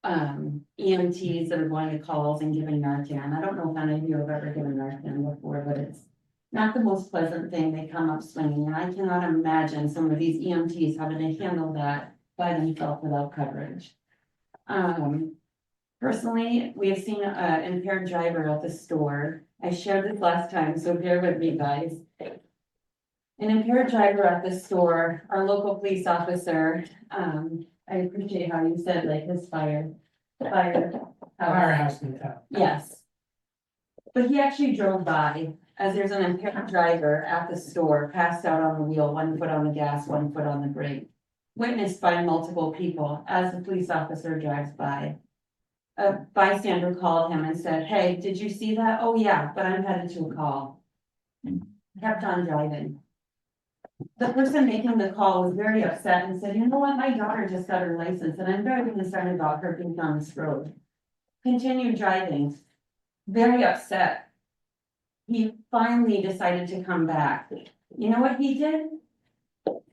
EMTs that are going to calls and giving Narcan. I don't know if any of you have ever given Narcan before, but it's not the most pleasant thing. They come up swinging, and I cannot imagine some of these EMTs having to handle that by themselves without coverage. Personally, we have seen an impaired driver at the store. I shared this last time, so bear with me, guys. An impaired driver at the store, our local police officer, I appreciate how you said like his Firehouse in town. Yes. But he actually drove by as there's an impaired driver at the store, passed out on the wheel, 1 foot on the gas, 1 foot on the brake. Witnessed by multiple people as the police officer drives by. A bystander called him and said, "Hey, did you see that?" "Oh yeah, but I'm headed to a call." Kept on driving. The person making the call was very upset and said, "You know what, my daughter just got her license and I'm very concerned about her being on this road." Continued driving, very upset. He finally decided to come back. You know what he did?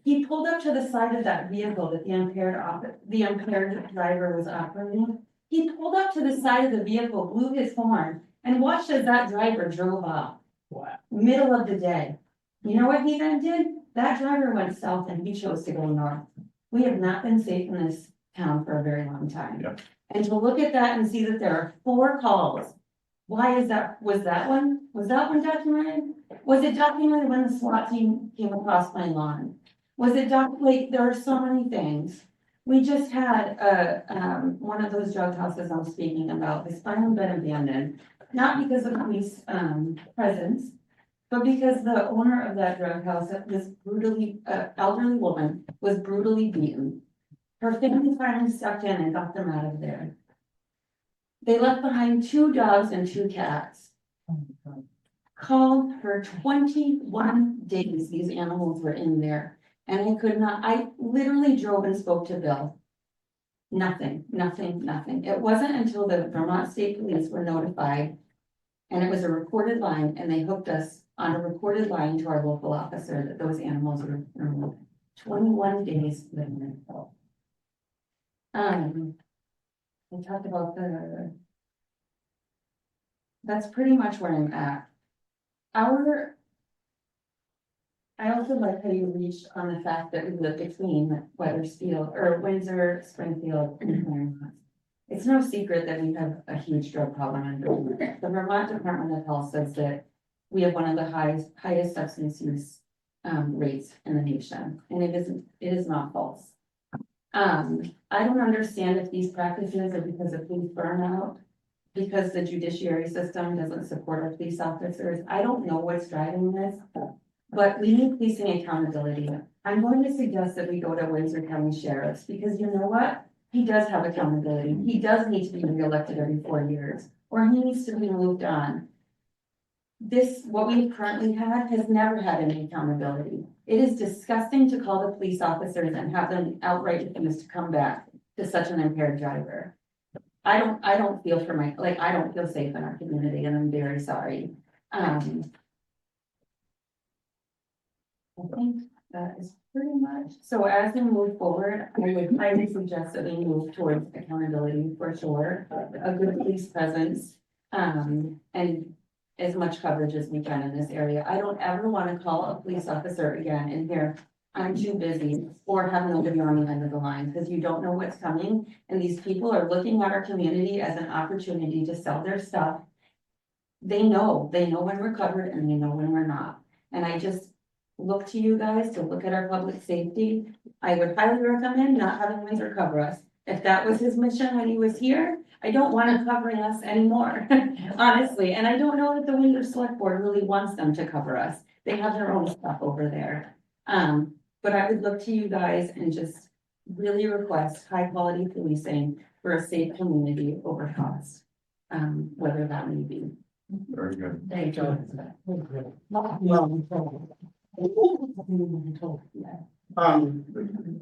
He pulled up to the side of that vehicle that the impaired driver was operating. He pulled up to the side of the vehicle, blew his horn, and watched as that driver drove off. Wow. Middle of the day. You know what he then did? That driver went south and he chose to go north. We have not been safe in this town for a very long time. Yep. And to look at that and see that there are 4 calls. Why is that? Was that one documented? Was it documented when the SWAT team came across my lawn? Was it like, there are so many things. We just had one of those drug houses I'm speaking about, has finally been abandoned, not because of police presence, but because the owner of that drug house was brutally, elderly woman was brutally beaten. Her family finally stepped in and got them out of there. They left behind 2 dogs and 2 cats. Called for 21 days, these animals were in there. And I literally drove and spoke to Bill. Nothing. It wasn't until the Vermont State Police were notified, and it was a recorded line, and they hooked us on a recorded line to our local officer that those animals were removed. 21 days living in Bill. We talked about that's pretty much where I'm at. I also like how you reached on the fact that we live between Weathersfield or Windsor, Springfield, and Claremont. It's no secret that we have a huge drug problem in Vermont. The Vermont Department of Health says that we have one of the highest substance use rates in the nation, and it is not false. I don't understand if these practices are because of police burnout, because the judiciary system doesn't support our police officers. I don't know what's driving this. But we need policing accountability. I'm going to suggest that we go to Windsor County Sheriff's, because you know what? He does have accountability. He does need to be reelected every 4 years, or he needs to be moved on. What we've currently had has never had any accountability. It is disgusting to call the police officers and have them outright refuse to come back to such an impaired driver. I don't feel I don't feel safe in our community, and I'm very sorry. I think that is pretty much, so as we move forward, I would highly suggest that we move towards accountability for sure, a good police presence, and as much coverage as we can in this area. I don't ever want to call a police officer again and hear, "I'm too busy," or have nobody on the end of the line, because you don't know what's coming, and these people are looking at our community as an opportunity to sell their stuff. They know when we're covered and they know when we're not, and I just look to you guys to look at our public safety. I would highly recommend not having Windsor cover us. If that was his mission when he was here, I don't want him covering us anymore, honestly. And I don't know that the Windsor Select Board really wants them to cover us. They have their own stuff over there. But I would look to you guys and just really request high quality policing for a safe community over cost. Whether that may be. Very good. Thank you.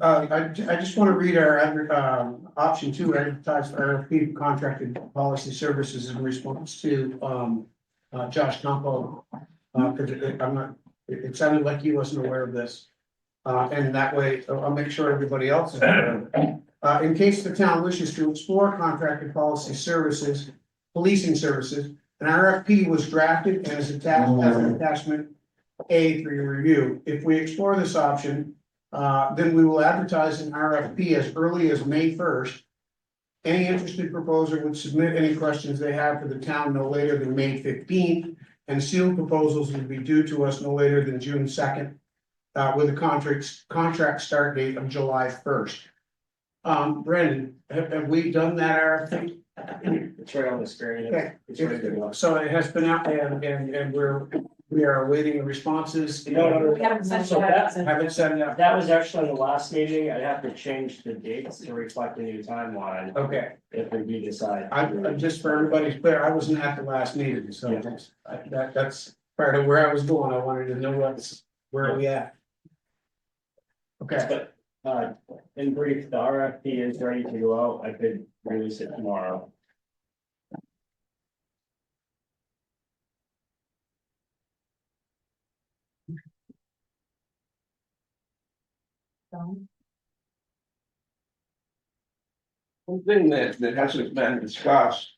I just want to read our, option 2, advertise for RFP contracted policy services in response to, Josh Campo. Cause I'm not, it sounded like he wasn't aware of this. And that way, I'll make sure everybody else is aware. In case the town wishes to explore contracted policy services, policing services, an RFP was drafted and is attached as an attachment A for your review. If we explore this option, then we will advertise an RFP as early as May 1st. Any interested proposer would submit any questions they have for the town no later than May 15th, and sealed proposals would be due to us no later than June 2nd, with a contract start date of July 1st. Brandon, have we done that RFP? It's right on the screen. Okay. It's ready to go. So it has been out and we are awaiting the responses. No. We haven't sent So it out. Haven't sent it out. That was actually on the last meeting. I'd have to change the dates to reflect the new timeline Okay, if we decide. I just for everybody's clear, I wasn't at the last meeting, so that's part of where I was going. I wanted to know where are we at. Okay, But, in brief, the RFP is ready to go out. I could release it tomorrow. One thing that hasn't been discussed,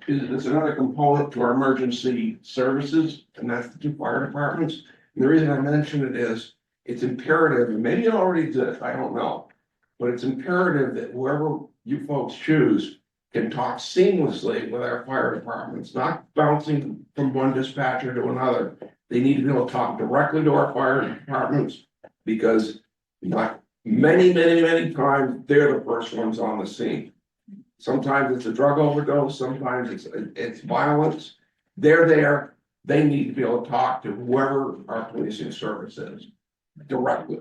is there's another component to our emergency services, and that's the 2 fire departments. And the reason I mention it is, it's imperative, and maybe it already did, I don't know. But it's imperative that whoever you folks choose can talk seamlessly with our fire departments, not bouncing from one dispatcher to another. They need to be able to talk directly to our fire departments, because not many times, they're the first ones on the scene. Sometimes it's a drug overdose, sometimes it's violence. They're there, they need to be able to talk to whoever our policing service is directly.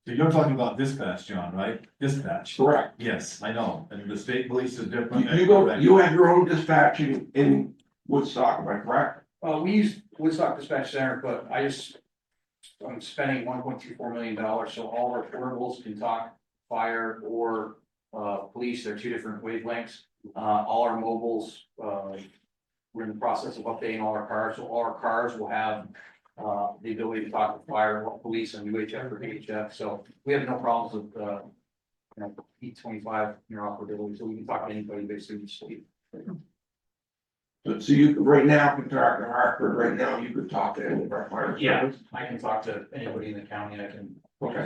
So you're talking about dispatch, John, right? Dispatch. Correct. Yes, I know, and the state police is different. You have your own dispatching in Woodstock, am I correct? We use Woodstock Dispatch Center, but I'm spending $1.24 million, so all our portables can talk fire or police. They're 2 different wavelengths. All our mobiles, we're in the process of updating all our cars, so all our cars will have the ability to talk to fire, police, and UHF or VHF. So we have no problems with E25 interoperability, so we can talk to anybody basically in the state. So you could, right now, can talk to Hartford, right now, you could talk to any of our fire. Yeah, service. I can talk to anybody in the county. I can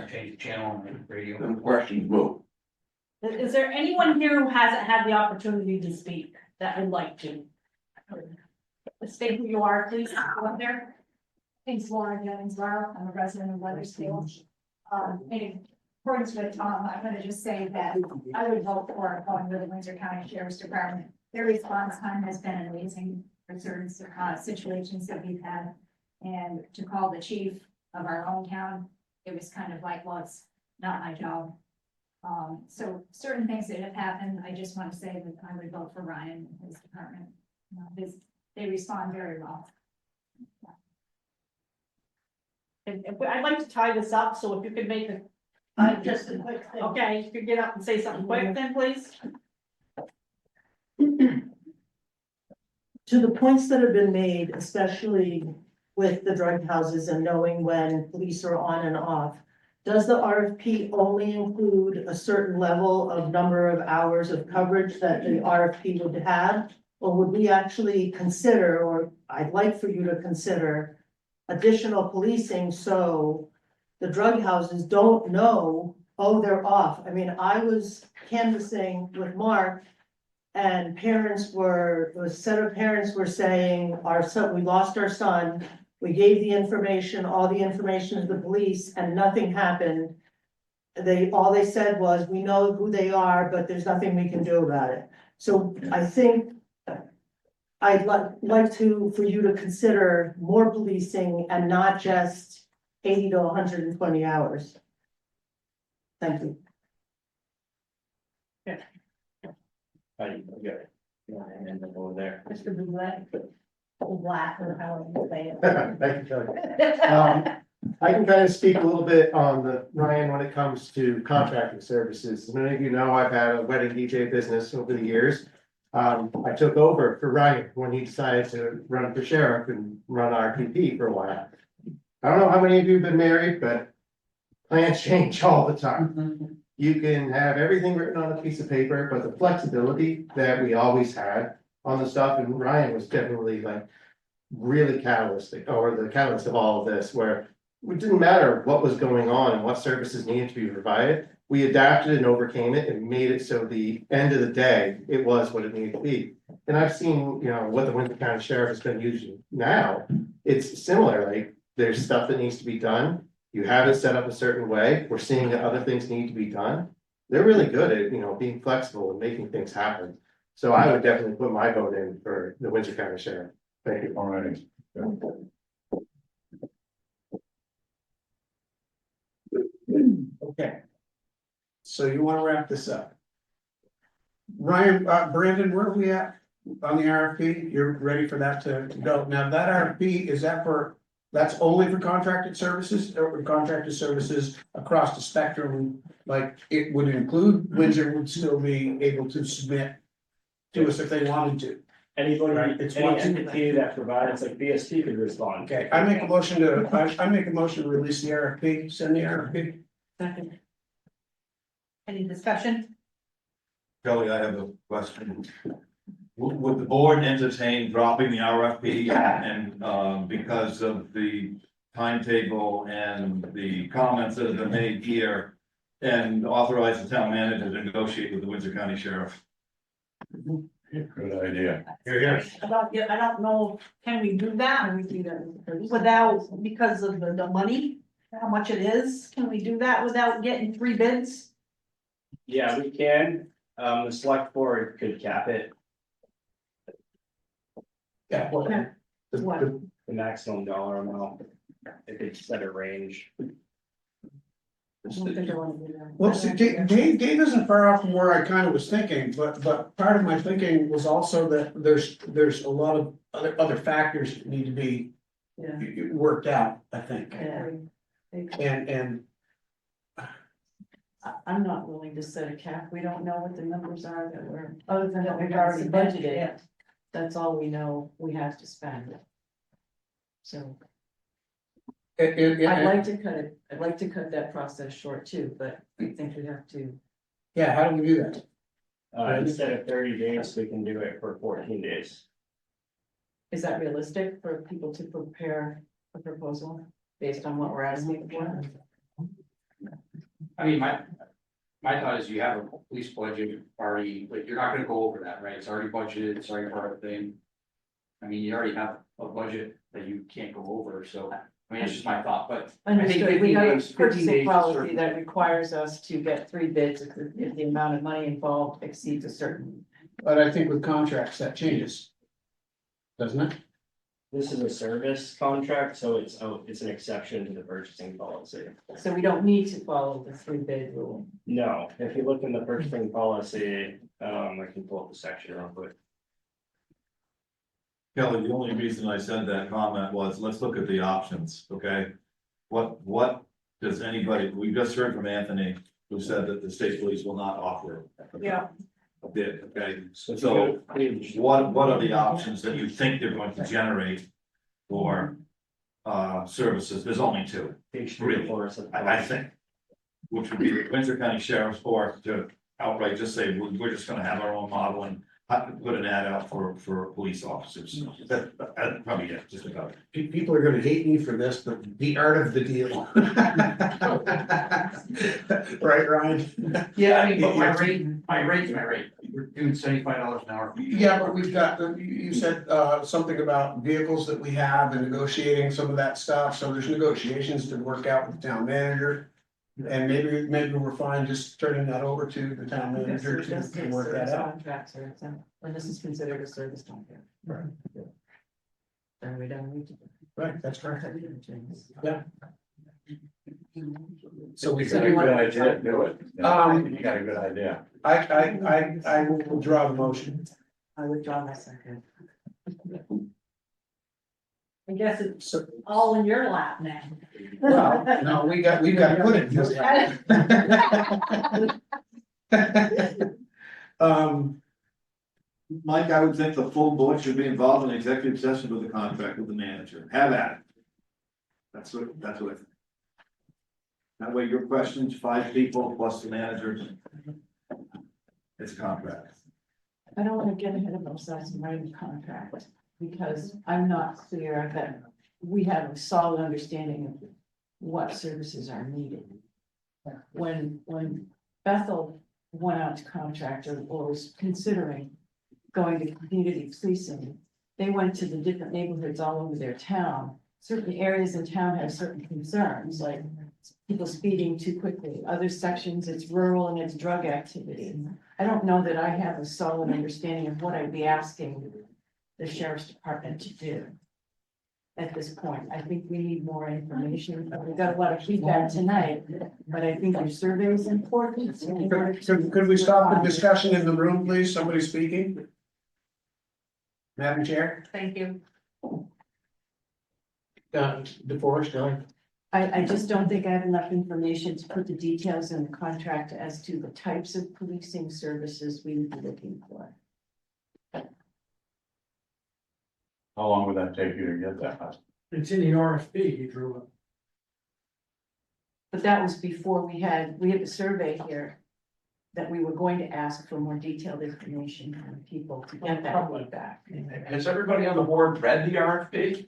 change the channel on the radio. Then questions move. Is there anyone here who hasn't had the opportunity to speak that would like to? State who you are, please, go up there. Thanks, Laura Jennings-Lara. I'm a resident of Weathersfield. In accordance with Tom, I'm going to just say that I would vote for going with the Windsor County Sheriff's Department. Their response time has been amazing for certain situations that we've had. And to call the chief of our own town, it was kind of like, well, it's not my job. So certain things that have happened, I just want to say that I would vote for Ryan and his department. They respond very well. I'd like to tie this up, so if you could make just a quick thing. Okay, you could get up and say something quick then, please. To the points that have been made, especially with the drug houses and knowing when police are on and off, does the RFP only include a certain level of number of hours of coverage that the RFP would have? Or would we actually consider, or I'd like for you to consider, additional policing so the drug houses don't know, oh, they're off? I mean, I was canvassing with Mark, and a set of parents were saying, our son, we lost our son. We gave the information, all the information to the police, and nothing happened. All they said was, we know who they are, but there's nothing we can do about it. So I think I'd like for you to consider more policing and not just 80 to 120 hours. Thank you. I got it. Yeah, and then over there. Mr. Boulette, Black, or however you say it. Thank you, Kelly. I can kind of speak a little bit on the, Ryan, when it comes to contracting services. As many of you know, I've had a wedding DJ business over the years. I took over for Ryan when he decided to run for sheriff and run RPP for a while. I don't know how many of you have been married, but plans change all the time. You can have everything written on a piece of paper, but the flexibility that we always had on the stuff, and Ryan was definitely like really catalytic, or the catalyst of all of this, where it didn't matter what was going on and what services needed to be provided. We adapted and overcame it and made it so the end of the day, it was what it needed to be. And I've seen, you know, what the Windsor County Sheriff has been using now. It's similar, like there's stuff that needs to be done. You have it set up a certain way. We're seeing that other things need to be done. They're really good at, you know, being flexible and making things happen. So I would definitely put my vote in for the Windsor County Sheriff. Thank you. All right. Okay. So you wanna wrap this up? Ryan, Brandon, where are we at on the RFP? You're ready for that to go? Now, that RFP, is that for, that's only for contracted services or contracted services across the spectrum? Like, it would include, Windsor would still be able to submit to us if they wanted to. Anybody, Right, it's any one- entity that provides, like BST could respond. Okay, I make a motion to release the RFP, send the RFP. Second. Any discussion? Kelly, I have a question. Would the board entertain dropping the RFP and, because of the timetable and the comments that have been made here, and authorize the town manager to negotiate with the Windsor County Sheriff? Good idea. I don't know, can we do that? Without, because of the money, how much it is, can we do that without getting 3 bids? Yeah, we can, the select board could cap it, Yeah. What? the maximum dollar amount, it could set a range. Well, see, Dave isn't far off from where I kind of was thinking, but part of my thinking was also that there's a lot of other factors that need to be worked out, I think. And I'm not willing to set a cap. We don't know what the numbers are that we're, other than that we've already budgeted. That's all we know we have to spend. So. I'd like to cut it, I'd like to cut that process short too, but I think we have to. yeah, how do we do that? Instead of 30 days, we can do it for 14 days. Is that realistic for people to prepare a proposal based on what we're asking for? I mean, my thought is you have a police budget already, like, you're not gonna go over that, right? It's already budgeted, it's already part of the thing. I mean, you already have a budget that you can't go over, so, I mean, it's just my thought, but. I think Understood, we have 15 a days purchasing is policy certain. that requires us to get 3 bids if the amount of money involved exceeds a certain. But I think with contracts, that changes. Doesn't it? This is a service contract, so it's an exception to the purchasing policy. So we don't need to follow the 3 bid rule. No, if you look in the purchasing policy, I can pull up the section real quick. Kelly, the only reason I said that comment was, let's look at the options, okay? What does anybody, we just heard from Anthony, who said that the state police will not offer Yeah. a bid, okay? So what are the options that you think they're going to generate for services? There's only 2, really, I think. Which would be the Windsor County Sheriff's, or to outright just say, we're just gonna have our own model and put an ad out for police officers. That probably, yeah, just about it. People are gonna hate me for this, but the art of the deal. Right, Ryan? Yeah, I mean, but my rate, we're doing $75 an hour. Yeah, but we've got, you said something about vehicles that we have and negotiating some of that stuff, so there's negotiations to work out with the town manager. And maybe we're fine just turning that over to the town manager to work that out. Contracts are exempt, and this is considered a service contract. Right. Then we don't need to. Right, that's correct. Yeah. So we You got a good idea, do it. You got a good idea. I will withdraw the motion. I withdraw my second. I guess it's all in your lap now. Well, no, we got to put it. Mike, I would think the full board should be involved in executive session with the contract with the manager. Have at it. That's what I think. That way your questions, 5 people plus the manager. It's a contract. I don't wanna get ahead of ourselves and write a contract, because I'm not clear that we have a solid understanding of what services are needed. When Bethel went out to contract or was considering going to community policing, they went to the different neighborhoods all over their town. Certain areas in town have certain concerns, like people speeding too quickly. Other sections, it's rural and it's drug activity. I don't know that I have a solid understanding of what I'd be asking the sheriff's department to do at this point. I think we need more information. We got a lot of feedback tonight, but I think your survey is important. Could we stop the discussion in the room, please? Somebody speaking? Madam Chair? Thank you. DeForest, no? I just don't think I have enough information to put the details in the contract as to the types of policing services we would be looking for. How long would that take you to get that? It's in the RFP he drew up. But that was before we had a survey here that we were going to ask for more detailed information from people to get that feedback. Has everybody on the board read the RFP?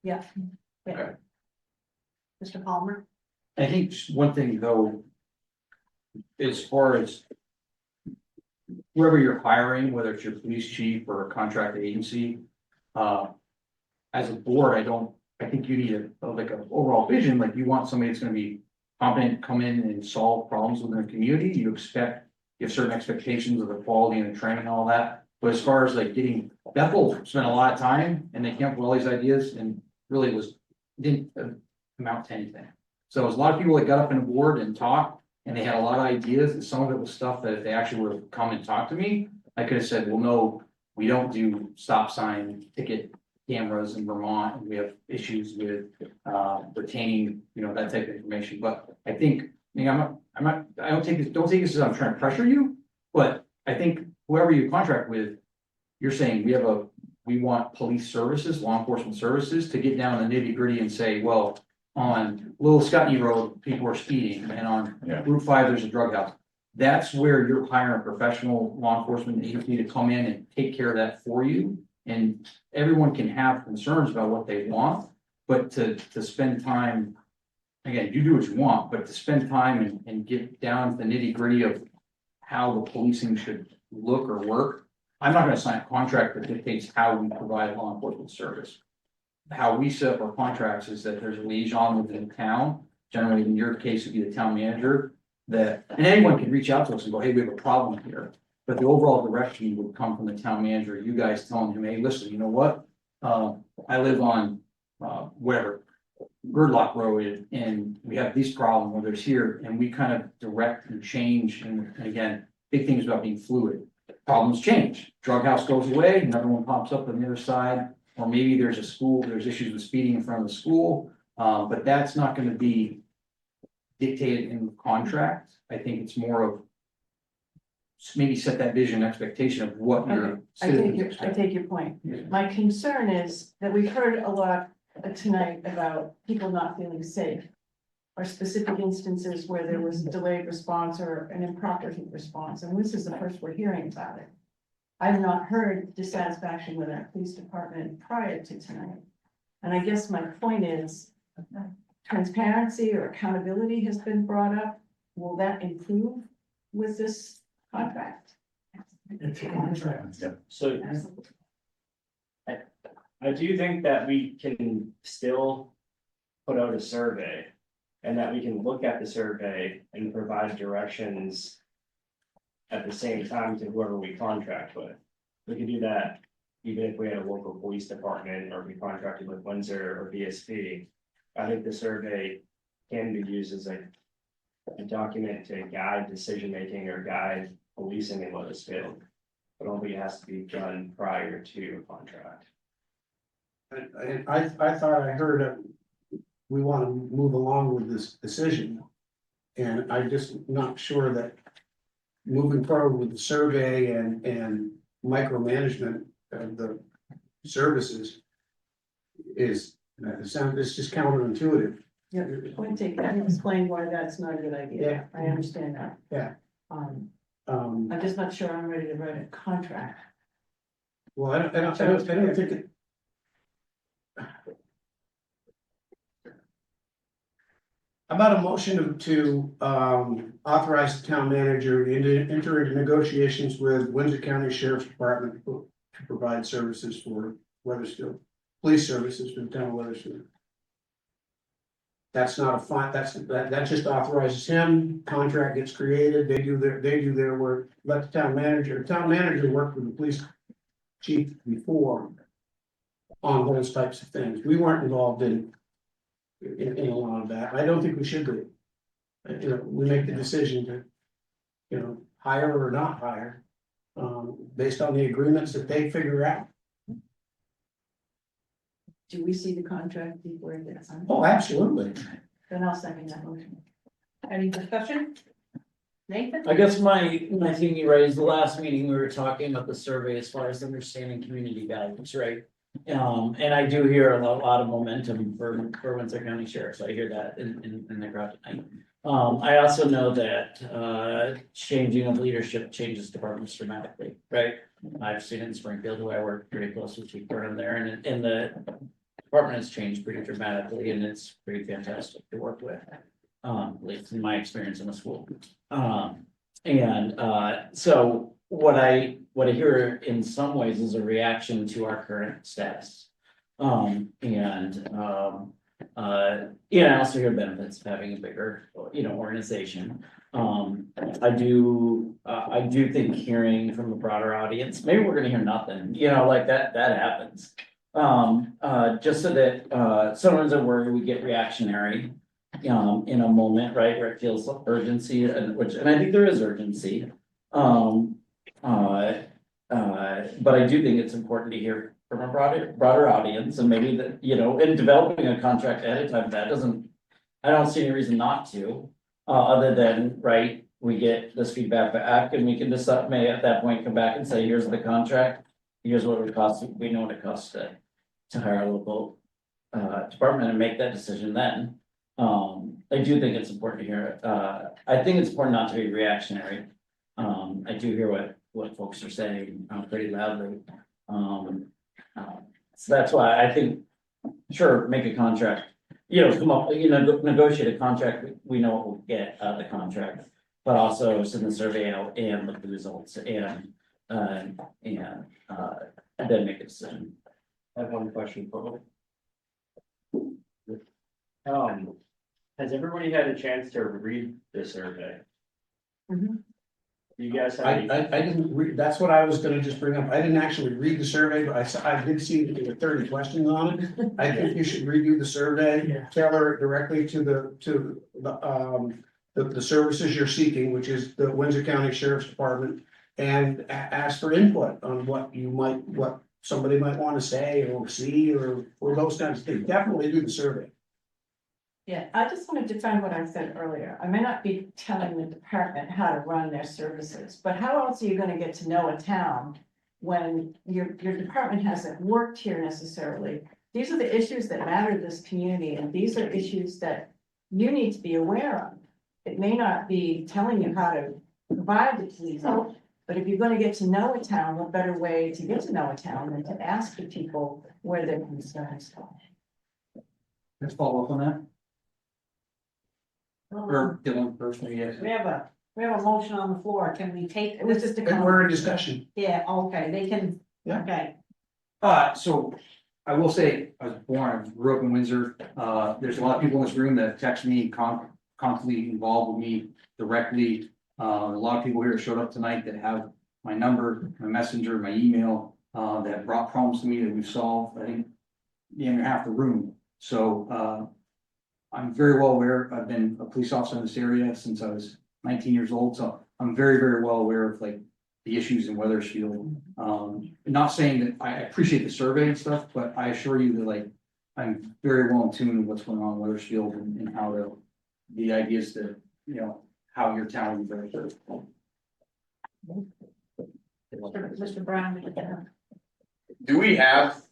Yeah. Okay. Mr. Palmer? I think just one thing though, as far as whoever you're hiring, whether it's your police chief or a contract agency, as a board, I think you need like an overall vision, like you want somebody that's gonna be competent, come in and solve problems within the community. You have certain expectations of the quality and the training and all that. But as far as like Bethel spent a lot of time and they came up with all these ideas and really didn't amount to anything. So there's a lot of people that got up in a board and talked and they had a lot of ideas, and some of it was stuff that if they actually would have come and talked to me, I could have said, well, no, we don't do stop sign ticket cameras in Vermont, and we have issues with retaining, that type of information. But I think, I don't take this as I'm trying to pressure you, but I think whoever you contract with, you're saying we want police services, law enforcement services to get down in the nitty gritty and say, well, on Little Scotney Road, people are speeding, and on Route 5, there's a drug house. That's where you're hiring a professional law enforcement agency to come in and take care of that for you. And everyone can have concerns about what they want, but to spend time, again, you do what you want, but to spend time and get down to the nitty gritty of how the policing should look or work. I'm not gonna sign a contract that dictates how we provide law enforcement service. How we set up our contracts is that there's a liaison within the town, generally in your case would be the town manager, and anyone can reach out to us and go, hey, we have a problem here. But the overall direction would come from the town manager, you guys telling him, hey, listen, you know what? I live on, Girdlock Road, and we have these problems, whether it's here, and we kind of direct and change, and again, big things about being fluid. Problems change, drug house goes away, another one pops up on the other side, or maybe there's issues with speeding in front of the school, but that's not gonna be dictated in the contract. I think it's more of maybe set that vision expectation of what your citizens I expect. take your point. My concern is that we've heard a lot tonight about people not feeling safe. Or specific instances where there was a delayed response or an improper response, and this is the first we're hearing about it. I've not heard dissatisfaction with our police department prior to tonight. And I guess my point is, transparency or accountability has been brought up. Will that improve with this contract? It's a contract. So I do think that we can still put out a survey and that we can look at the survey and provide directions at the same time to whoever we contract with. We could do that even if we had a local police department or we contracted with Windsor or VSP. I think the survey can be used as a document to guide decision-making or guide policing in Weathersfield. I don't think it has to be done prior to a contract. And I thought I heard that we want to move along with this decision. And I'm just not sure that moving forward with the survey and micromanagement of the services is, it's just counterintuitive. Yeah, point taken, I can explain why that's not a good idea, I understand that. Yeah. I'm just not sure I'm ready to write a contract. Well, I don't think it. About a motion to authorize the town manager to enter into negotiations with Windsor County Sheriff's Department to provide services for Weathersfield, police services for the town of Weathersfield. That's not a fine, that just authorizes him, contract gets created, they do their work, let the town manager work with the police chief before on those types of things. We weren't involved in a lot of that. I don't think we should be. You know, we make the decision to, you know, hire or not hire, based on the agreements that they figure out. Do we see the contract before it gets signed? Oh, absolutely. Then I'll second that motion. Any discussion? Nathan? I guess my thing you raised the last meeting, we were talking about the survey as far as understanding community values, right? And I do hear a lot of momentum for Windsor County Sheriffs. I hear that in the crowd tonight. I also know that changing of leadership changes departments dramatically, right? I've seen it in Springfield, who I work pretty close with Chief Burnham there, and the department has changed pretty dramatically, and it's pretty fantastic to work with. At least in my experience in the school. So what I hear in some ways is a reaction to our current status. I also hear benefits of having a bigger, organization. I do think hearing from a broader audience, maybe we're gonna hear nothing, like that happens. Just so that, sometimes I worry we get reactionary, in a moment, right, where it feels urgency, and I think there is urgency. But I do think it's important to hear from a broader audience, and maybe that, in developing a contract ahead of time, I don't see any reason not to. Other than, right, we get this feedback back and we can decide, may at that point come back and say, here's the contract. Here's what it would cost, we know what it costs to hire a local department and make that decision then. I do think it's important to hear, I think it's important not to be reactionary. I do hear what folks are saying pretty loudly. So that's why I think, sure, make a contract, come up, negotiate a contract, we know what we'll get out of the contract. But also send the survey out and look at the results and then make a decision. I have one question for you. Has everybody had a chance to read the survey? You guys have? I didn't read, that's what I was gonna just bring up. I didn't actually read the survey, but I did see that there were 30 questions on it. I think you should review the survey, tailor it directly to the services you're seeking, which is the Windsor County Sheriff's Department, and ask for input on what somebody might want to say or see or those kinds of things. Definitely do the survey. Yeah, I just want to defend what I said earlier. I may not be telling the department how to run their services, but how else are you gonna get to know a town when your department hasn't worked here necessarily? These are the issues that matter to this community, and these are issues that you need to be aware of. It may not be telling you how to provide the police, but if you're gonna get to know a town, what better way to get to know a town than to ask the people where their concerns are? Let's follow up on that. Or Dylan first, maybe, yes. We have a motion on the floor. Can we take? And we're in discussion. Yeah, okay, they can, okay. So I will say, I was born, grew up in Windsor. There's a lot of people in this room that text me, constantly involved with me directly. A lot of people here showed up tonight that have my number, my messenger, my email, that brought problems to me that we've solved. I think, half the room. So, I'm very well aware, I've been a police officer in this area since I was 19 years old, so I'm very, very well aware of like the issues in Weathersfield. Not saying that I appreciate the survey and stuff, but I assure you that like, I'm very well in tune with what's going on in Weathersfield and how the ideas that, you know, how your town is very served. Mr. Brown. Do we have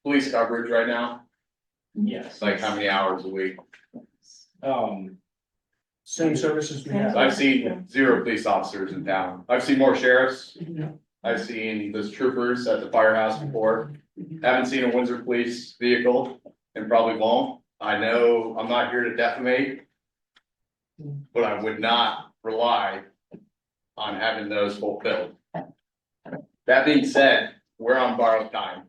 police coverage right now? Yes. Like how many hours a week? Same services we have. I've seen 0 police officers in town. I've seen more sheriffs. I've seen those troopers at the firehouse before. Haven't seen a Windsor police vehicle and probably won't. I know I'm not here to defamate, but I would not rely on having those fulfilled. That being said, we're on borrowed time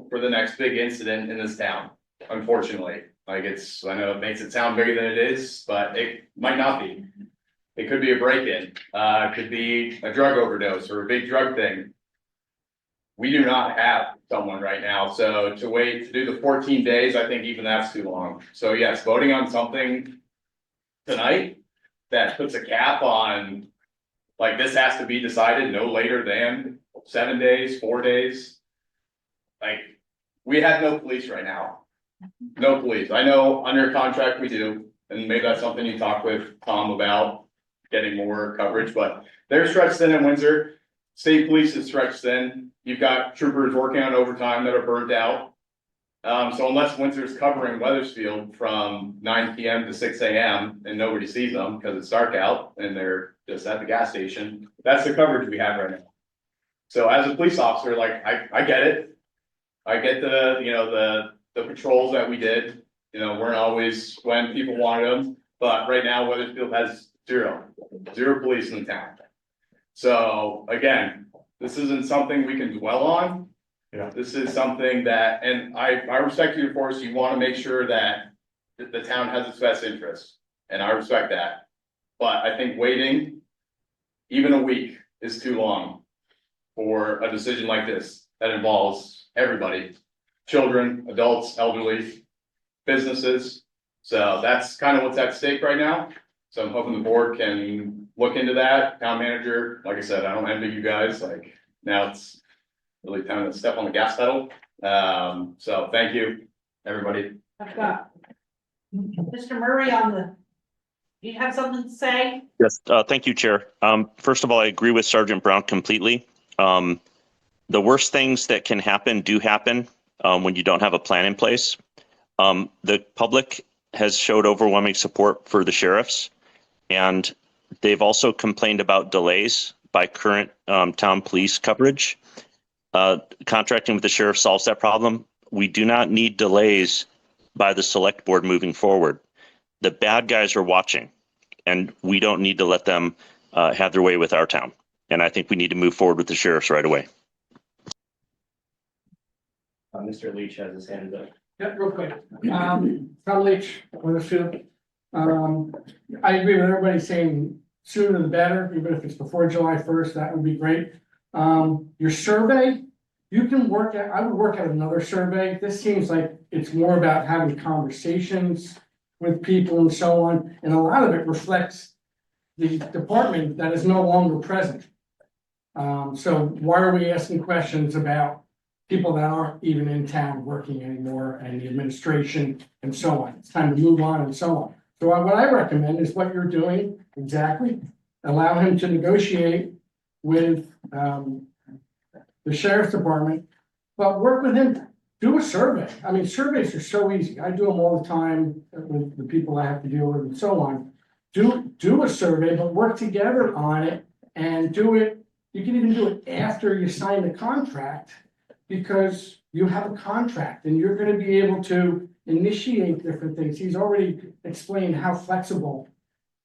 for the next big incident in this town, unfortunately. Like I know it makes it sound bigger than it is, but it might not be. It could be a break-in, it could be a drug overdose or a big drug thing. We do not have someone right now, so to wait to do the 14 days, I think even that's too long. So yes, voting on something tonight that puts a cap on, like this has to be decided no later than 7 days, 4 days. Like, we have no police right now. No police. I know under contract we do, and maybe that's something you talk with Tom about, getting more coverage, but they're stretched thin in Windsor. State police is stretched thin. You've got troopers working on overtime that are burnt out. So unless Windsor's covering Weathersfield from 9 PM to 6 AM and nobody sees them because it's dark out and they're just at the gas station, that's the coverage we have right now. So as a police officer, like I get it. I get the, you know, the patrols that we did, you know, weren't always when people wanted them, but right now Weathersfield has zero police in the town. So again, this isn't something we can dwell on. Yeah. This is something that, and I respect your force, you want to make sure that the town has its best interest, and I respect that. But I think waiting even a week is too long for a decision like this that involves everybody, children, adults, elderly, businesses. So that's kind of what's at stake right now. So I'm hoping the board can look into that. Town manager, like I said, I don't envy you guys, like now it's really time to step on the gas pedal. So thank you, everybody. I've got Mr. Murray do you have something to say? Yes, thank you, Chair. First of all, I agree with Sergeant Brown completely. The worst things that can happen do happen when you don't have a plan in place. The public has showed overwhelming support for the sheriffs, and they've also complained about delays by current town police coverage. Contracting with the sheriff solves that problem. We do not need delays by the select board moving forward. The bad guys are watching, and we don't need to let them have their way with our town. And I think we need to move forward with the sheriffs right away. Mr. Leach has his hand up. Yeah, real quick. Tom Leach, Weathersfield. I agree with everybody saying sooner the better, even if it's before July 1st, that would be great. Your survey, you can work at, I would work at another survey. This seems like it's more about having conversations with people and so on. And a lot of it reflects the department that is no longer present. So why are we asking questions about people that aren't even in town working anymore and the administration and so on? It's time to move on and so on. So what I recommend is what you're doing exactly. Allow him to negotiate with the sheriff's department, but work with him. Do a survey. I mean, surveys are so easy. I do them all the time with the people I have to deal with and so on. Do a survey, but work together on it and do it. You can even do it after you sign the contract, because you have a contract and you're going to be able to initiate different things. He's already explained how flexible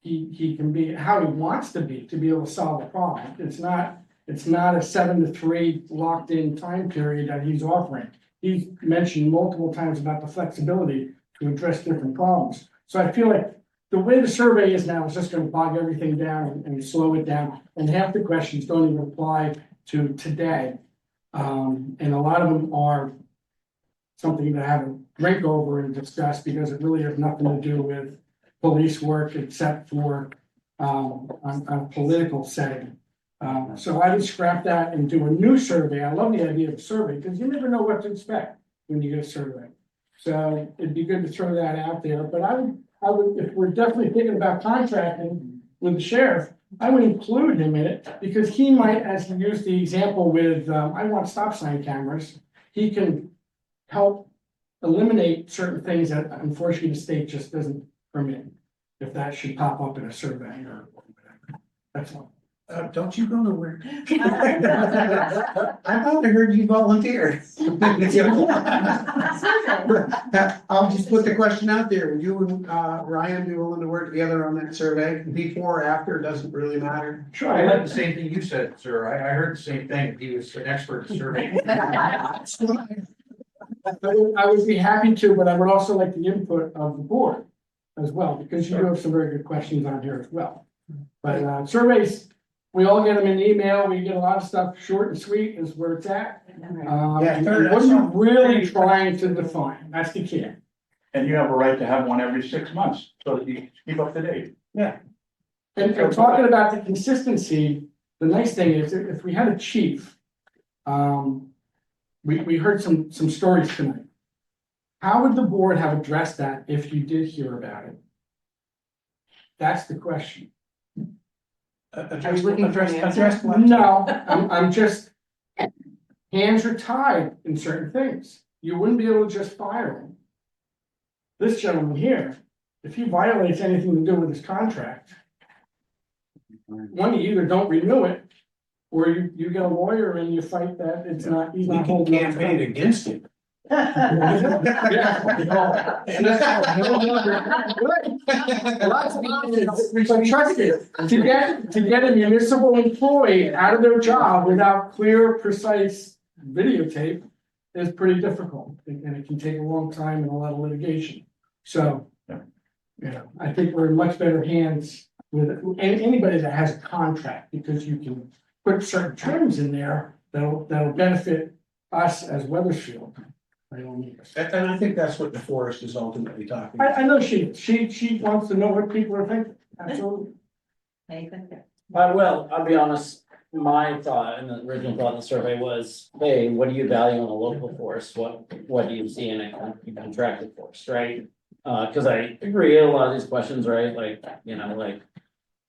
he can be, how he wants to be able to solve a problem. It's not a 7 to 3 locked in time period that he's offering. He's mentioned multiple times about the flexibility to address different problems. So I feel like the way the survey is now is just going to bog everything down and slow it down. And half the questions don't even apply to today. And a lot of them are something to have a drink over and discuss, because it really has nothing to do with police work except for, on a political setting. So I would scrap that and do a new survey. I love the idea of a survey, because you never know what to expect when you get a survey. So it'd be good to throw that out there, but I would, if we're definitely thinking about contracting with the sheriff, I would include him in it, because he might, as he used the example with, I want stop sign cameras, he can help eliminate certain things that unfortunately the state just doesn't permit. If that should pop up in a survey or whatever, that's all. Don't you go nowhere. I thought I heard you volunteer. I'll just put the question out there. Would you and Ryan be willing to work together on that survey? Before or after, doesn't really matter. Sure, I heard the same thing you said, sir. I heard the same thing. He was an expert in surveying. I would be happy to, but I would also like the input of the board as well, because you have some very good questions on here as well. But surveys, we all get them in email, we get a lot of stuff, short and sweet is where it's at. Yeah, What are you really trying to define? That's the key. And you have a right to have one every 6 months, so that you keep up to date. Yeah. And talking about the consistency, the nice thing is if we had a chief, we heard some stories tonight. How would the board have addressed that if you did hear about it? That's the question. Address what? No, I'm just, hands are tied in certain things. You wouldn't be able to just fire him. This gentleman here, if he violates anything to do with his contract, one, you either don't renew it, or you get a lawyer and you fight that it's not, he's We not can holding up his campaign against him. But trust me, to get a municipal employee out of their job without clear, precise videotape is pretty difficult, and it can take a long time and a lot of litigation. So, I think we're in much better hands with anybody that has a contract, because you can put certain terms in there that'll benefit us as Weathersfield. And I think that's what the forest is ultimately talking I about. know she wants to know what people are thinking, absolutely. Well, I'll be honest, my thought and the original thought in the survey was, hey, what do you value in a local force? What do you see in a contracted force, right? Cause I agree, a lot of these questions, right, like,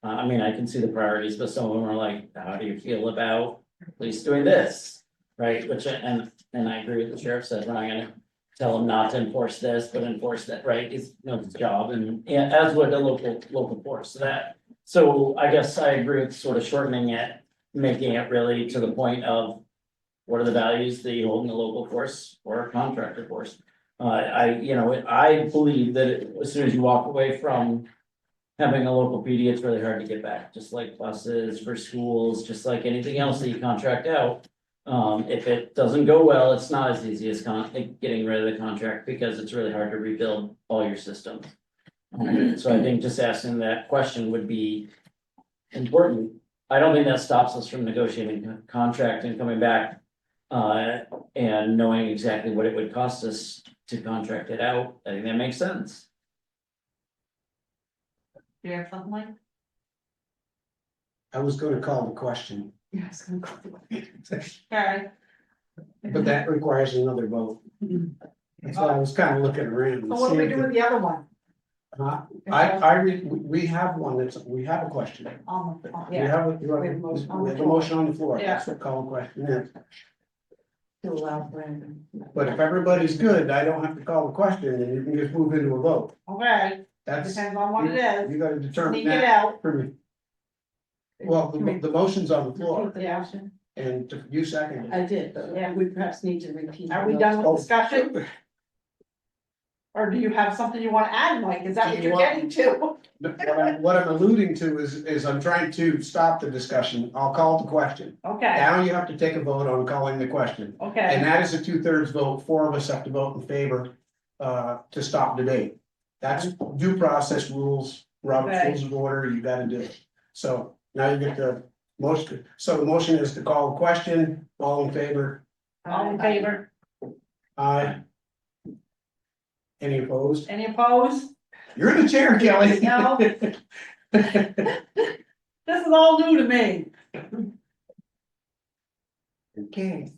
I mean, I can see the priorities, but some of them are like, how do you feel about police doing this? Right, which, and I agree with the sheriff said, we're not gonna tell him not to enforce this, but enforce that, right, is, his job, and as would a local force, so I guess I agree with sort of shortening it, making it really to the point of what are the values that you hold in the local force or a contractor force? I believe that as soon as you walk away from having a local PD, it's really hard to get back, just like buses for schools, just like anything else that you contract out. If it doesn't go well, it's not as easy as getting rid of the contract, because it's really hard to rebuild all your systems. So I think just asking that question would be important. I don't think that stops us from negotiating a contract and coming back and knowing exactly what it would cost us to contract it out. I think that makes sense. Do you have something like? I was gonna call the question, Yes. Alright. but that requires another vote. That's why I was kind of looking around. and So what do we seeing do with the other one? we have one we have a question. We Yeah. have a motion. motion on the floor. Yeah. That's what call the question is. To allow Brandon. But if everybody's good, I don't have to call the question, and you can just move into a vote. Okay, That's. depends on what it is. You gotta determine Sneak it that out. for me. Well, the motion's on the floor, Yeah. and you second it. did, but Yeah. we perhaps need to repeat. Are we done with discussion? Or do you have something you want to add, Mike? Is that what you're getting to? What I'm alluding to is I'm trying to stop the discussion. I'll call the question. Okay, Now you have to take a vote on calling the question. And okay, that is a 2/3 vote. 4 of us have to vote in favor to stop debate. That's due process rules, Robert's Okay. Rules of Order, you gotta do it. So now you get the motion. So the motion is to call the question, all in favor? all in favor? Aye. Any opposed? Any opposed? You're in the chair, Kelly. No. This is all new to me. Okay.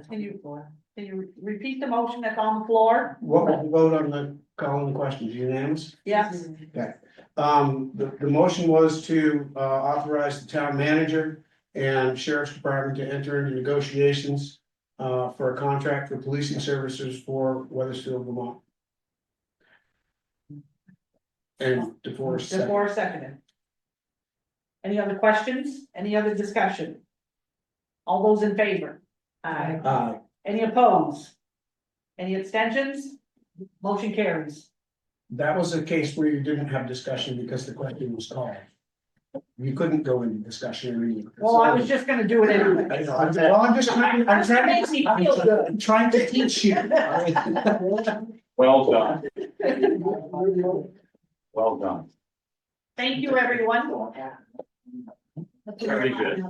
Can you repeat the motion that's on the floor? What was the vote on the calling the questions? Unanimous? Yes. Okay. The motion was to authorize the town manager and sheriff's department to enter into negotiations for a contract for policing services for Weathersfield, Vermont. And DeForest. DeForest seconded. Any other questions? Any other discussion? All those in favor? Aye. Any opposed? Any abstentions? Motion carries. That was a case where you didn't have discussion because the question was called. You couldn't go into discussion or anything. Well, I was just gonna do it anyway. I know, I'm trying to teach you. Well done. Well done. Thank you, everyone. Very good.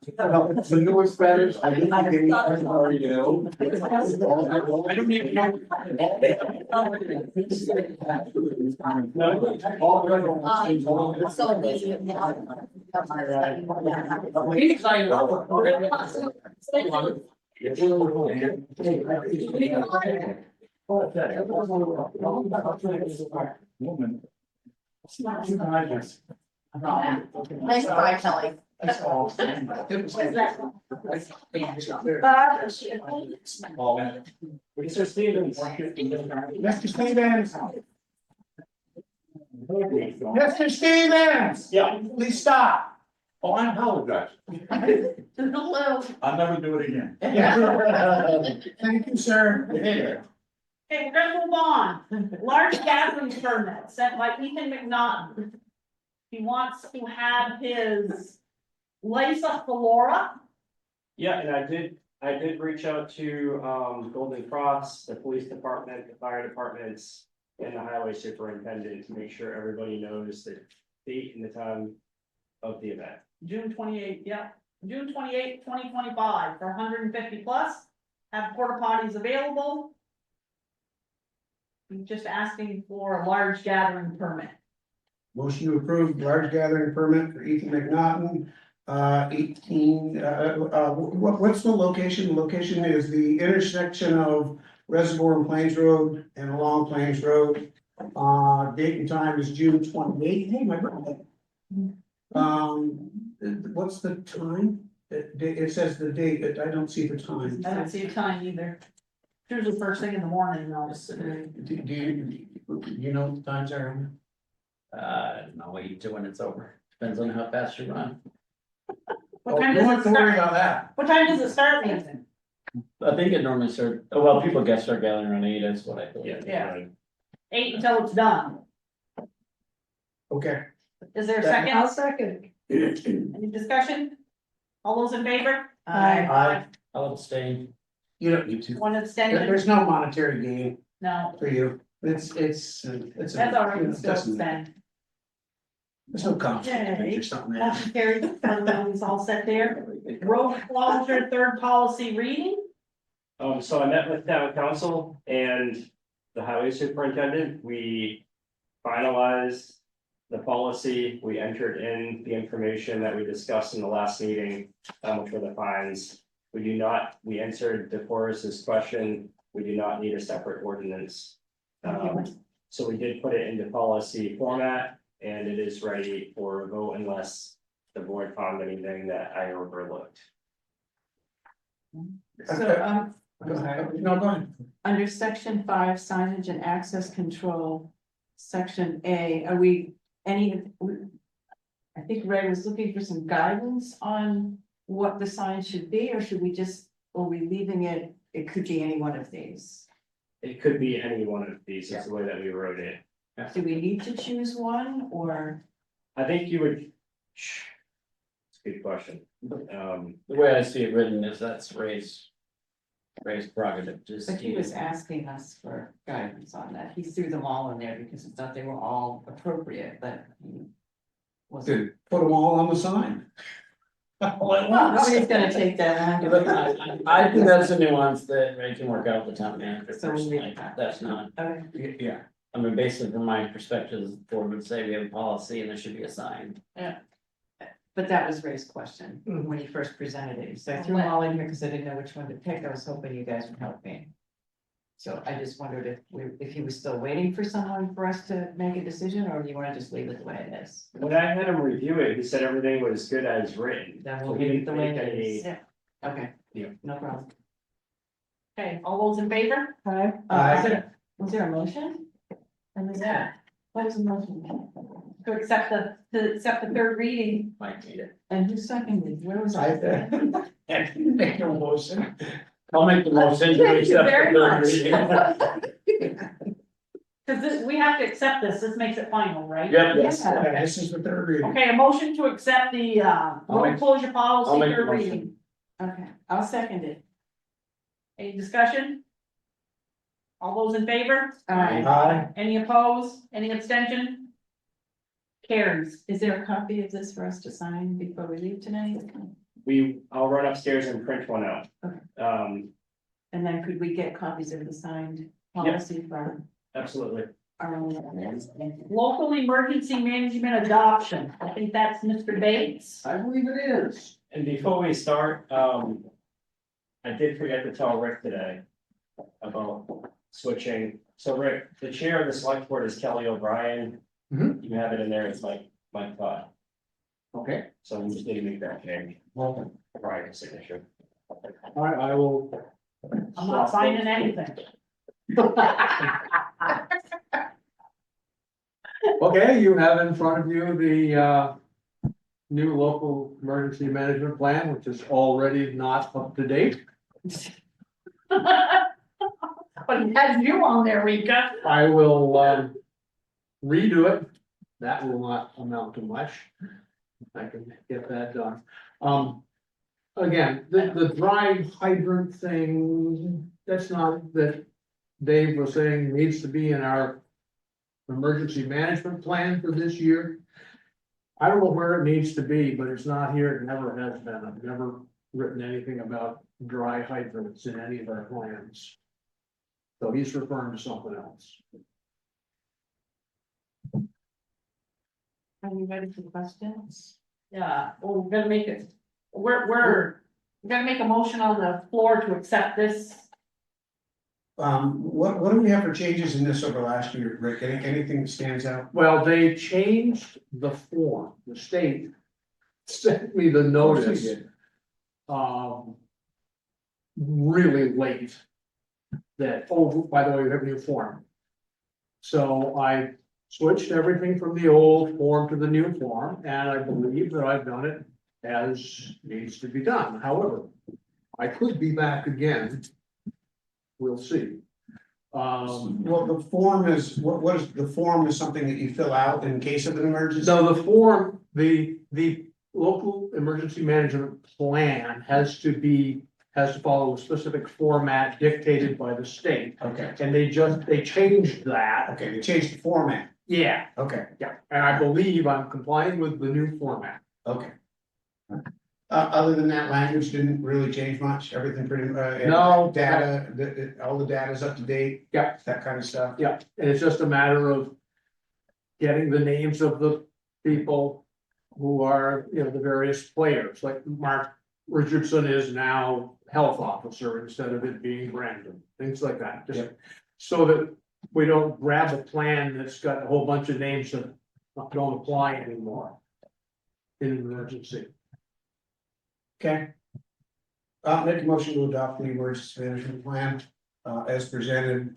The newest feathers, I didn't get already know. I don't even know. Nice try, Kelly. Mr. Stevens. Mr. Stevens. Mr. Stevens. Yeah. Please stop. Oh, I apologize. I'll never do it again. Thank you, sir. Okay, we're gonna move on. Large gathering permit sent by Ethan McNaughton. He wants to have his Lisa Flora. Yeah, and I did reach out to Golden Cross, the police department, the fire departments, and the highway superintendent to make sure everybody knows the date and the time of the event. June 28th, yeah, June 28th, 2025, for 150 plus, have porta potties available. I'm just asking for a large gathering permit. Motion to approve large gathering permit for Ethan McNaughton. What's the location? The location is the intersection of Reservoir and Plains Road and along Plains Road. Date and time is June 28th. Hey, my birthday. What's the time? It says the date, but I don't see the time. I don't see a time either. It's usually first thing in the morning, I'll just. Do you know what the times are? No, what you do when it's over, depends on how fast you run. What time does it Don't worry start? about that. What time does it start, Nathan? I think it normally start, well, people start gathering around 8, that's what I thought. Yeah. 8 until it's done. Okay. Is there a I'll second? second. Any discussion? All those in favor? Aye. I'll abstain. You don't need to. One abstention? There's no monetary gain No, for you. It's. that's all right, it's still Doesn't matter. abstain. There's no conflict Okay. or something. Motion carried, everyone's all set there. Road closure, third policy reading. So I met with town council and the highway superintendent, we finalized the policy, we entered in the information that we discussed in the last meeting, which were the fines. We answered DeForest's question, we do not need a separate ordinance. So we did put it into policy format and it is ready for a vote unless the board found anything that I overlooked. So, I'm sorry. No, go ahead. Under section 5, signage and access control, section A, are we, I think Ray was looking for some guidance on what the sign should be, or should we just, are we leaving it, it could be any one of these? It could be any one of these, is the way that we wrote it. Do we need to choose one, or? I think you would. It's a good question. The way I see it written is that's Ray's prerogative, just. But he was asking us for guidance on that. He threw them all in there because he thought they were all appropriate, but. He wasn't. Dude, put them all on the sign. Well, nobody's gonna take that. I think that's a nuance that Ray can work out with the town manager So we'll leave personally, it at that. that's not, Okay, Yeah. I mean, basically from my perspective, the board would say we have a policy and there should be a sign. but that was Ray's question when he first presented it. So I threw them all in here because I didn't know which one to pick. I was hoping you guys would help me. So I just wondered if he was still waiting for someone for us to make a decision, or do you wanna just leave it the way it is? When I had him review it, he said everything was good as written. Then So we'll he leave it didn't the way make it any- is. Okay. Yeah. No problem. Okay, all those in favor? Hi. Was there a motion? And was that, what was the motion? To accept the third reading. Might need it. And who seconded? Where was I? Make no motion. I'll make the motion to Thank you accept very the much. third reading. Cause we have to accept this makes it final, right? Yep. Yes. Yeah, this is the third reading. Okay, a motion to accept the road make- closure I'll policy make the third motion. reading. Okay, I'll second it. Any discussion? All those in favor? Aye. Any opposed? Any abstention? Carries. Is there a copy of this for us to sign before we leave tonight? I'll run upstairs and print one out. Okay. And then could we get copies of the signed policy from absolutely. our own? Local emergency management adoption. I think that's Mr. Bates. I believe it is. And before we start, I did forget to tell Rick today about switching. So Rick, the chair of the select board is Kelly O'Brien. Mhm. You have it in there, it's Mike Todd. Okay. So we just need to make that change. Brian's signature. All right, I will. I'm not signing anything. Okay, you have in front of you the new local emergency management plan, which is already not up to date. But it has you on there, Rika. I will redo it. That will not amount to much. I can get that done. Again, the dry hydrant thing, that's not that Dave was saying needs to be in our emergency management plan for this year. I don't know where it needs to be, but it's not here. It never has been. I've never written anything about dry hydrants in any of our plans. So he's referring to something else. Are you ready for questions? Yeah, well, we're gonna make it, we're gonna make a motion on the floor to accept this. What do we have for changes in this over last year, Rick? Anything that stands out? Well, they changed the form. The state sent me the notice. Really late. That, oh, by the way, we have a new form. So I switched everything from the old form to the new form, and I believe that I've done it as needs to be done. However, I could be back again. We'll see. Well, the form is, what is, the form is something that you fill out in case of an emergency? No, the form, the local emergency management plan has to follow a specific format dictated by the state. Okay. And they changed that. Okay, they changed the format. Yeah. Okay. Yeah, and I believe I'm complying with the new format. Okay. Other than that, language didn't really change much, everything pretty, no. Data, all the data's up to date. Yeah. That kind of stuff. Yeah, and it's just a matter of getting the names of the people who are, the various players, like Mark Richardson is now health officer instead of it being Brandon, things like that. Just so that we don't grab a plan that's got a whole bunch of names that don't apply anymore. In an emergency. Okay. Make a motion to adopt the emergency management plan, as presented.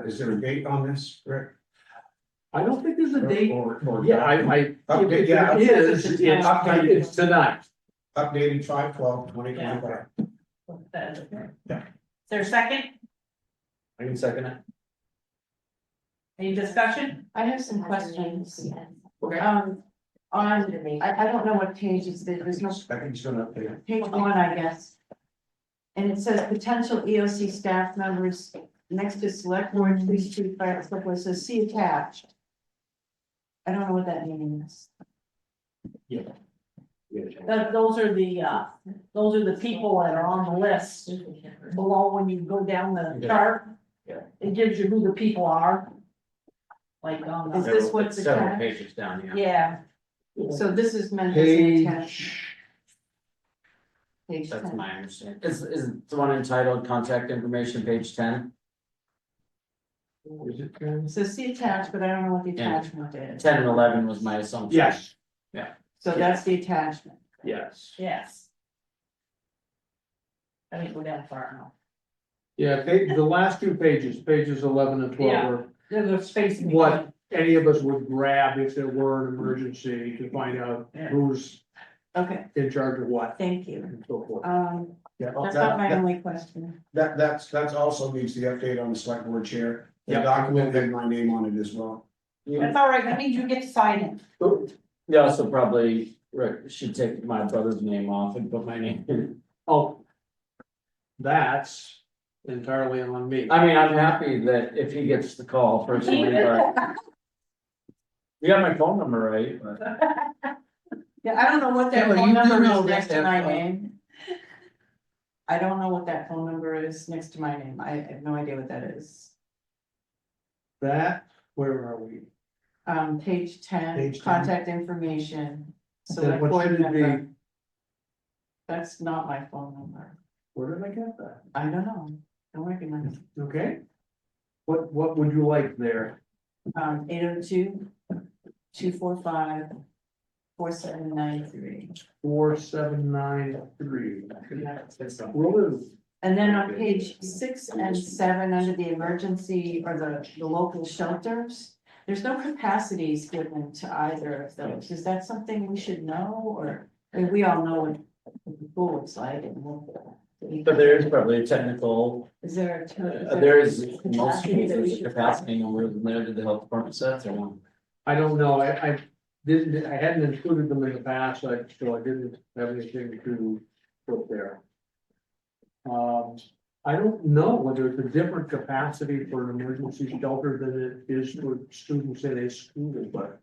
Is there a date on this, Rick? I don't think there's a date. Yeah, update, yeah, it is, it's tonight. Updated 5/12/2025. Is there a second? I can second it. Any discussion? I have some questions. Okay. I don't know what page is, there's no, I think it's gonna update. page one, I guess. And it says potential EOC staff members next to select board, police chief, fire, select board, says see attached. I don't know what that means. Yeah. Those are the people that are on the list below when you go down the chart. Yeah. It gives you who the people are. Like on Is the, this what's Several attached? pages down here. yeah, So this is meant as an attachment. Page That's 10. my understanding. Is the one entitled contact information, page 10? Is it? It says see attached, but I don't know what the attachment is. 10 and 11 was my assumption. Yes. So that's the attachment. Yes. yes. I didn't go down far enough. Yeah, the last two pages, pages 11 and 12 Yeah. are There's a space in what any of us would grab if there were an emergency to find out Yeah. who's Okay, in charge of what thank you. and so forth. Yeah, That's not my only question. that's also needs the update on the select board chair. The Yeah. document had my name on it as well. That's all right, that means you get to sign it. You also probably should take my brother's name off and put my name in. Oh. That's entirely on me. I mean, I'm happy that if he gets the call personally, but. You got my phone number, right? But- Yeah, I don't know what that Yeah, but phone you do number know is next that to my if, name. I don't know what that phone number is next to my name. I have no idea what that is. That, where are we? Page 10, Page 10. contact information. Then Select what board should it member. be? That's not my phone number. Where did I get that? I don't know. Don't recognize it. Okay. What would you like there? 802-245-4793. 4793. And then on page 6 and 7, under the emergency or the local shelters, there's no capacities given to either of those. Is that something we should know, or, I mean, we all know what the pool looks like and what. But there is probably a technical, Is there? there is most capacity that we cases, should- capacity number there to the health department sets or no? I don't know, I didn't, I hadn't included them in the past, so I didn't have anything to put there. I don't know whether it's a different capacity for an emergency shelter than it is for students in a school, but.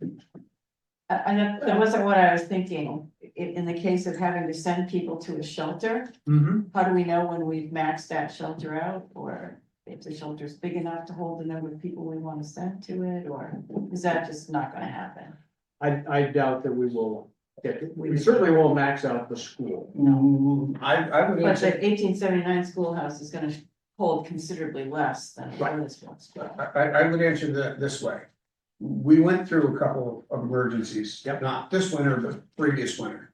That wasn't what I was thinking. In the case of having to send people to a shelter, how do we know when we've maxed that shelter out? Or if the shelter's big enough to hold the number of people we want to send to it, or is that just not gonna happen? I doubt that we will get, we certainly won't max out the school. I would But answer, the 1879 schoolhouse is gonna hold considerably less than Weathersfield school. I would answer that this way. We went through a couple of emergencies, not this winter, but previous winter.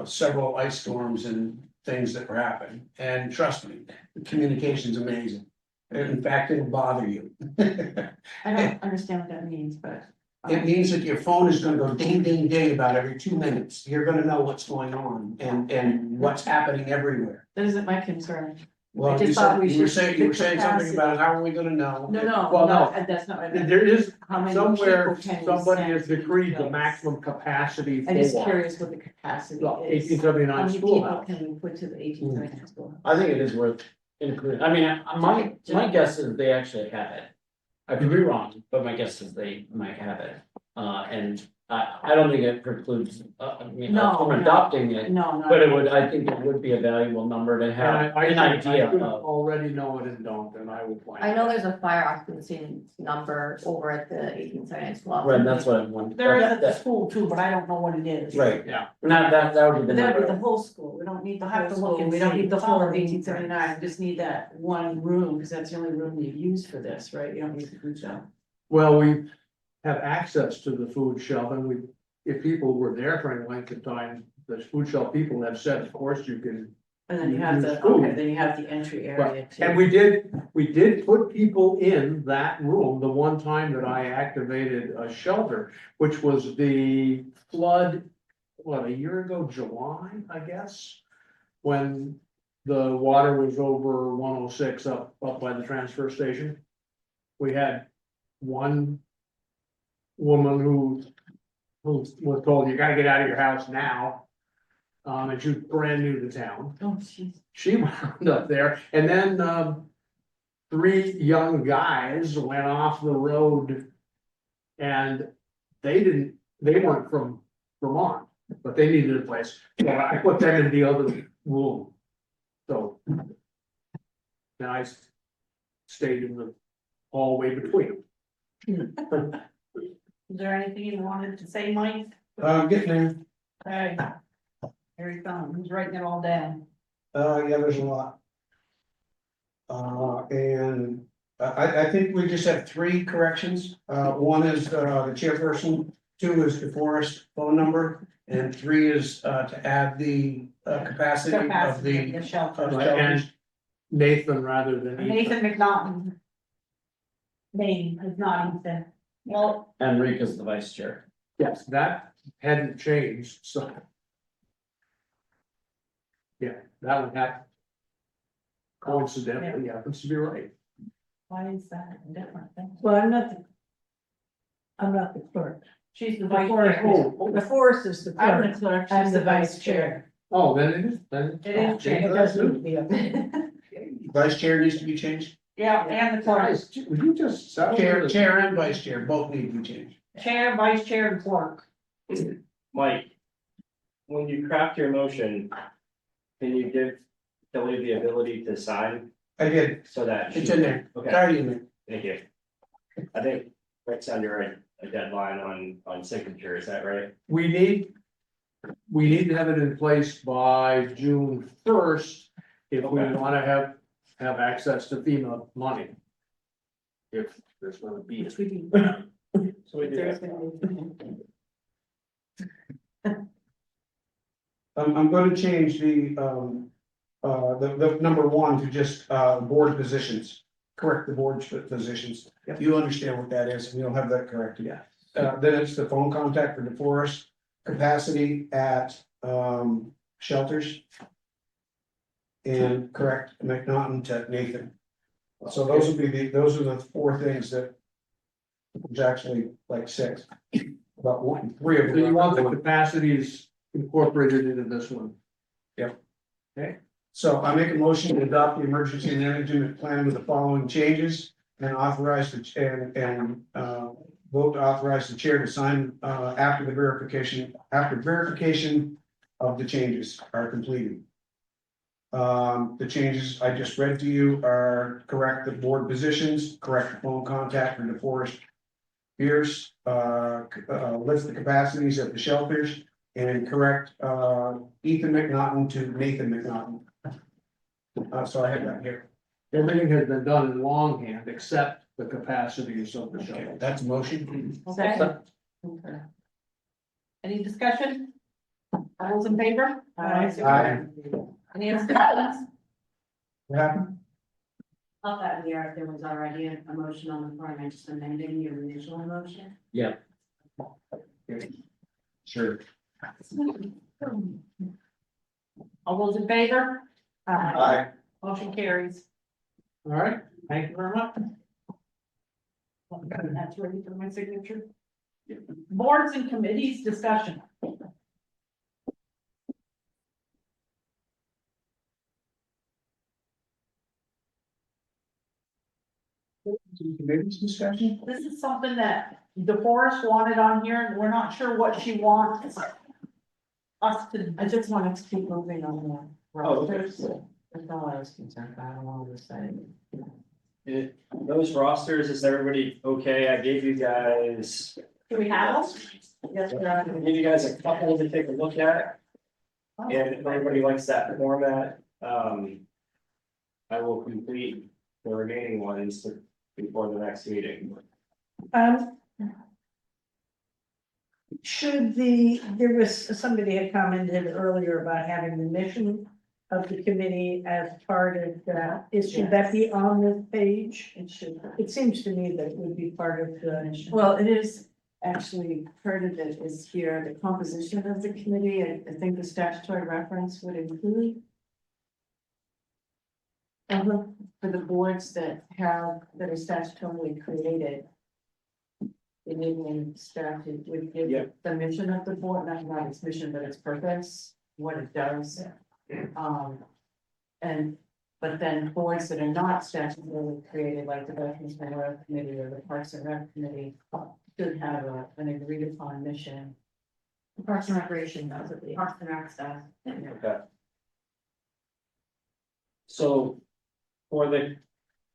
Several ice storms and things that were happening, and trust me, the communication's amazing. In fact, it'll bother you. I don't understand what that means, but. It means that your phone is gonna go ding, ding, ding about every 2 minutes. You're gonna know what's going on and what's happening everywhere. That isn't my concern. Well, I just you thought said, we you were should saying, keep you the were saying something about capacity. how are we gonna know? No, Well, no. that's not what I meant. There is, How many somewhere, people can we somebody send has to decreed the those? maximum capacity for. I'm just curious what the capacity the is. 1879 How many people schoolhouse. can we put to the 1879 school? I think it is worth including, I mean, my guess is they actually have it. I could be wrong, but my guess is they might have it, and I don't think it precludes, I mean, No, from no. adopting it. No, not. But it would, I think it would be a valuable number to And have I an think idea I could of. already know it and don't, and I will find. I know out. there's a fire occupancy number over at the 1879 club. Right, that's what I want. There is at the school too, but I don't know what it is. Right, Yeah. not that would be the That would be the number. whole school, we don't need the We'll have whole to look school, and we don't see. need the It's all whole in eighteen seventy-nine, we just need that one room, because that's the only room you use for this, right? You don't need the food shop. Well, we have access to the food shelf and we, if people were there for any length of time, the food shelf people have said, of course, you can. And then you have the, use food. okay, then you have the entry area too. And we did put people in that room the one time that I activated a shelter, which was the flood, what, a year ago, July, I guess? When the water was over 106 up by the transfer station. We had one woman who was told, you gotta get out of your house now. And she was brand new to town. Oh, jeez. She wound up there, and then, three young guys went off the road. And they weren't from Vermont, but they needed a place, so I put them in the other room. So. And I stayed in the hallway between them. Is there anything you wanted to say, Mike? Getting there. Okay. Here he comes, he's writing it all down. Yeah, there's a lot. And I think we just have three corrections. One is, the chairperson, two is DeForest phone number, and three is, to add the, capacity of Capacity the. of the shelter. And Nathan rather than. Nathan McNaughton. Name is Nottington. Well, Enrica's the vice chair. Yes, that hadn't changed, so. Yeah, that would have. Coincidentally, happens to be right. why is that different? Well, I'm not the clerk. She's the The vice forest, chair. the forest is the I'm clerk. the clerk, I'm she's the the vice chair. Oh, then it is, then. It is changed. It does need to be updated. Vice chair needs to be changed? Yeah, and the clerk, Guys, would you just settle? Chair and vice chair both need to be changed. chair, vice chair, and clerk. Mike, when you craft your motion, can you give Kelly the ability to sign I did, so that? it's in there, it's Okay, already in there. thank you. I think Rick's under a deadline on signature, is that right? We need to have it in place by June 1st if we Okay. wanna have access to FEMA money. If there's gonna be. Which we do. So we do There's that. gonna be- I'm gonna change the number one to just, board positions, correct the board positions. If you understand what that is, we don't have that corrected yet. Then it's the phone contact for DeForest, capacity at, shelters. And correct McNaughton to Nathan. So those would be those are the four things that. There's actually like six, about one, three of them. You want the capacities incorporated into this one? Yep. Okay, so I make a motion to adopt the emergency management plan with the following changes and authorize vote to authorize the chair to sign, after verification of the changes are completed. The changes I just read to you are correct the board positions, correct the phone contact for DeForest. Pierce, list the capacities of the shelters and correct, Ethan McNaughton to Nathan McNaughton. So I have that here. Everything has been done in longhand except the capacities of the shelter. That's a motion. Okay. Okay. Any discussion? All those in favor? Aye. Any abstentions? What happened? Thought that there was already a motion on the floor, and I just amended your initial motion. Yeah. Sure. All those in favor? Aye. Motion carries. All right, thank you very much. That's ready for my signature. Boards and committees discussion. Committee's discussion? This is something that DeForest wanted on here, and we're not sure what she wants us to. I just wanted to keep moving on the Oh, okay. rosters. That's all I was concerned about, I don't want to say. Those rosters, is everybody okay? I gave you guys. Do we have them? Yes, I gave you guys a couple to take a look at. And if everybody likes that format, I will complete the remaining ones before the next meeting. There was, somebody had commented earlier about having the mission of the committee as part of that. Should that be on this page? It should. It seems to me that it would be part of the. Well, it is actually, part of it is here, the composition of the committee, I think the statutory reference would include. For the boards that are statutorily created. The Indian statute would give Yep. the mission of the board, not its mission, but its purpose, what it does. But then boards that are not statutorily created, like the Veterans Memorial Committee or the Parks and Rec Committee, should have an agreed upon mission. Parks and Recreation does it, the Parks and Rec stuff. Okay. So for the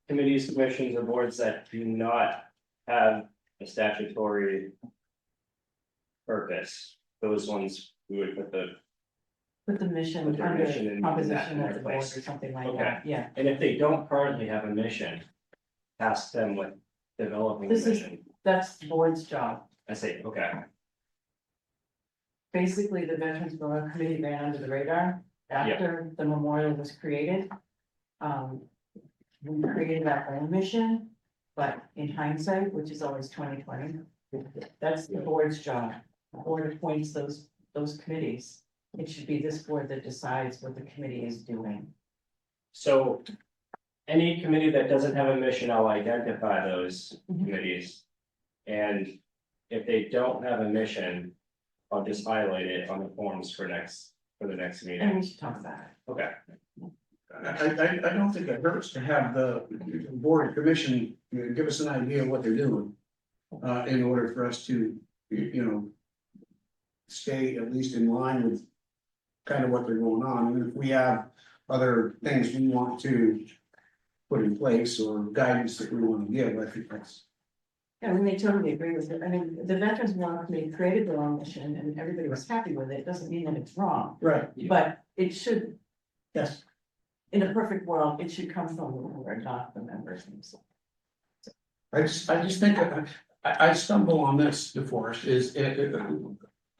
committees, commissions, or boards that do not have a statutory purpose, those ones we would put the mission Put their under mission in composition that of the board or place. something like Okay. that, yeah. And if they don't currently have a mission, task them with developing a This is- mission. That's the board's job. I say, okay, Basically, the Veterans Memorial Committee ran under the radar after the memorial was created. We created our own mission, but in hindsight, which is always 2020, that's the board's job. The board appoints those committees. It should be this board that decides what the committee is doing. so any committee that doesn't have a mission, I'll identify those Mhm. committees. And if they don't have a mission, I'll just highlight it on the forms for the next And meeting. we should talk about it. Okay, I don't think it hurts to have the board and commission give us an idea of what they're doing. In order for us to, stay at least in line with kind of what they're going on, and if we have other things we want to put in place or guidance that we want to give, I think that's. Yeah, we may totally agree with it. I mean, the Veterans Memorial Committee created their own mission and everybody was happy with it. It doesn't mean that it's wrong. Right. But it should, Yes. in a perfect world, it should come from the board, not the members themselves. I just think, I stumble on this, DeForest,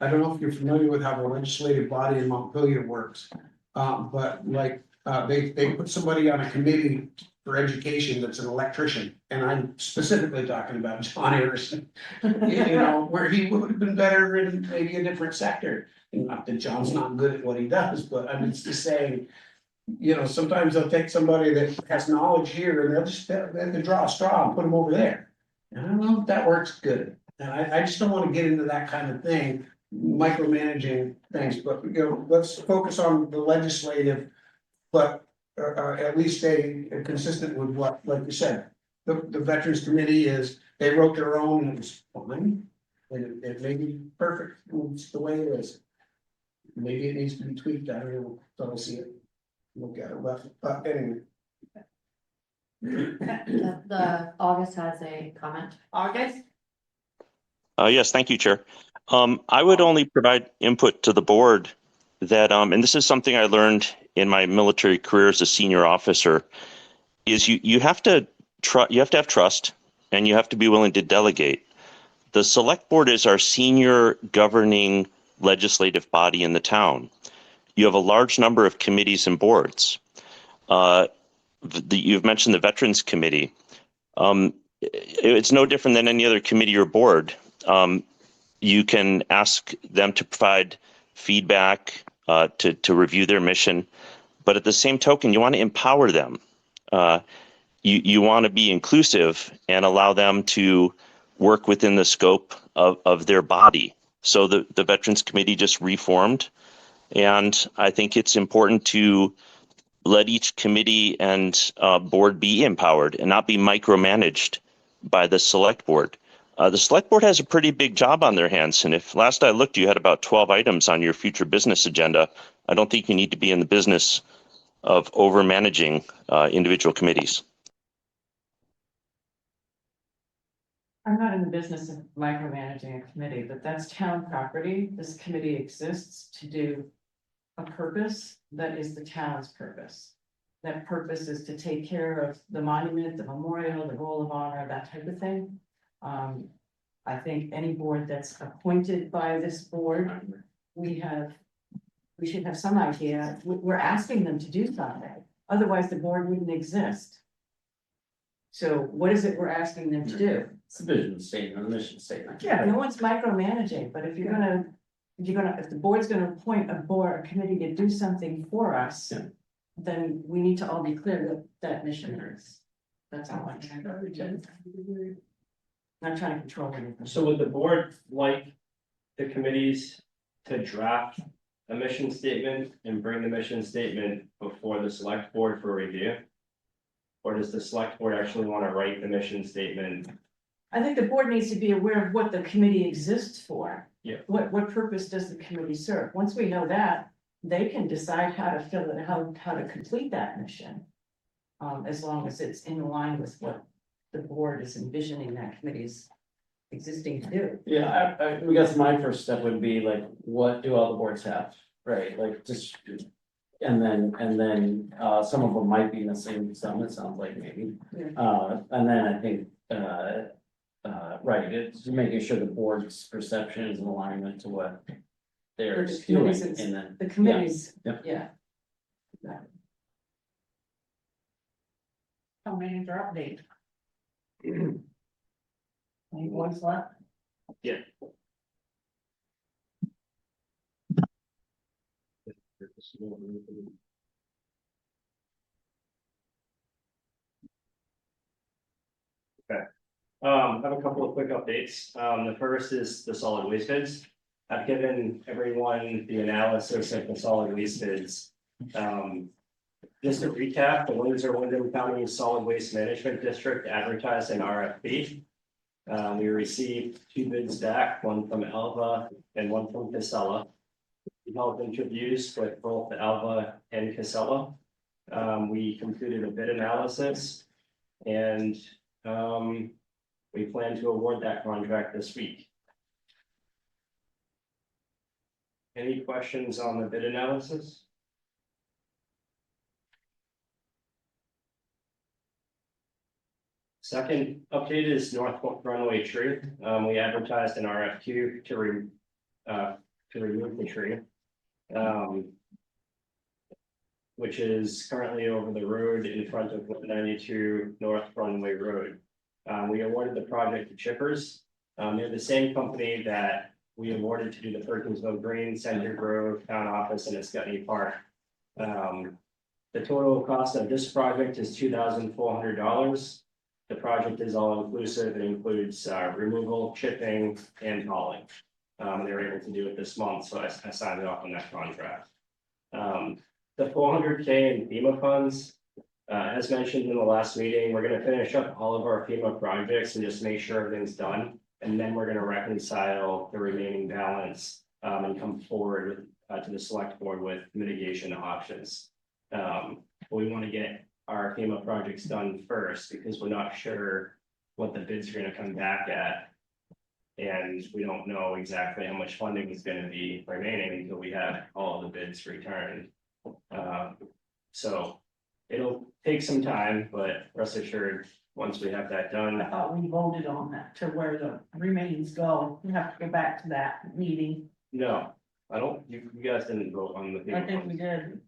I don't know if you're familiar with how the legislative body in Montpelier works. But like, they put somebody on a committee for education that's an electrician, and I'm specifically talking about John Harrison. Where he would have been better in maybe a different sector. Not that John's not good at what he does, but I mean, it's just saying. Sometimes they'll take somebody that has knowledge here and they'll draw a straw and put them over there. And I don't know if that works good. And I just don't want to get into that kind of thing, micromanaging things, but let's focus on the legislative. But at least stay consistent with what, like you said, the Veterans Committee they wrote their own and it's fine. And it may be perfect, it's the way it is. Maybe it needs to be tweaked, I don't know, so I'll see it. Look at it, but anyway. The August has a comment. August? Yes, thank you, Chair. I would only provide input to the board that, and this is something I learned in my military career as a senior officer, is you have to have trust and you have to be willing to delegate. The select board is our senior governing legislative body in the town. You have a large number of committees and boards. You've mentioned the Veterans Committee. It's no different than any other committee or board. You can ask them to provide feedback, to review their mission, but at the same token, you want to empower them. You want to be inclusive and allow them to work within the scope of their body. So the Veterans Committee just reformed. And I think it's important to let each committee and board be empowered and not be micromanaged by the select board. The select board has a pretty big job on their hands, and if last I looked, you had about 12 items on your future business agenda. I don't think you need to be in the business of over managing individual committees. I'm not in the business of micromanaging a committee, but that's town property. This committee exists to do a purpose that is the town's purpose. That purpose is to take care of the monument, the memorial, the roll of honor, that type of thing. I think any board that's appointed by this board, we should have some idea. We're asking them to do something, otherwise the board wouldn't exist. So what is it we're asking them to do? It's a vision statement, a mission statement. Yeah, no one's micromanaging, but if the board's gonna appoint a committee to do something for us. Yeah. Then we need to all be clear that that mission is. That's all I'm trying to. Not trying to control anything. So would the board like the committees to draft a mission statement and bring the mission statement before the select board for review? Or does the select board actually want to write the mission statement? I think the board needs to be aware of what the committee exists for. Yeah. What purpose does the committee serve? Once we know that, they can decide how to fill it, how to complete that mission. As long as it's in line with what the board is envisioning that committee's existing to do. Yeah, I guess my first step would be like, what do all the boards have, right, like just. And then some of them might be missing, some it sounds like maybe, and then I think, right, it's making sure the board's perception is in alignment to what. They're The doing, committees, and then. the committees, Yeah. yeah. Town manager update. Any voice left? Yeah. Okay, I have a couple of quick updates. The first is the solid waste bids. I've given everyone the analysis of the solid waste bids. Just to recap, the Windsor-Wyndham County Solid Waste Management District advertised an RFP. We received 2 bids back, one from Alva and one from Casella. We held interviews with both Alva and Casella. We completed a bid analysis and we plan to award that contract this week. Any questions on the bid analysis? Second update is North Runway tree. We advertised an RFQ to remove the tree. Which is currently over the road in front of 192 North Runway Road. We awarded the project to Chippers. They're the same company that we awarded to do the Perkinsville Green, Center Grove, Town Office, and Escutney Park. The total cost of this project is $2,400. The project is all inclusive. It includes removal, chipping, and hauling. They were able to do it this month, so I signed it off on that contract. The 400K in FEMA funds, as mentioned in the last meeting, we're gonna finish up all of our FEMA projects and just make sure everything's done. And then we're gonna reconcile the remaining balance and come forward to the select board with mitigation options. We wanna get our FEMA projects done first because we're not sure what the bids are gonna come back at. And we don't know exactly how much funding is gonna be remaining until we have all the bids returned. So it'll take some time, but rest assured, once we have that done. I thought we voted on that to where the remains go. We have to go back to that meeting. No, I don't, you guys didn't vote on the. I think we did.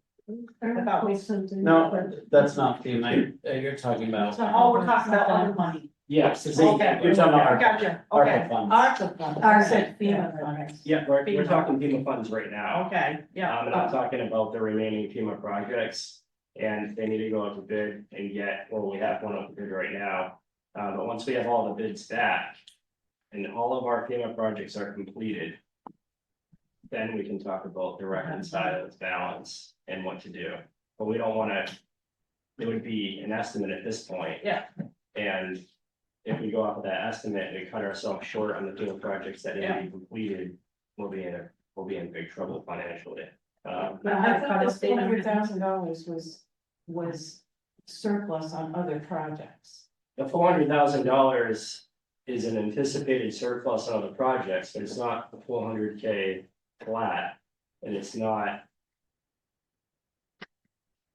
I thought we sent in. No, that's not FEMA, you're talking about. Oh, we're talking about other money. Yes, you're Okay. talking about. Gotcha, ARPA okay. funds. ARPA funds. I said FEMA funds. Yeah, we're talking FEMA funds right now. Okay, yeah. And I'm talking about the remaining FEMA projects. And they need to go out to bid and get, well, we have one out to bid right now. But once we have all the bids back. And all of our FEMA projects are completed. Then we can talk about the reconciled balance and what to do. but we don't wanna. It would be an estimate at this point. Yeah. And if we go off of that estimate and we cut ourselves short on the field projects that need to be completed, we'll be in big trouble financially. But I thought this $400,000 was surplus on other projects. The $400,000 is an anticipated surplus on the projects, but it's not the 400K flat, and it's not.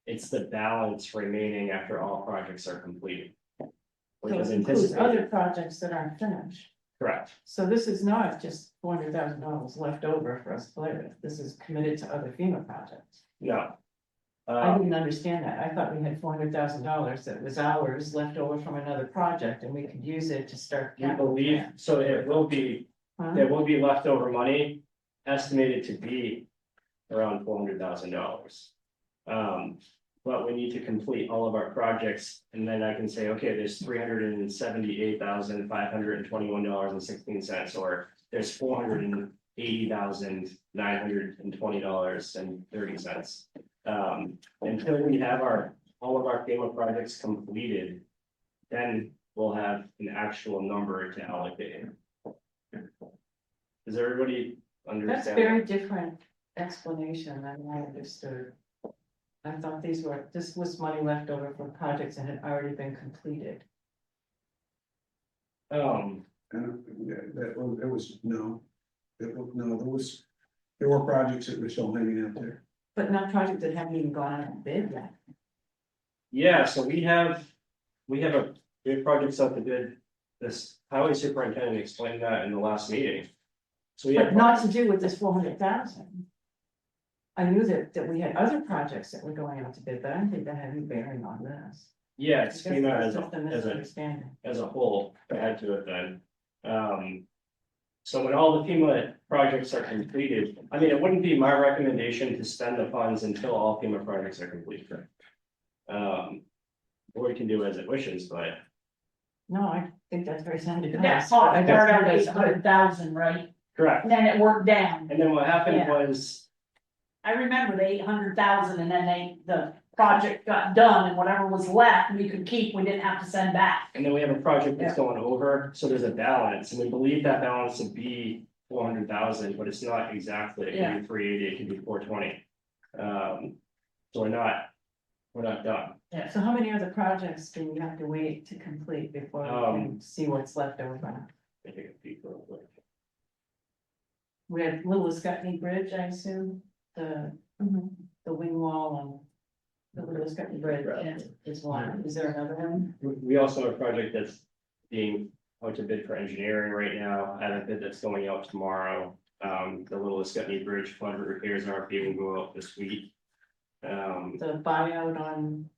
It's the balance remaining after all projects are completed. Which So is it includes other anticipated, projects that aren't finished. correct, So this is not just $400,000 left over for us to play with. This is committed to other FEMA projects. no. I didn't understand that. I thought we had $400,000 that was ours left over from another project and we could use it to start. We believe, so it will be, Huh? there will be leftover money estimated to be around $400,000. But we need to complete all of our projects, and then I can say, okay, there's $378,521.16, or there's $480,920.30. Until we have all of our FEMA projects completed, then we'll have an actual number to allocate. Does everybody understand? That's very different explanation than I understood. I thought this was money left over from projects that had already been completed. And there were projects that were still hanging out there. But not projects that haven't even gone out to bid yet. Yeah, so we have projects out to bid. This highway superintendent explained that in the last meeting. So we But have, not to do with this 400,000. I knew that we had other projects that were going out to bid, but I don't think that had any bearing on this. yeah, it's I guess FEMA that's just a misunderstanding. as a whole, to add to it then. So when all the FEMA projects are completed, I mean, it wouldn't be my recommendation to spend the funds until all FEMA projects are completed. Board can do as it wishes, but No, I think that's very sound advice. That part I started out just- at 800,000, right? correct. And then it worked down. And then what happened Yeah. was, I remember the 800,000 and then the project got done and whatever was left, we could keep, we didn't have to send back. and then we have a project that's going over, so there's a balance, and we believe that balance to be 400,000, but it's not exactly, it can be 380, it can be 420. So we're not done. So how many other projects do we have to wait to complete before we can see what's left over? Let me take a peek real quick. We had Little Scottney Bridge, I assume, the wing wall and the Little Scottney Bridge is one. Is there another one? We also have a project that's being out to bid for engineering right now, I have a bid that's going out tomorrow. The Little Scottney Bridge flood repairs RFP will go out this week. The buyout on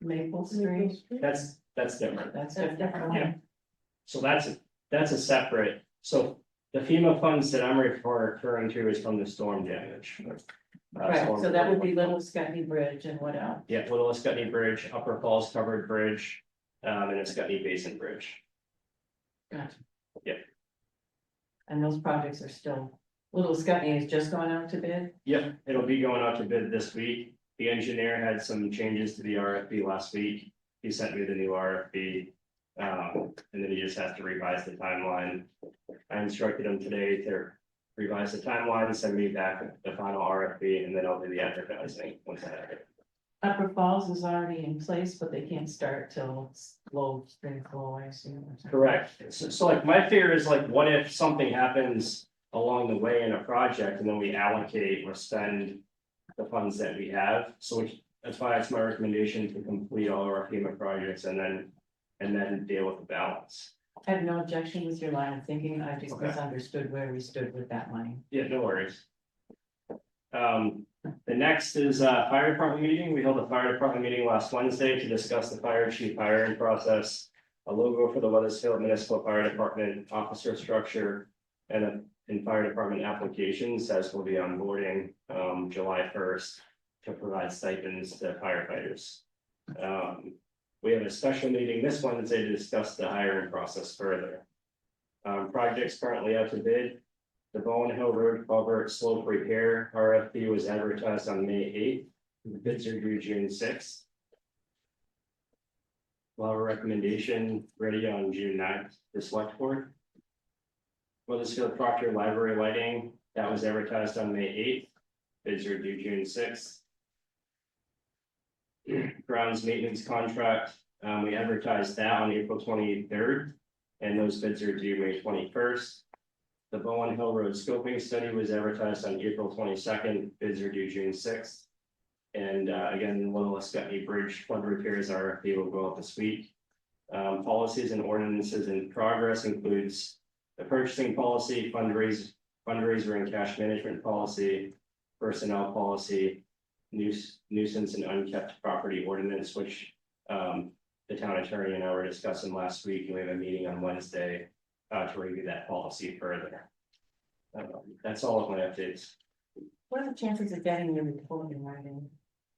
Maple Street? That's different. That's different. Yeah. So that's a separate, so the FEMA funds that I'm referring to is from the storm damage. Right, so that would be Little Scottney Bridge and what else? Yeah, Little Scottney Bridge, Upper Falls Covered Bridge, and a Scottney Basin Bridge. Gotcha. Yep. And those projects are still, Little Scottney is just going out to bid? Yep, it'll be going out to bid this week. The engineer had some changes to the RFP last week. He sent me the new RFP. And then he just has to revise the timeline. I instructed him today to revise the timeline, send me back the final RFP, and then I'll do the advertising once I have it. Upper Falls is already in place, but they can't start till low spring flow, I assume. or something. Correct. So like my fear is like, what if something happens along the way in a project and then we allocate or spend the funds that we have? So that's why it's my recommendation to complete all our FEMA projects and then deal with the balance. I have no objection with your line of thinking. I just Okay. misunderstood where we stood with that money. Yeah, no worries. The next is fire department meeting. We held a fire department meeting last Wednesday to discuss the fire chief hiring process. A logo for the Weathersfield Municipal Fire Department officer structure and fire department applications as we'll be onboarding July 1st to provide stipends to firefighters. We have a special meeting this Wednesday to discuss the hiring process further. Projects currently out to bid. The Bowen Hill Road Culvert Slope Repair RFP was advertised on May The bids are due June 6th. We'll have a recommendation ready on June 9th, the select board. Weathersfield Proctor Library lighting, that was advertised on May 8th. Bids are due June 6th. Grounds maintenance contract, we advertised that on April 23rd, and those bids are due May 21st. The Bowen Hill Road scoping study was advertised on April 22nd, bids are due June 6th. And again, Little Escutney Bridge flood repairs RFP will go out this week. Policies and ordinances in progress includes the purchasing policy, fundraiser and cash management policy, personnel policy, nuisance and unkept property ordinance, which the town attorney and I were discussing last week, and we have a meeting on Wednesday to review that policy further. That's all of my updates. What are the chances of getting your report in writing?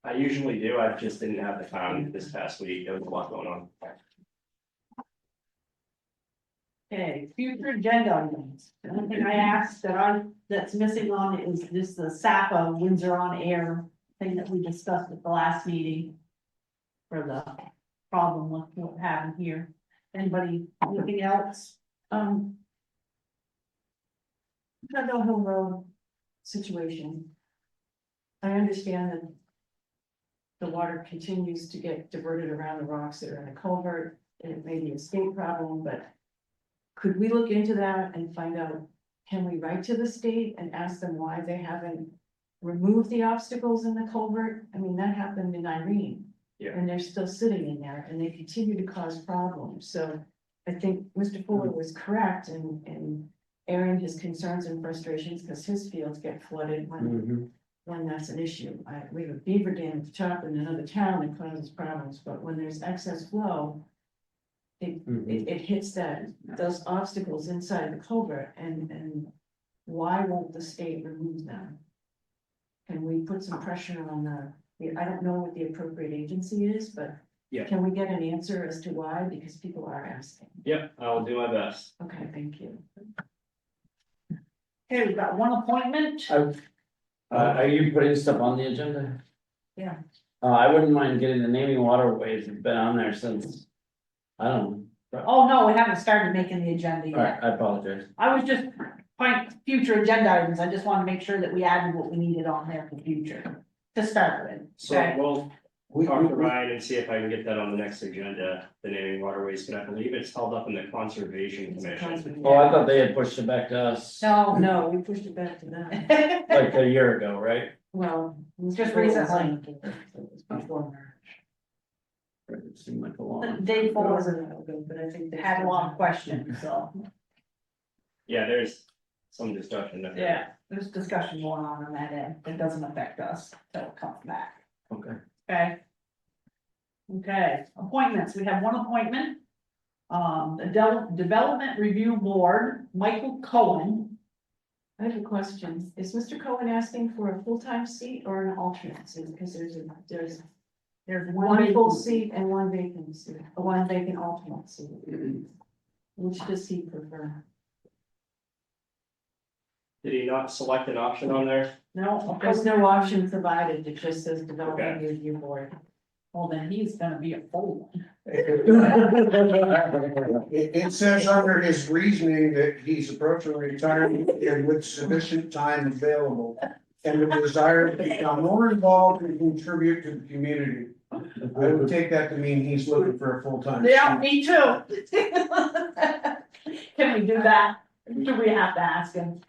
I usually do, I just didn't have the time this past week, there was a lot going on. Okay, future agenda items. The only thing I asked that's missing on it is this, the SAPA Windsor on Air thing that we discussed at the last meeting. For the problem with what happened here. Anybody, anything else? Meadow Hill Road situation. I understand that the water continues to get diverted around the rocks that are in the culvert, and it may be a state problem, but could we look into that and find out, can we write to the state and ask them why they haven't removed the obstacles in the culvert? I mean, that happened in Irene. Yeah. And they're still sitting in there and they continue to cause problems. So I think Mr. Fuller was correct in airing his concerns and frustrations because his fields get flooded when that's an issue. We have a beaver dam at the top in another town that causes problems, but when there's excess flow, it hits those obstacles inside the culvert, and why won't the state remove them? Can we put some pressure on I don't know what the appropriate agency is, but Yeah. can we get an answer as to why? Because people are asking. Yep, I'll do my best. Okay, thank you. Okay, we've got one appointment. Are you putting stuff on the agenda? Yeah. I wouldn't mind getting the naming waterways, it's been on there since, I don't know. Oh, no, we haven't started making the agenda Alright, yet. I apologize. I was just, future agenda items, I just want to make sure that we added what we needed on there for future, to start with. So we'll talk to Ryan and see if I can get that on the next agenda, the naming waterways, but I believe it's held up in the conservation commission. Oh, I thought they had pushed it back to us No, we pushed it back to them. like a year ago, right? Well, Just recently. Before March. It seemed like a long. Dave It Fuller wasn't that good, but I think they had a lot of questions, so, Yeah, there's some discussion. there. yeah, there's discussion going on that end, it doesn't affect us, till it comes back, Okay. okay? Okay, appointments, we have one appointment. The Development Review Board, Michael Cohen. I have a question. Is Mr. Cohen asking for a full-time seat or an alternate seat? Because there's one full seat and one vacant seat, one vacant alternate seat. Which does he prefer? Did he not select an option on there? No, There's no option provided. It just says Development Okay. Review Board. well, then he's gonna be a full one. It says under his reasoning that he's approaching retirement and with sufficient time available. And the desire to become more involved and contribute to the community. I would take that to mean he's looking for a full-time. Yeah, seat. me too. Can we do that? Do we have to ask him?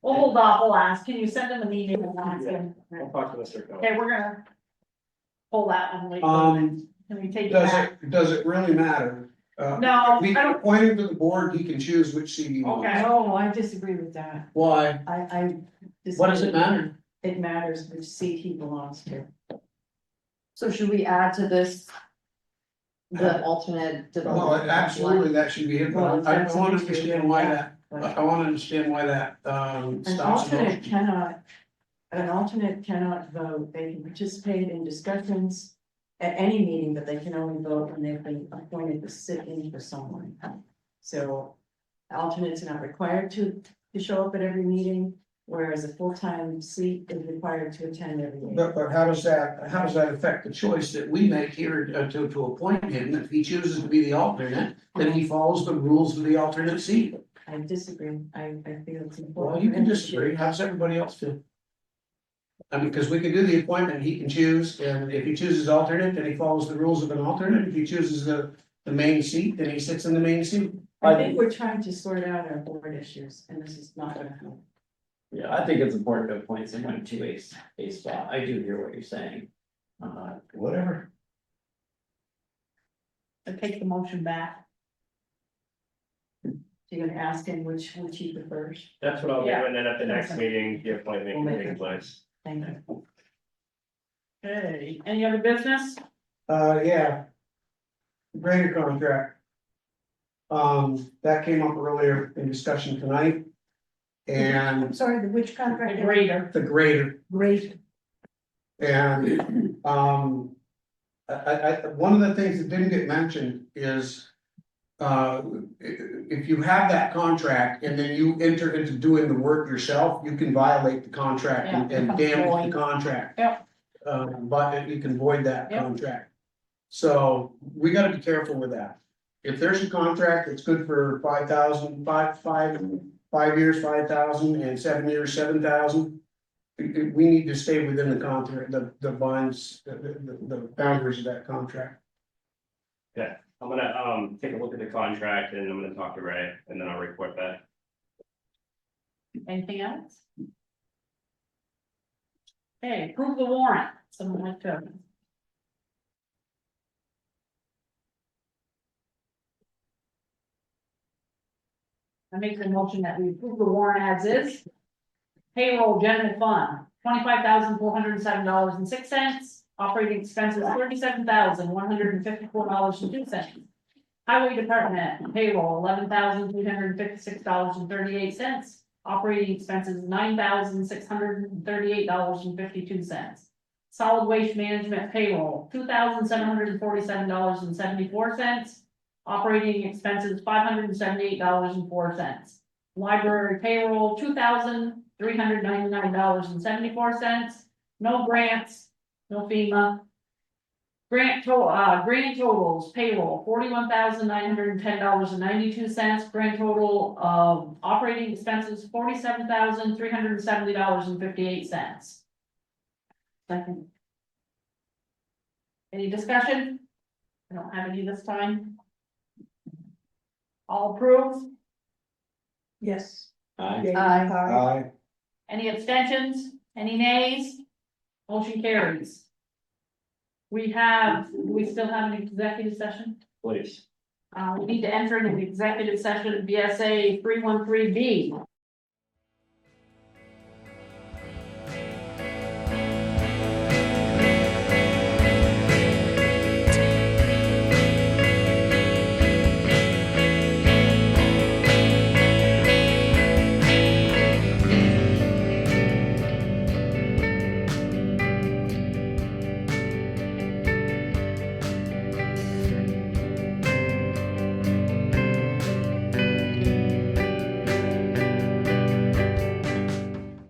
We'll hold off, we'll ask. Can you send him an email and ask him? I'll talk to Mr. Cohen. Okay, we're gonna pull that one. Wait for a minute. Can we take it Does back? does it really matter? No, We I don't- appoint him to the board, he can choose which seat he wants. Okay. No, I disagree with that. Why? I. What does it matter? It matters which seat he belongs to. So should we add to this? The alternate Well, development? absolutely, that should be it, but I Well, want to that's an understand issue, why yeah. that, I want to understand why that, An stops. the alternate motion. cannot vote. They can participate in discussions at any meeting, but they can only vote when they've been appointed to sit in for someone. So alternates are not required to show up at every meeting. whereas a full-time seat is required to attend every day. But how does that affect the choice that we make here to appoint him? If he chooses to be the alternate, then he follows the rules of the alternate seat. I disagree, I feel it's important. Well, you can disagree, how does everybody else feel? I mean, because we can do the appointment, he can choose, and if he chooses alternate, then he follows the rules of an alternate. If he chooses the main seat, then he sits in the main seat. I think we're trying to sort out our board issues, and this is not gonna help. Yeah, I think it's important to appoint someone to a spot. I do hear what you're saying. Whatever. I take the motion back. So you're gonna ask him which he prefers. That's what I'll do, Yeah. and then at the next meeting, the appointment We'll can make take it. place. Thank you. Okay, any other business? Yeah. Grader contract. That came up earlier in discussion tonight. I'm And sorry, the which contract? The grader. the grader, Great. and, one of the things that didn't get mentioned is. If you have that contract and then you enter into doing the work yourself, you can violate the contract and damage the contract. Yep. But you can void that Yep. contract. So we gotta be careful with that. If there's a contract that's good for 5,000, 5 years, 5,000, and 7 years, 7,000. We need to stay within the contract, the bonds, the boundaries of that contract. Yeah, I'm gonna, take a look at the contract and I'm gonna talk to Ray and then I'll report back. Anything else? Okay, approve the warrant, someone like to. I make the motion that we approve the warrant as is. Payroll general fund, $25,407.06. Operating expenses, $37,154.02. Highway department payroll, $11,356.38. Operating expenses, $9,638.52. Solid waste management payroll, $2,747.74. Operating expenses, $578.04. Library payroll, $2,399.74. No grants, no FEMA. Grand totals payroll, $41,910.92. Grand total of operating expenses, $47,370.58. Second. Any discussion? I don't have any this time. All approved? Yes. Aye. Any abstentions? Any nays? Motion carries. We still have an executive session? Please. We need to enter into an executive session, BSA 313B.